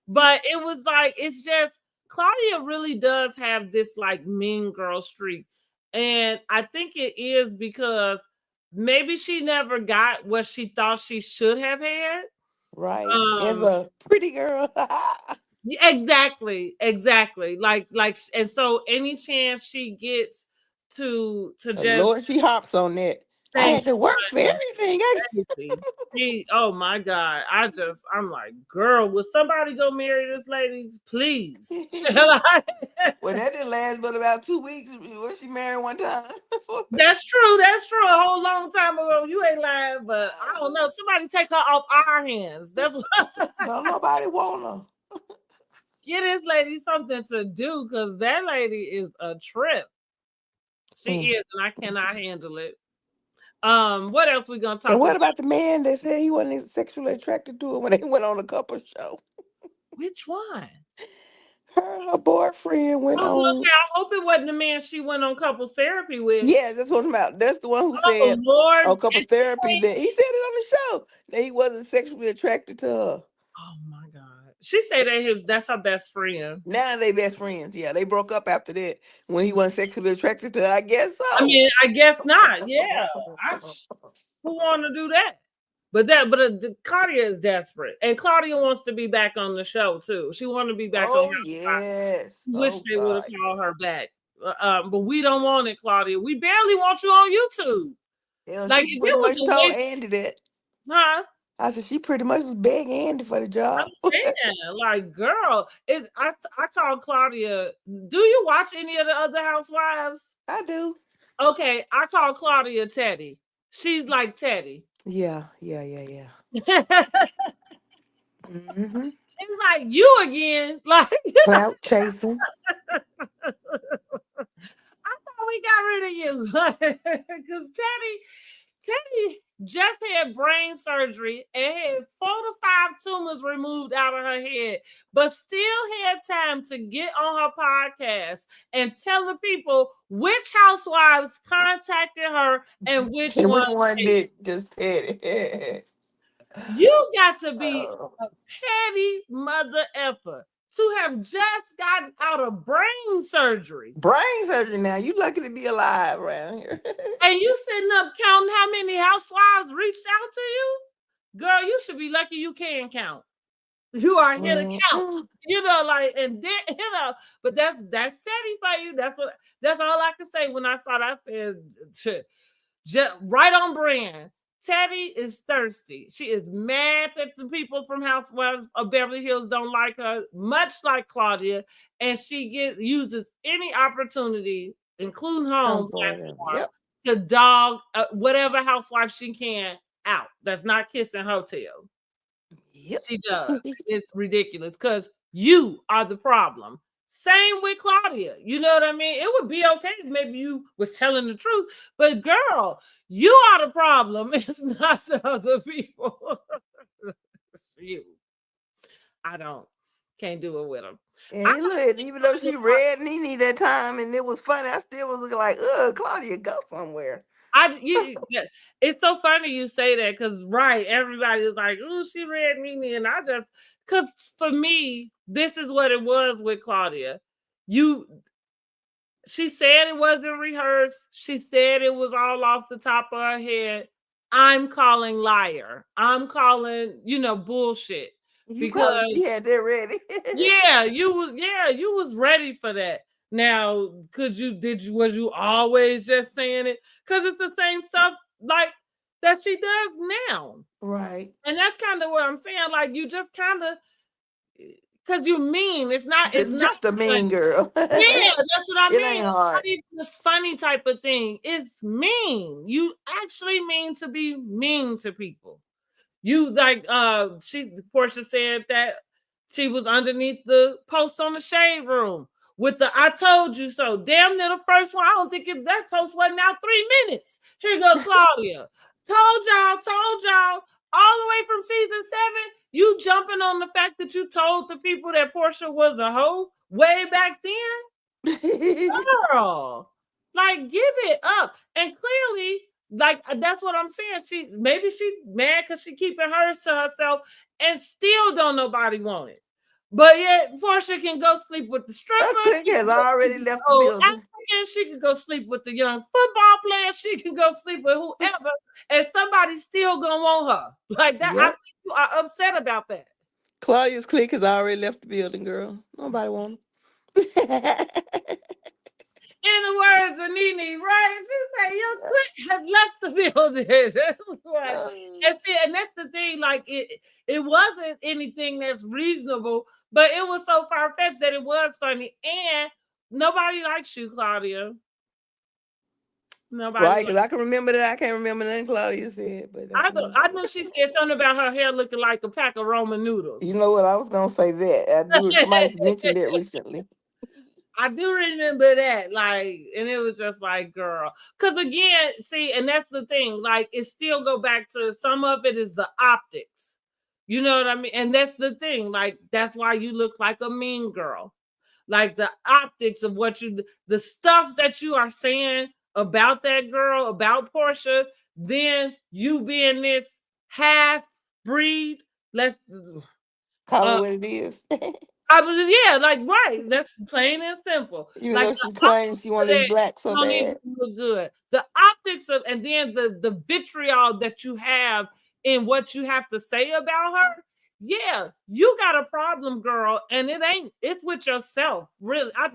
But it was like, it's just, Claudia really does have this like mean girl streak. And I think it is because maybe she never got what she thought she should have had. Right. As a pretty girl. Exactly. Like, and so any chance she gets to just Lord, she hops on that. I had to work for everything. Oh my God. I'm like, girl, will somebody go marry this lady? Please. Well, that didn't last but about 2 weeks. Was she married one time? That's true. A whole long time ago. You ain't lying, but I don't know. Somebody take her off our hands. That's what don't nobody want her. Get this lady something to do, because that lady is a trip. She is, and I cannot handle it. What else we gonna talk about? And what about the man that said he wasn't sexually attracted to her when they went on a couple show? Which one? Her boyfriend went on. Okay, I hope it wasn't the man she went on couples therapy with. Yes, that's what I'm about. That's the one who said on couples therapy that he said it on the show that he wasn't sexually attracted to her. Oh my God. She said that's her best friend. Now they best friends. Yeah, they broke up after that when he wasn't sexually attracted to her. I guess so. I mean, I guess not. Yeah. Who want to do that? But Claudia is desperate, and Claudia wants to be back on the show too. She wanted to be back. Oh yes. Wish they would have called her back, but we don't want it, Claudia. We barely want you on YouTube. Hell, like she pretty much told Andy that. Huh? I said she pretty much was begging Andy for the job. Like, girl, I called Claudia. Do you watch any of the other housewives? I do. Okay, I call Claudia Teddy. She's like Teddy. Yeah. It's like you again, like clout chasing. I thought we got rid of you, because Teddy just had brain surgery and had 4 to 5 tumors removed out of her head, but still had time to get on her podcast and tell the people which housewives contacted her and which one did. Just Teddy. You got to be a petty mother effer to have just gotten out of brain surgery. Now. You lucky to be alive around here. And you sitting up counting how many housewives reached out to you? Girl, you should be lucky you can count. You are here to count. But that's Teddy for you. That's all I can say when I saw that. I said, just right on brand. Teddy is thirsty. She is mad that the people from Housewives of Beverly Hills don't like her, much like Claudia, and she uses any opportunity, including home platform, to dog whatever housewife she can out. That's not Kissing Hotel. Yep. She does. It's ridiculous because you are the problem. Same with Claudia. You know what I mean? It would be okay if maybe you was telling the truth. But girl, you are the problem. It's not the other people. It's you. Can't do it with them. And look, even though she read Nene that time and it was funny, I still was looking like, Claudia, go somewhere. Yeah, it's so funny you say that because right, everybody is like, "Oh, she read me," and because for me, this is what it was with Claudia. She said it wasn't rehearsed. She said it was all off the top of her head. I'm calling liar. I'm calling, bullshit You probably because she had that ready. you was ready for that. Now, was you always just saying it? Because it's the same stuff like that she does now. Right. And that's kind of what I'm saying. Like you just kind of because you mean it's not Just a mean girl. yeah, that's what I It mean. ain't It's hard. not even this funny type of thing. It's mean. You actually mean to be mean to people. You like Porsha said that she was underneath the post on the shade room with the "I told you so." Damn near the first one. I don't think that post wasn't out 3 minutes. Here goes Claudia. told y'all. All the way from season 7, you jumping on the fact that you told the people that Porsha was a hoe way back then? Girl, like give it up. And clearly, like that's what I'm saying. She mad because she keeping hers to herself and still don't nobody want it. But yet Porsha can go sleep with the stripper. Click has already left the building. She can go sleep with the young football player. She can go sleep with whoever, and somebody's still gonna want her. Like that. Yep. I think you are upset about that. Claudia's clique has already left the building, girl. Nobody want In the words of Nene, right? She said your clique has left the building. And that's the thing. Like it wasn't anything that's reasonable, but it was so far fetched that it was funny. And nobody likes you, Claudia. Nobody. Right, because I can remember that. I can't remember nothing Claudia said, but I know she said something about her hair looking like a pack of Roman noodles. You know what? I was gonna say that. I do. Somebody mentioned it recently. I do remember that, like, and it was just like, girl, because again, see, and that's the thing, like, it still go back to some of it is the optics, you know what I mean? And that's the thing, like, that's why you look like a mean girl, like the optics of the stuff that you are saying about that girl, about Porsha, then you being this half breed, let's call it what it is. Right. That's plain and simple. You like know, she claims she wanted this black so don't bad. even look good. The optics of, and then the vitriol that you have in what you have to say about her. Yeah, you got a problem, girl, and it's with yourself. Really, I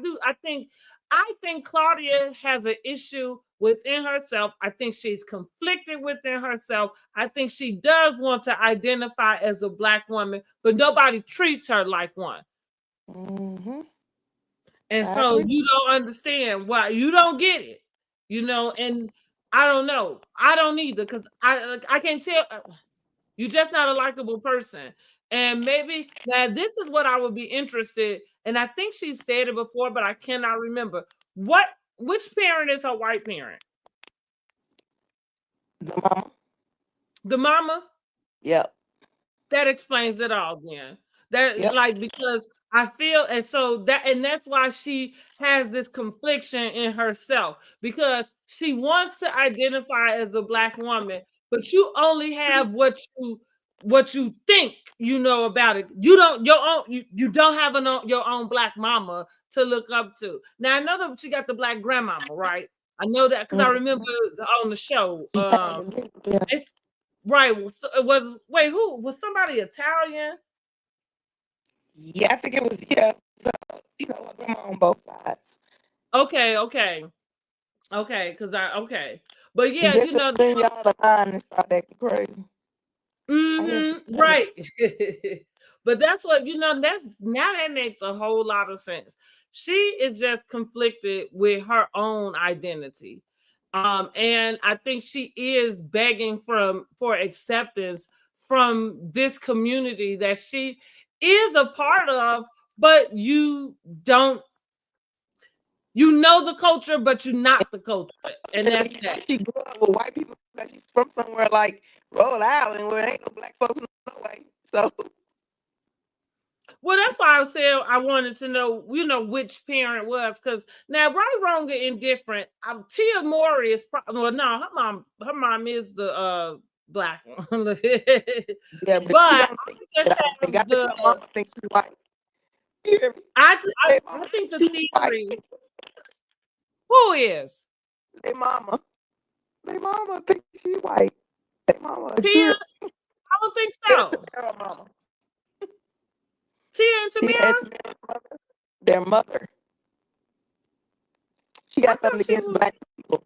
think Claudia has an issue within herself. I think she's conflicted within herself. I think she does want to identify as a black woman, but nobody treats her like one. Mm-hmm. And so you don't understand why you don't get it, and I don't know. I don't either because I can't tell. You're just not a likable person. And maybe now this is what I would be interested. And I think she said it before, but I cannot remember. Which parent is her white parent? The mama. The mama? Yep. That explains it all then. Like because I feel and that's why she has this confliction in herself because she wants to identify as a black woman, but you only have what you think you know about it. You don't you don't have your own black mama to look up to. Now I know that she got the black grandmama, right? I know that because I remember on the show. Right. Who was somebody Italian? Yeah, I think it was. Yeah, so, grandma on both sides. Okay. But yeah, y'all the line and start acting crazy. Right. But that's what that makes a whole lot of sense. She is just conflicted with her own identity. And I think she is begging for acceptance from this community that she is a part of, but you don't. You know the culture, but you're not the culture, and that's that. She grew up with white people. She's from somewhere like Rhode Island, where there ain't no black folks no way. So, Well, that's why I said I wanted to know, which parent was, because now right, wrong, or indifferent. Tia Mowry is well, no, her mom is the black one. Yeah, but But you I don't think just that. I think have her mama thinks she's white. You hear me? I Their mama think the thinks she's white. theory. Who is Their mama. Their mama thinks she's white. Their mama is Tia? real. I don't think Tia so. Tamara mama. Tia and Tia Tamara? and Tamara's mother. Their mother. She I got something thought she against was. black people.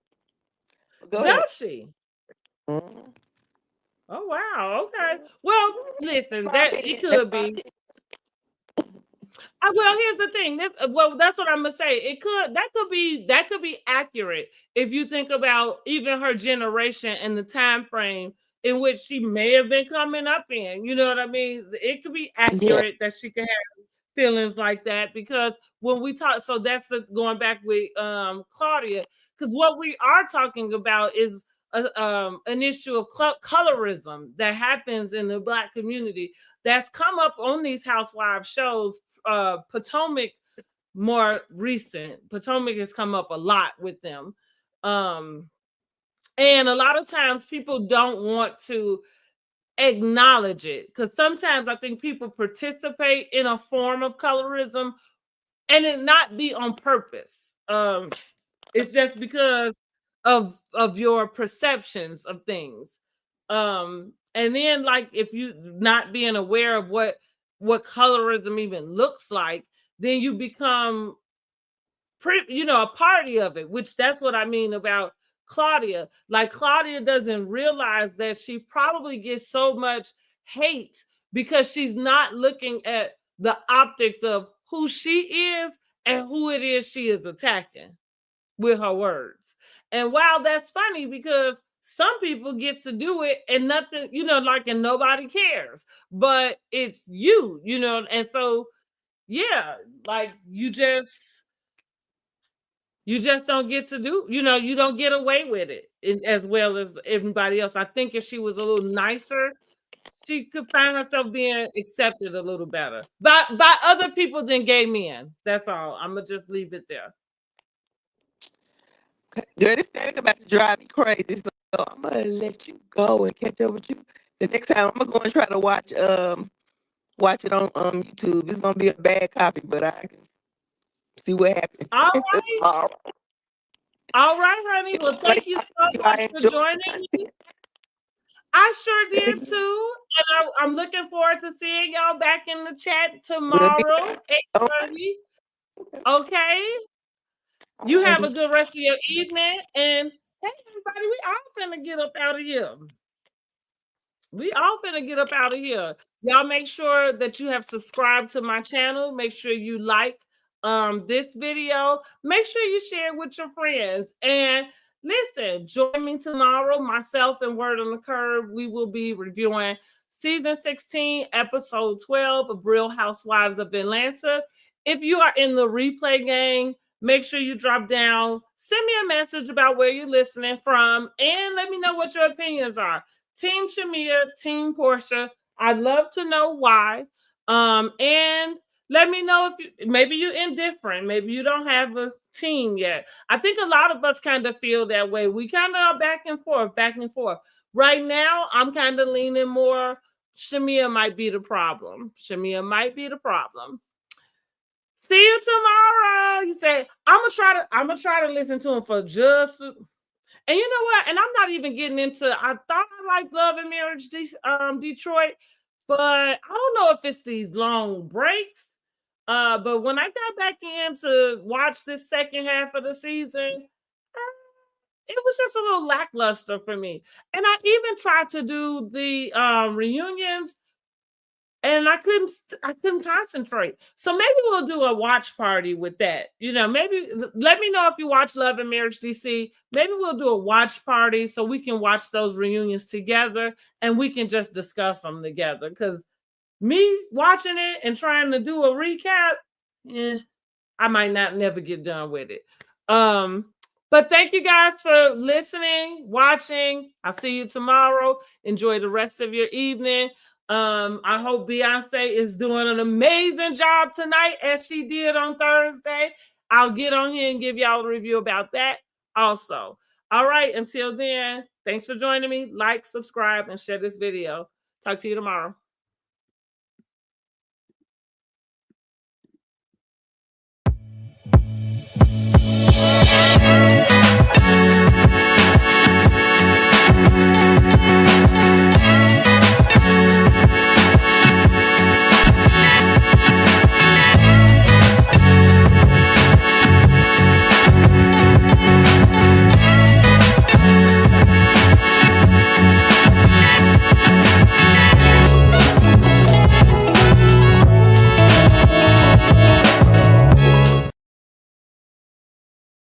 Go ahead. Does she? Mhm. Oh wow. Okay. Well, listen, My that it opinion. That's could my be. opinion. Well, here's the thing. That's what I'm gonna say. That could be accurate if you think about even her generation and the time frame in which she may have been coming up in. You know what I mean? It could be Yeah. accurate that she could have feelings like that, because when we talk, so that's going back with Claudia, because what we are talking about is an issue of colorism that happens in the Black community that's come up on these housewives shows. Potomac, more recent. Potomac has come up a lot with them. And a lot of times people don't want to acknowledge it, because sometimes I think people participate in a form of colorism and it not be on purpose. It's just because of your perceptions of things. And then, like, if you not being aware of what colorism even looks like, then you become a party of it, which that's what I mean about Claudia. Like, Claudia doesn't realize that she probably gets so much hate because she's not looking at the optics of who she is and who it is she is attacking with her words. And while that's funny, because some people get to do it and nothing, and nobody cares, but it's you, and so yeah, like you just don't get to do, you don't get away with it as well as everybody else. I think if she was a little nicer, she could find herself being accepted a little better by other people than gay men. That's all. I'm gonna just leave it there. Girl, this thing about to drive me crazy. So I'm gonna let you go and catch up with you. The next time I'm gonna go and try to watch it on YouTube. It's gonna be a bad copy, but I can see what happens All right. tomorrow. All right, honey. Well, thank you so much I for enjoy joining me. content. I sure Say it did again. too. And I'm looking forward to seeing y'all back in the chat We'll be tomorrow, back. Okay. 8:30. Okay. You have a good rest of your evening. And hey, everybody, we all finna get up out of here. We all finna get up out of here. Y'all make sure that you have subscribed to my channel. Make sure you like this video. Make sure you share with your friends. And listen, join me tomorrow. Myself and Word on the Curb, we will be reviewing season 16, episode 12 of Real Housewives of Atlanta. If you are in the replay gang, make sure you drop down, send me a message about where you're listening from, and let me know what your opinions are. Team Shamea, Team Porsha. I'd love to know why. And let me know if maybe you're indifferent. Maybe you don't have a team yet. I think a lot of us kind of feel that way. We kind of are back and forth, back and forth. Right now, I'm kind of leaning more. Shamea might be the problem. Shamea might be the problem. See you tomorrow. You say, I'm gonna try to listen to him for just. And you know what? And I'm not even getting into. I thought I liked Love and Marriage, Detroit, but I don't know if it's these long breaks. But when I got back in to watch this second half of the season, it was just a little lackluster for me. And I even tried to do the reunions, and I couldn't concentrate. So maybe we'll do a watch party with that. Maybe let me know if you watch Love and Marriage DC. Maybe we'll do a watch party so we can watch those reunions together and we can just discuss them together. Because me watching it and trying to do a recap, I might not never get done with it. But thank you guys for listening, watching. I'll see you tomorrow. Enjoy the rest of your evening. I hope Beyonce is doing an amazing job tonight as she did on Thursday. I'll get on here and give y'all a review about that also. All right, until then, thanks for joining me. Like, subscribe, and share this video. Talk to you tomorrow.